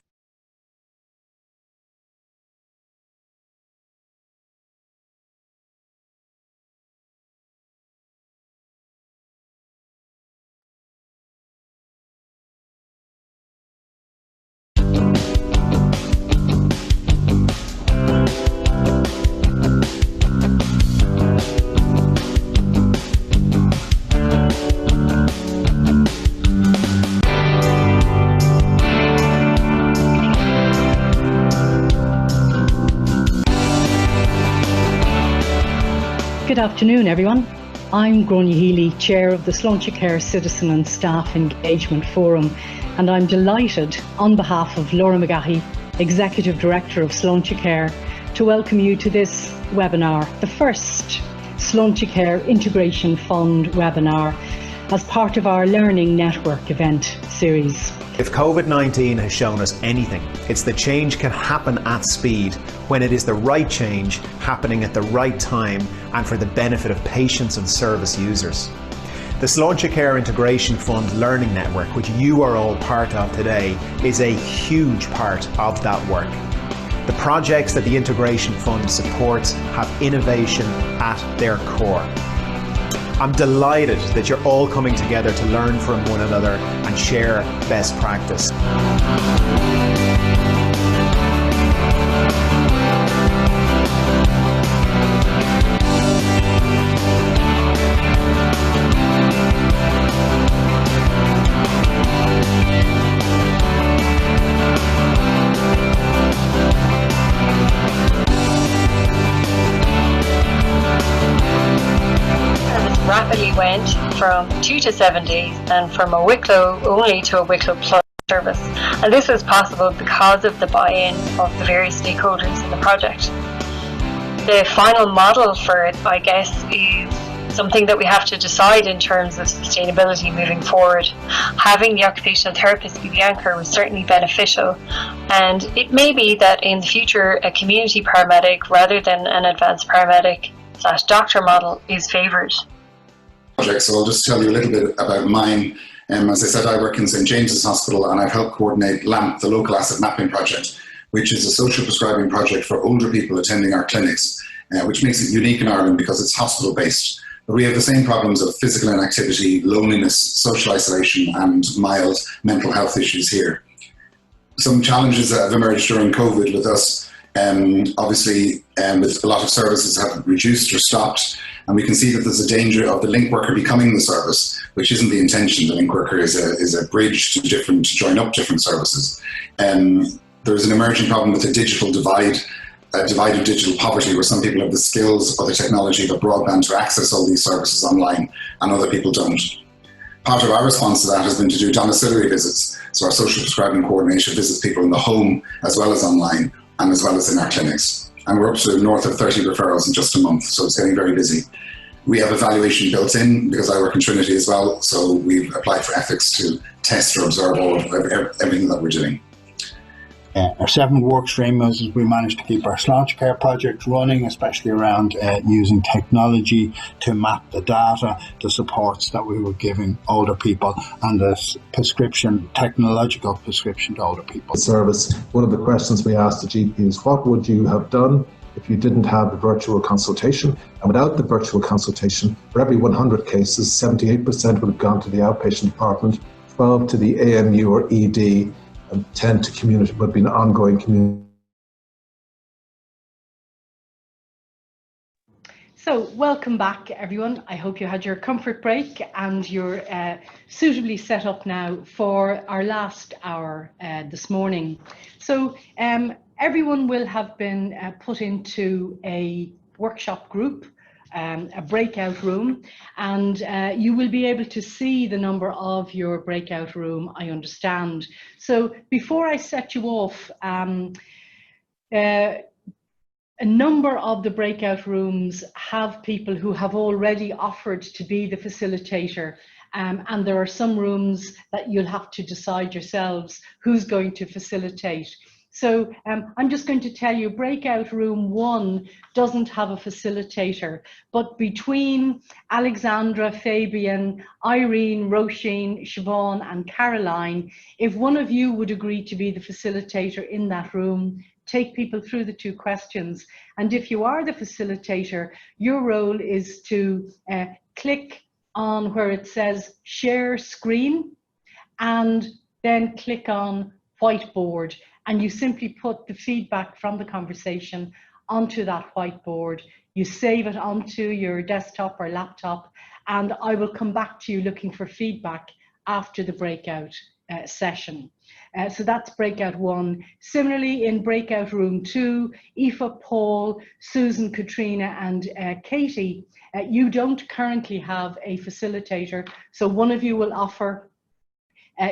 Good afternoon, everyone. I'm Gráinne Healy, Chair of the Sláintecare Citizen and Staff Engagement Forum, and I'm delighted, on behalf of Laura McGahey, Executive Director of Sláintecare, to welcome you to this webinar, the first Sláintecare Integration Fund webinar as part of our Learning Network event series. If COVID-19 has shown us anything, it's that change can happen at speed when it is the right change happening at the right time and for the benefit of patients and service users. The Sláintecare Integration Fund Learning Network, which you are all part of today, is a huge part of that work. The projects that the Integration Fund supports have innovation at their core. I'm delighted that you're all coming together to learn from one another and share best practice. Rapidly went from 2 to 7 days and from a Wicklow only to a Wicklow Plus service, and this was possible because of the buy-in of the various stakeholders in the project. The final model for it, I guess, is something that we have to decide in terms of sustainability moving forward. Having the occupational therapist be the anchor was certainly beneficial, and it may be that in the future a community paramedic rather than an advanced paramedic / doctor model is favoured. So I'll just tell you a little bit about mine. As I said, I work in St James's Hospital and I've helped coordinate LAMP, the Local Asset Mapping Project, which is a social prescribing project for older people attending our clinics, which makes it unique in Ireland because it's hospital based. But we have the same problems of physical inactivity, loneliness, social isolation and mild mental health issues here. Some challenges that have emerged during COVID with us, obviously with a lot of services have reduced or stopped, and we can see that there's a danger of the link worker becoming the service, which isn't the intention. The link worker is a bridge to join up different services. There's an emerging problem with the digital divide, a divide of digital poverty, where some people have the skills or the technology, the broadband to access all these services online, and other people don't. Part of our response to that has been to do domiciliary visits. So our social prescribing coordination visits people in the home as well as online and as well as in our clinics. And we're up to north of 30 referrals in just a month, so it's getting very busy. We have evaluation built in because I work in Trinity as well, so we've applied for ethics to test or observe all of everything that we're doing. Our 7th work stream is we managed to keep our Sláintecare project running, especially around using technology to map the data, the supports that we were giving older people, and the technological prescription to older people. Service. One of the questions we asked the GP is, what would you have done if you didn't have a virtual consultation? And without the virtual consultation, for every 100 cases, 78% would have gone to the outpatient department, 12 to the AMU or ED, and 10 to community, would be an ongoing community. So welcome back everyone. I hope you had your comfort break and you're suitably set up now for our last hour this morning. So everyone will have been put into a workshop group, a breakout room, and you will be able to see the number of your breakout room, I understand. So before I set you off, a number of the breakout rooms have people who have already offered to be the facilitator, and there are some rooms that you'll have to decide yourselves who's going to facilitate. So I'm just going to tell you, breakout room 1 doesn't have a facilitator, but between Alexandra, Fabian, Irene, Roisin, Siobhan and Caroline, if one of you would agree to be the facilitator in that room, take people through the 2 questions. And if you are the facilitator, your role is to click on where it says share screen and then click on whiteboard, and you simply put the feedback from the conversation onto that whiteboard. You save it onto your desktop or laptop, and I will come back to you looking for feedback after the breakout session. So that's breakout 1. Similarly, in breakout room 2, Aoife, Paul, Susan, Katrina and Katie, you don't currently have a facilitator, so one of you will offer.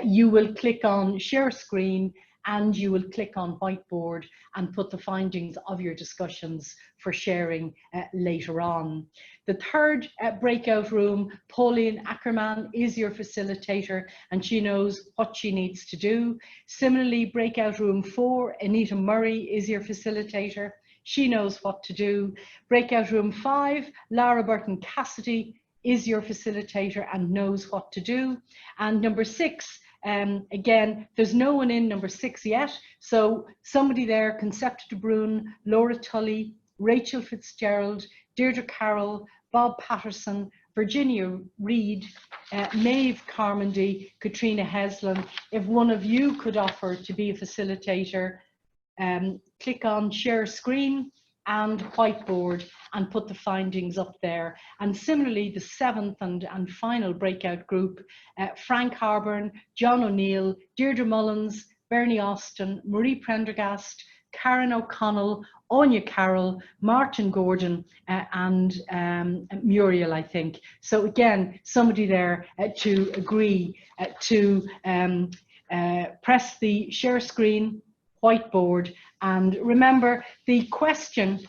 You will click on share screen and you will click on whiteboard and put the findings of your discussions for sharing later on. The third breakout room, Pauline Ackerman is your facilitator and she knows what she needs to do. Similarly, breakout room 4, Anita Murray is your facilitator. She knows what to do. Breakout room 5, Lara Burton Cassidy is your facilitator and knows what to do. And number 6, again, there's no one in number 6 yet. So somebody there, Concepta de Bruyne, Laura Tully, Rachel Fitzgerald, Deirdre Carroll, Bob Patterson, Virginia Reid, Maeve Carmody, Katrina Heslin. If one of you could offer to be a facilitator, click on share screen and whiteboard and put the findings up there. And similarly, the 7th and final breakout group, Frank Harburn, John O'Neill, Deirdre Mullins, Bernie Austin, Marie Prendergast, Karen O'Connell, Anya Carroll, Martin Gordon, and Muriel, I think. So again, somebody there to agree to press the share screen, whiteboard, and remember the question,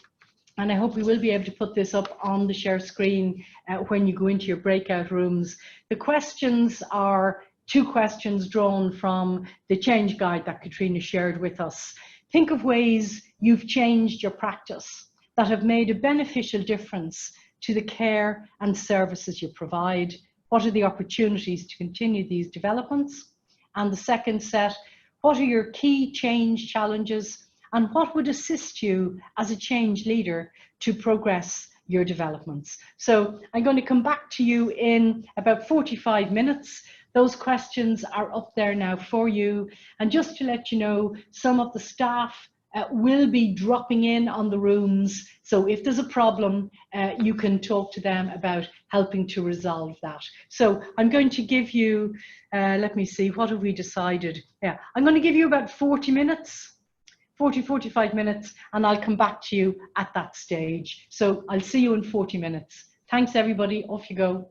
and I hope we will be able to put this up on the share screen when you go into your breakout rooms. The questions are 2 questions drawn from the change guide that Katrina shared with us. Think of ways you've changed your practice that have made a beneficial difference to the care and services you provide. What are the opportunities to continue these developments? And the second set, what are your key change challenges and what would assist you as a change leader to progress your developments? So I'm going to come back to you in about 45 minutes. Those questions are up there now for you. And just to let you know, some of the staff will be dropping in on the rooms. So if there's a problem, you can talk to them about helping to resolve that. So I'm going to give you, let me see, what have we decided? Yeah, I'm going to give you about 40 minutes. 45 minutes, and I'll come back to you at that stage. So I'll see you in 40 minutes. Thanks, everybody. Off you go.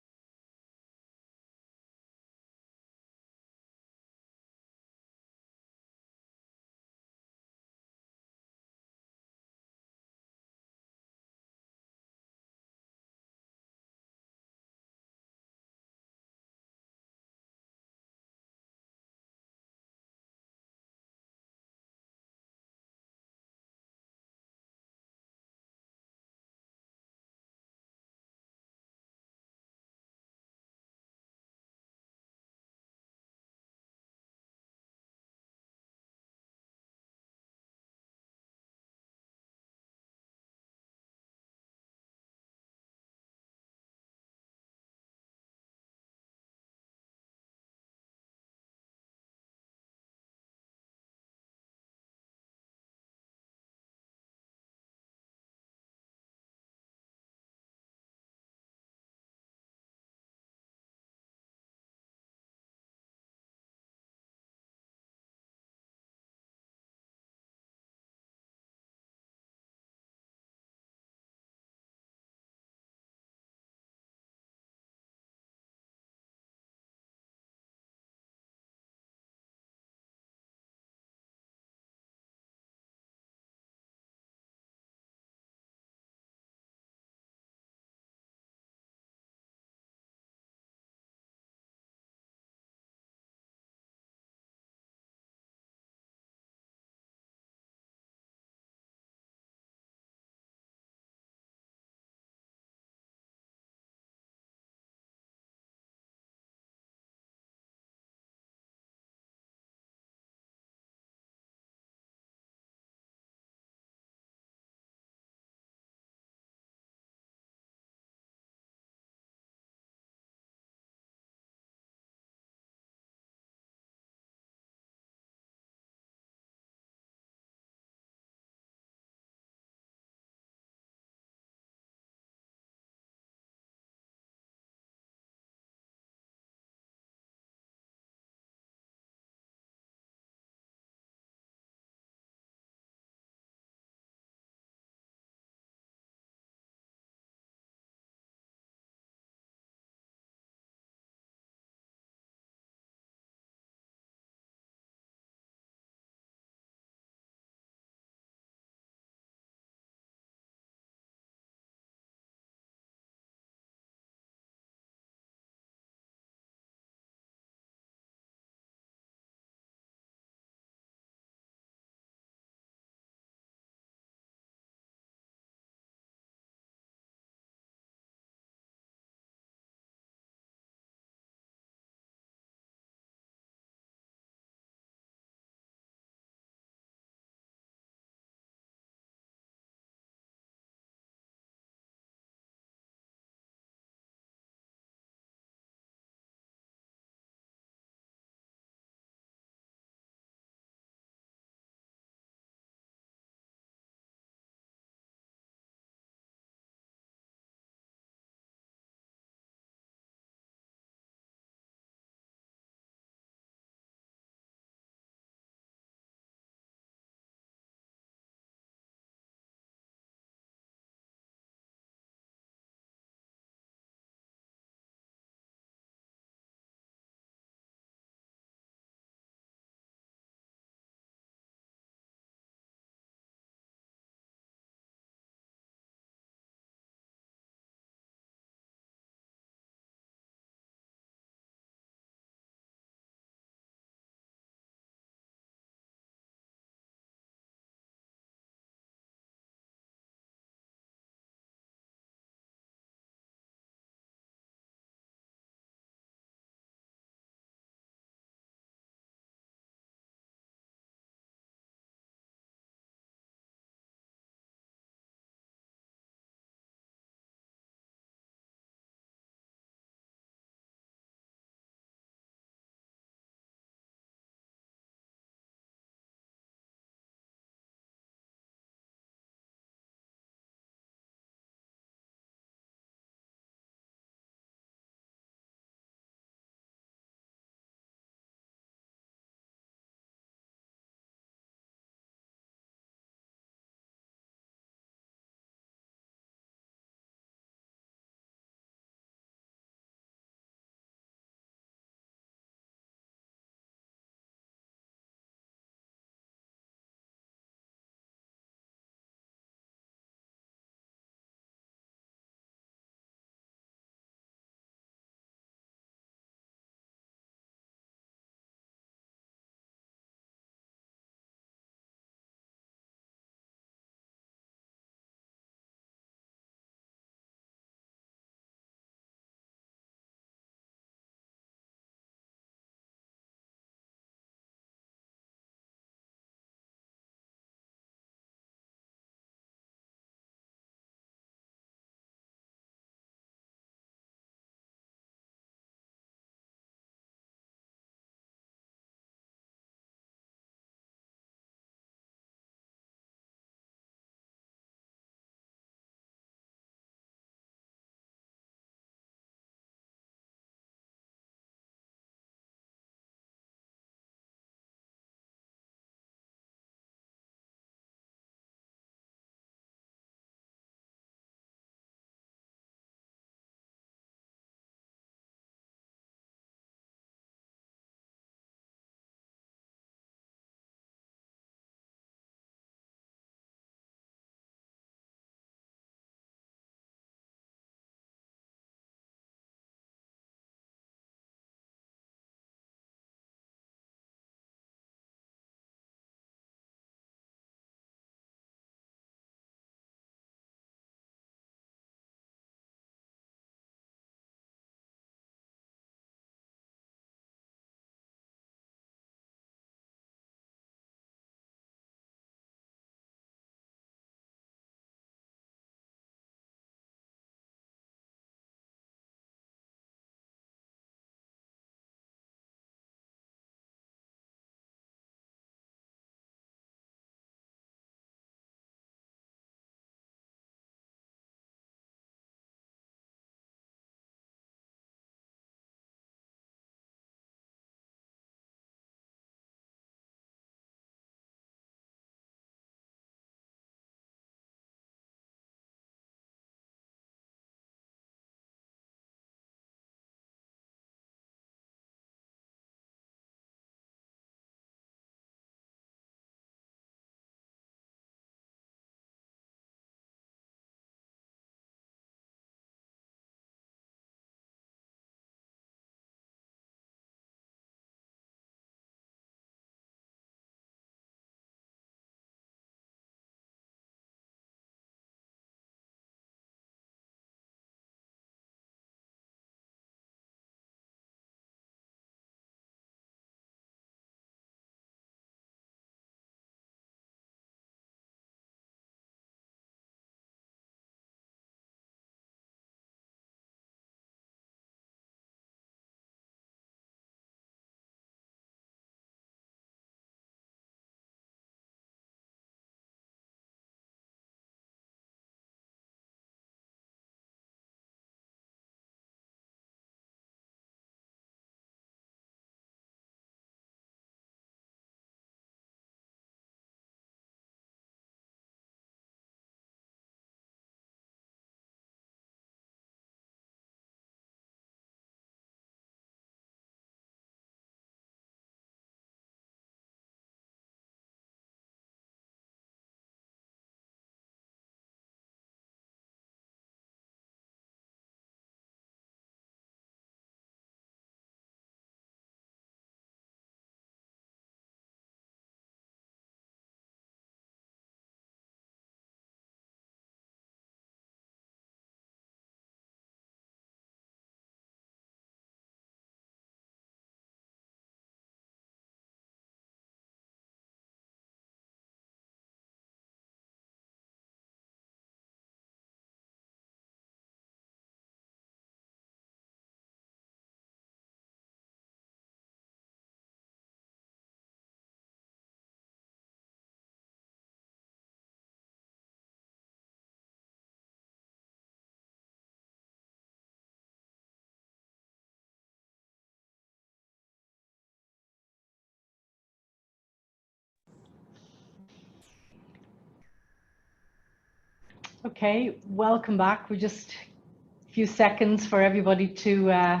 Okay, welcome back. We're just a few seconds for everybody to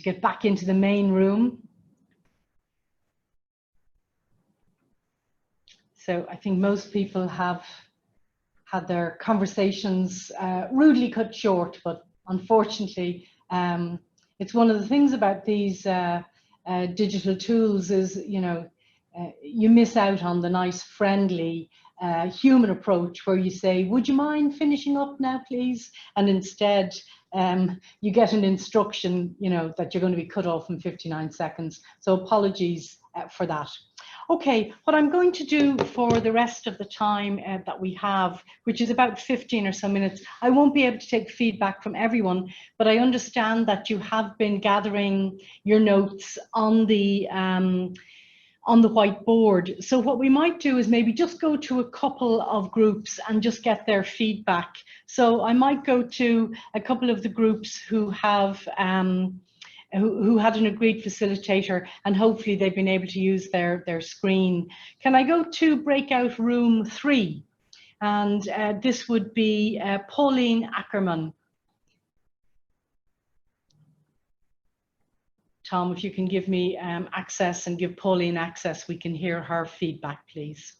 get back into the main room. So I think most people have had their conversations rudely cut short, but unfortunately, it's one of the things about these digital tools is, you miss out on the nice, friendly, human approach where you say, would you mind finishing up now, please? And instead, you get an instruction, that you're going to be cut off in 59 seconds. So apologies for that. Okay, what I'm going to do for the rest of the time that we have, which is about 15 or so minutes, I won't be able to take feedback from everyone, but I understand that you have been gathering your notes on the whiteboard. So what we might do is maybe just go to a couple of groups and just get their feedback. So I might go to a couple of the groups who have who had an agreed facilitator, and hopefully they've been able to use their screen. Can I go to breakout room 3? And this would be Pauline Ackerman. Tom, if you can give me access and give Pauline access, we can hear her feedback, please.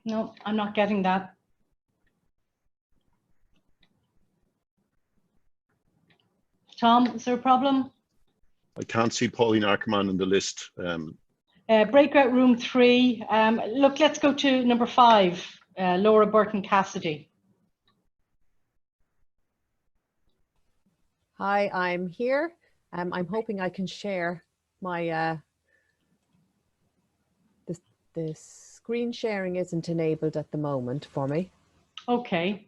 No, I'm not getting that. Tom, is there a problem? I can't see Pauline Ackerman in the list. Breakout room 3. Look, let's go to number 5, Laura Burton Cassidy. Hi, I'm here. I'm hoping I can share my the screen sharing isn't enabled at the moment for me. Okay.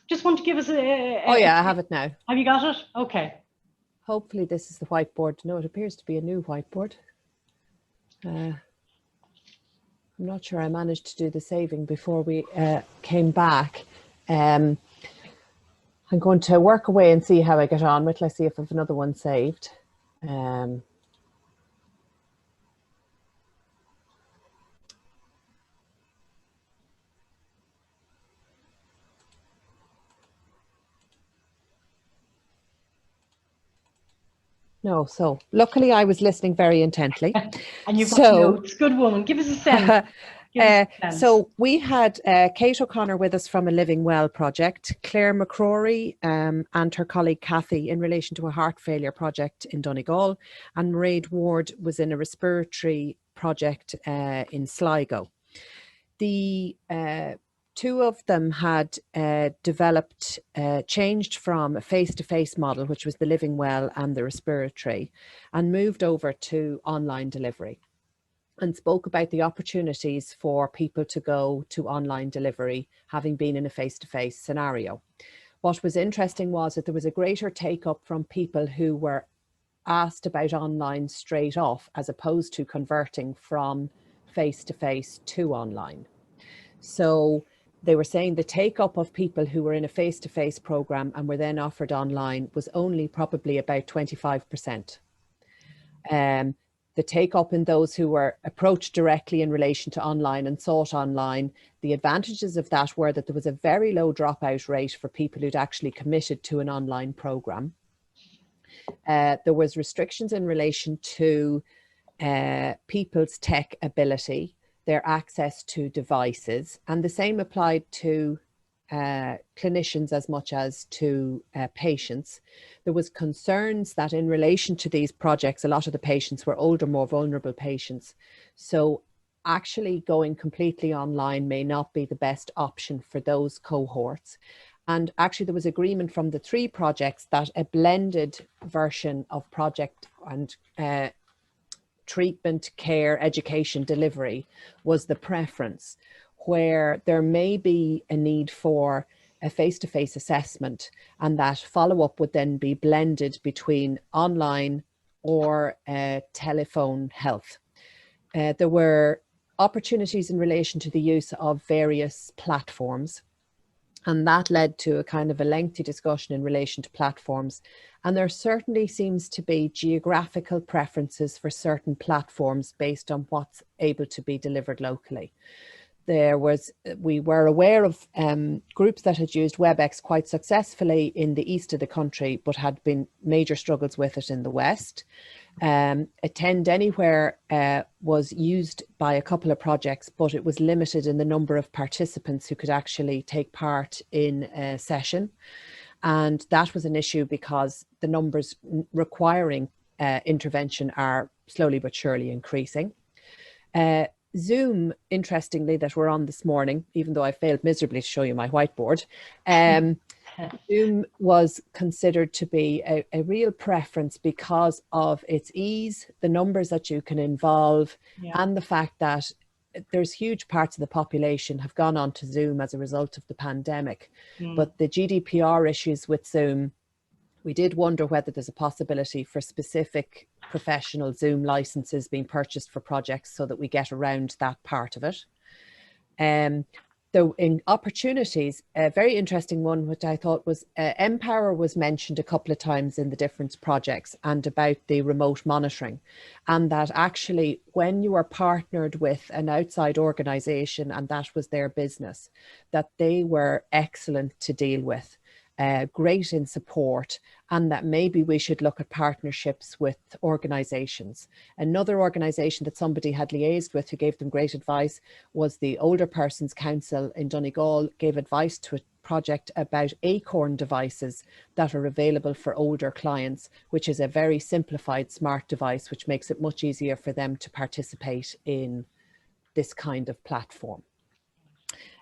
Just want to give us a oh yeah, I have it now. Have you got it? Okay. Hopefully this is the whiteboard. No, it appears to be a new whiteboard. I'm not sure I managed to do the saving before we came back. I'm going to work away and see how I get on with. Let's see if I have another one saved. No, so luckily I was listening very intently. And you've got notes. Good woman. Give us a sense. So we had Kate O'Connor with us from a Living Well project, Claire McCrory and her colleague Kathy in relation to a heart failure project in Donegal, and Mairead Ward was in a respiratory project in Sligo. The two of them had developed, changed from a face-to-face model, which was the Living Well and the respiratory, and moved over to online delivery, and spoke about the opportunities for people to go to online delivery, having been in a face-to-face scenario. What was interesting was that there was a greater take-up from people who were asked about online straight off, as opposed to converting from face-to-face to online. So they were saying the take-up of people who were in a face-to-face program and were then offered online was only probably about 25%. The take-up in those who were approached directly in relation to online and sought online, the advantages of that were that there was a very low dropout rate for people who'd actually committed to an online program. There was restrictions in relation to people's tech ability, their access to devices, and the same applied to clinicians as much as to patients. There was concerns that in relation to these projects, a lot of the patients were older, more vulnerable patients. So actually going completely online may not be the best option for those cohorts. And actually there was agreement from the 3 projects that a blended version of project and treatment, care, education delivery was the preference, where there may be a need for a face-to-face assessment, and that follow-up would then be blended between online or telephone health. There were opportunities in relation to the use of various platforms. And that led to a kind of a lengthy discussion in relation to platforms. And there certainly seems to be geographical preferences for certain platforms based on what's able to be delivered locally. We were aware of groups that had used WebEx quite successfully in the east of the country, but had been major struggles with it in the west. Attend Anywhere was used by a couple of projects, but it was limited in the number of participants who could actually take part in a session. And that was an issue because the numbers requiring intervention are slowly but surely increasing. Zoom, interestingly, that we're on this morning, even though I failed miserably to show you my whiteboard, Zoom was considered to be a real preference because of its ease, the numbers that you can involve, and the fact that there's huge parts of the population have gone on to Zoom as a result of the pandemic. But the GDPR issues with Zoom, we did wonder whether there's a possibility for specific professional Zoom licenses being purchased for projects so that we get around that part of it. Though in opportunities, a very interesting one, which I thought was Empower was mentioned a couple of times in the different projects, and about the remote monitoring, and that actually when you are partnered with an outside organisation and that was their business, that they were excellent to deal with. Great in support, and that maybe we should look at partnerships with organisations. Another organisation that somebody had liaised with who gave them great advice was the Older Persons Council in Donegal, gave advice to a project about Acorn devices that are available for older clients, which is a very simplified smart device which makes it much easier for them to participate in this kind of platform.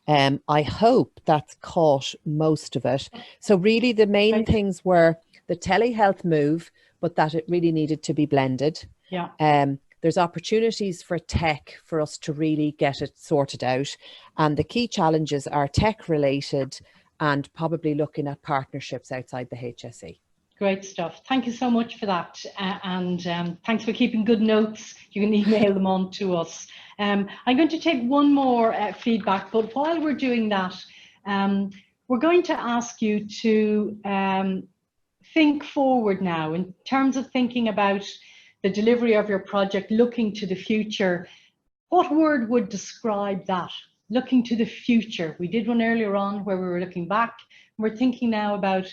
I hope that's caught most of it. So really the main things were the telehealth move, but that it really needed to be blended. There's opportunities for tech for us to really get it sorted out. And the key challenges are tech related and probably looking at partnerships outside the HSE. Great stuff. Thank you so much for that. And thanks for keeping good notes. You can email them on to us. I'm going to take one more feedback, but while we're doing that, we're going to ask you to think forward now in terms of thinking about the delivery of your project, looking to the future. What word would describe that? Looking to the future. We did one earlier on where we were looking back. We're thinking now about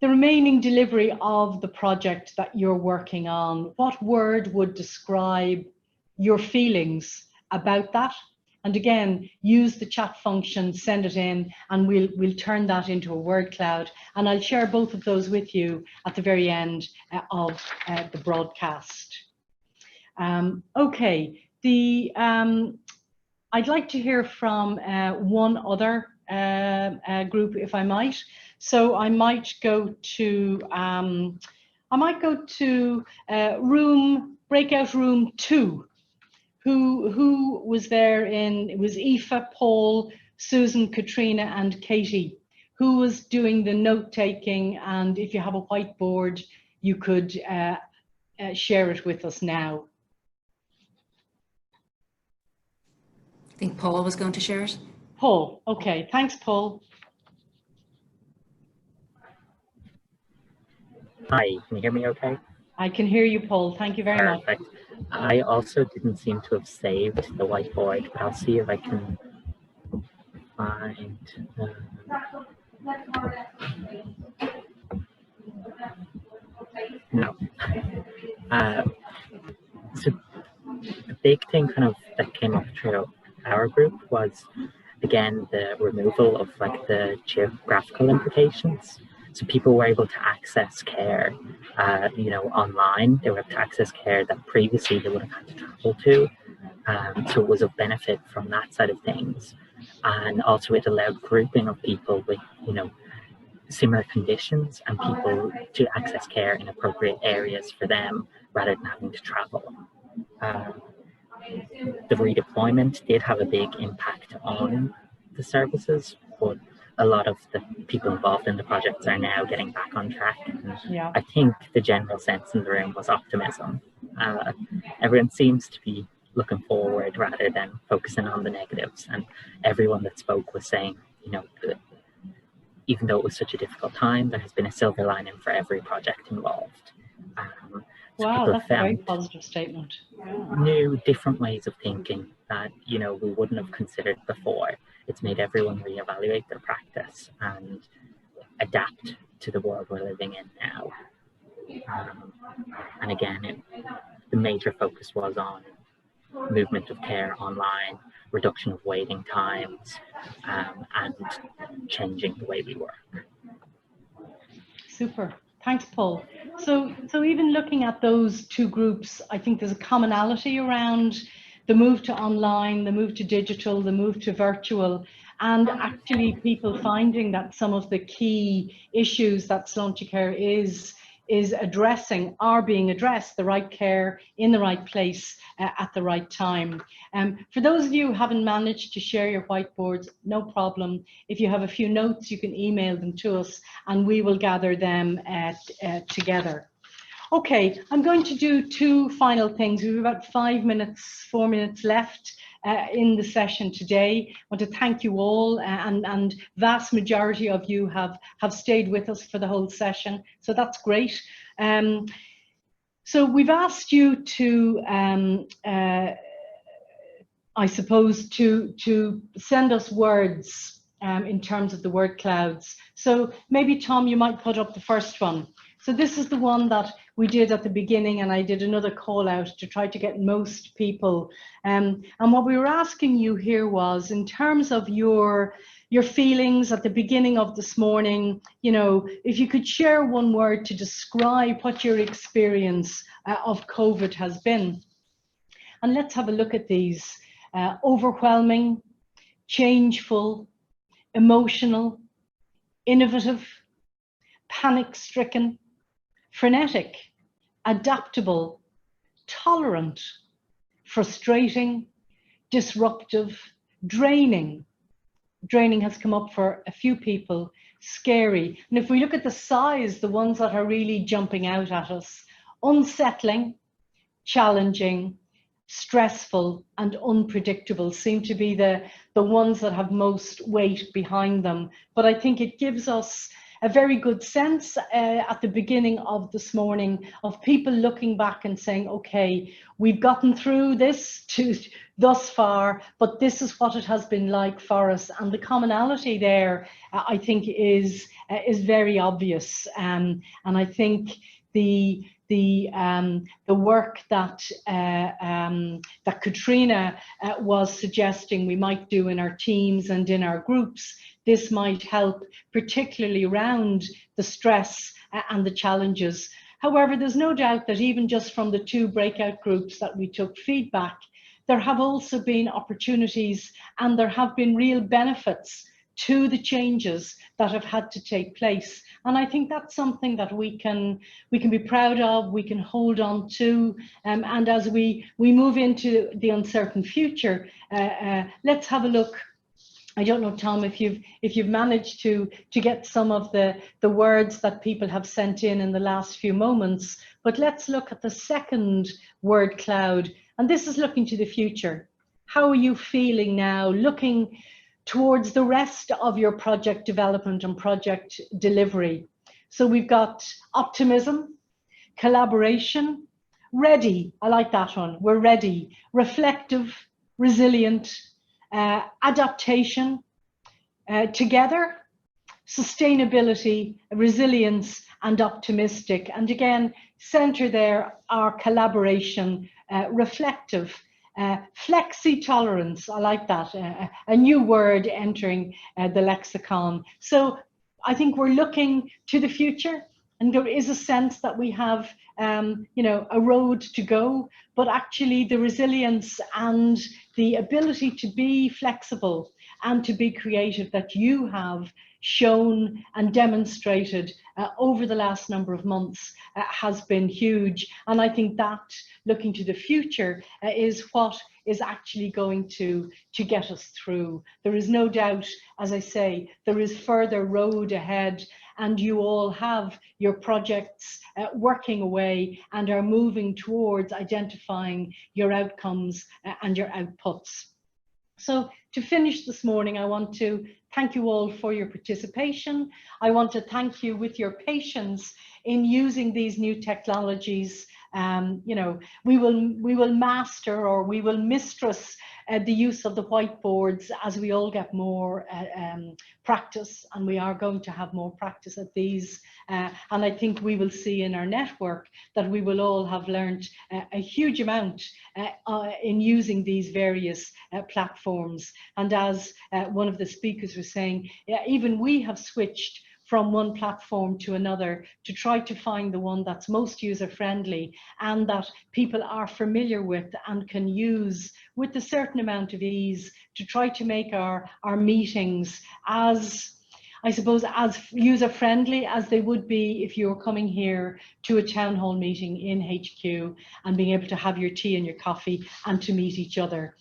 the remaining delivery of the project that you're working on. What word would describe your feelings about that? And again, use the chat function, send it in, and we'll turn that into a word cloud. And I'll share both of those with you at the very end of the broadcast. Okay, I'd like to hear from one other group, if I might. So I might go to breakout room 2. Who was there it was Aoife, Paul, Susan, Katrina, and Katie. Who was doing the note taking? And if you have a whiteboard, you could share it with us now. I think Paul was going to share it. Paul, okay, thanks, Paul. Hi, can you hear me okay? I can hear you, Paul. Thank you very much. I also didn't seem to have saved the whiteboard, but I'll see if I can find... no. So the big thing kind of that came up through our group was, again, the removal of like the geographical implications. So people were able to access care, you know, online. They were able to access care that previously they would have had to travel to. So it was a benefit from that side of things. And also it allowed grouping of people with, you know, similar conditions and people to access care in appropriate areas for them rather than having to travel. The redeployment did have a big impact on the services, but a lot of the people involved in the projects are now getting back on track. And yeah. I think the general sense in the room was optimism. Everyone seems to be looking forward rather than focusing on the negatives. And everyone that spoke was saying, you know, that even though it was such a difficult time, there has been a silver lining for every project involved. So Wow, people that's a very found positive statement. new, different ways of thinking that, you know, we wouldn't have considered before. It's made everyone reevaluate their practice and adapt to the world we're living in now. And again, the major focus was on movement of care online, reduction of waiting times, and changing the way we work. Super. Thanks, Paul. So even looking at those two groups, I think there's a commonality around the move to online, the move to digital, the move to virtual, and actually people finding that some of the key issues that Sláintecare is addressing are being addressed, the right care in the right place at the right time. For those of you who haven't managed to share your whiteboards, no problem. If you have a few notes, you can email them to us and we will gather them together. Okay, I'm going to do two final things. We have about 4 minutes left in the session today. I want to thank you all, and vast majority of you have stayed with us for the whole session, so that's great. So we've asked you to, I suppose, to send us words in terms of the word clouds. So maybe Tom, you might put up the first one. So this is the one that we did at the beginning, and I did another call out to try to get most people. And what we were asking you here was, in terms of your feelings at the beginning of this morning, you know, if you could share one word to describe what your experience of COVID has been. And let's have a look at these. Overwhelming, changeful, emotional, innovative, panic-stricken, frenetic, adaptable, tolerant, frustrating, disruptive, draining. Draining has come up for a few people, scary. And if we look at the size, the ones that are really jumping out at us, unsettling, challenging, stressful, and unpredictable seem to be the ones that have most weight behind them. But I think it gives us a very good sense at the beginning of this morning of people looking back and saying, okay, we've gotten through this thus far, but this is what it has been like for us. And the commonality there, I think, is very obvious. And I think the work that that Katrina was suggesting we might do in our teams and in our groups, this might help, particularly around the stress and the challenges. However, there's no doubt that even just from the 2 breakout groups that we took feedback, there have also been opportunities and there have been real benefits to the changes that have had to take place. And I think that's something that we can be proud of, we can hold on to, and as we move into the uncertain future, let's have a look. I don't know, Tom, if you've managed to get some of the words that people have sent in the last few moments, but let's look at the second word cloud, and this is looking to the future. How are you feeling now, looking towards the rest of your project development and project delivery? So we've got optimism, collaboration, ready, I like that one, we're ready, reflective, resilient, adaptation, together, sustainability, resilience, and optimistic. And again, center there our collaboration, reflective, flexi-tolerance, I like that, a new word entering the lexicon. So I think we're looking to the future, and there is a sense that we have you know, a road to go, but actually the resilience and the ability to be flexible and to be creative that you have shown and demonstrated over the last number of months has been huge. And I think that, looking to the future, is what is actually going to get us through. There is no doubt, as I say, there is further road ahead, and you all have your projects working away and are moving towards identifying your outcomes and your outputs. So to finish this morning, I want to thank you all for your participation. I want to thank you with your patience in using these new technologies. You know, we will master, or we will mistress the use of the whiteboards as we all get more practice, and we are going to have more practice at these. And I think we will see in our network that we will all have learned a huge amount in using these various platforms. And as one of the speakers was saying, even we have switched from one platform to another to try to find the one that's most user-friendly and that people are familiar with and can use with a certain amount of ease to try to make our meetings as, I suppose, as user-friendly as they would be if you were coming here to a town hall meeting in HQ and being able to have your tea and your coffee and to meet each other.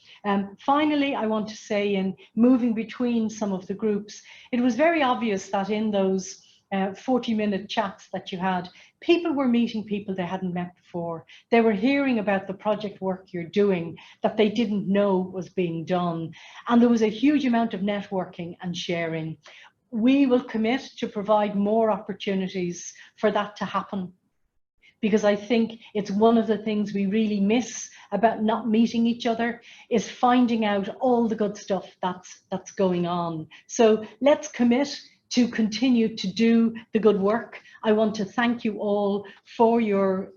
Finally, I want to say, in moving between some of the groups, it was very obvious that in those 40-minute chats that you had, people were meeting people they hadn't met before. They were hearing about the project work you're doing that they didn't know was being done. And there was a huge amount of networking and sharing. We will commit to provide more opportunities for that to happen, because I think it's one of the things we really miss about not meeting each other, is finding out all the good stuff that's going on. So let's commit to continue to do the good work. I want to thank you all for your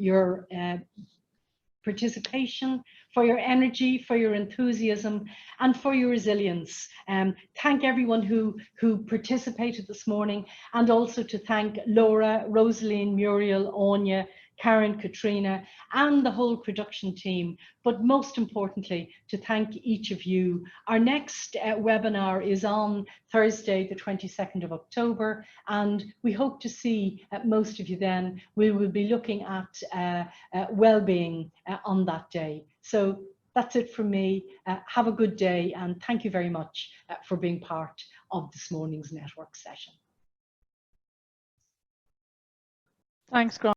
participation, for your energy, for your enthusiasm, and for your resilience. Thank everyone who participated this morning, and also to thank Laura, Rosaline, Muriel, Anya, Karen, Katrina, and the whole production team, but most importantly, to thank each of you. Our next webinar is on Thursday, the 22nd of October, and we hope to see most of you then. We will be looking at well-being on that day. So that's it from me. Have a good day, and thank you very much for being part of this morning's network session. Thanks, Grant.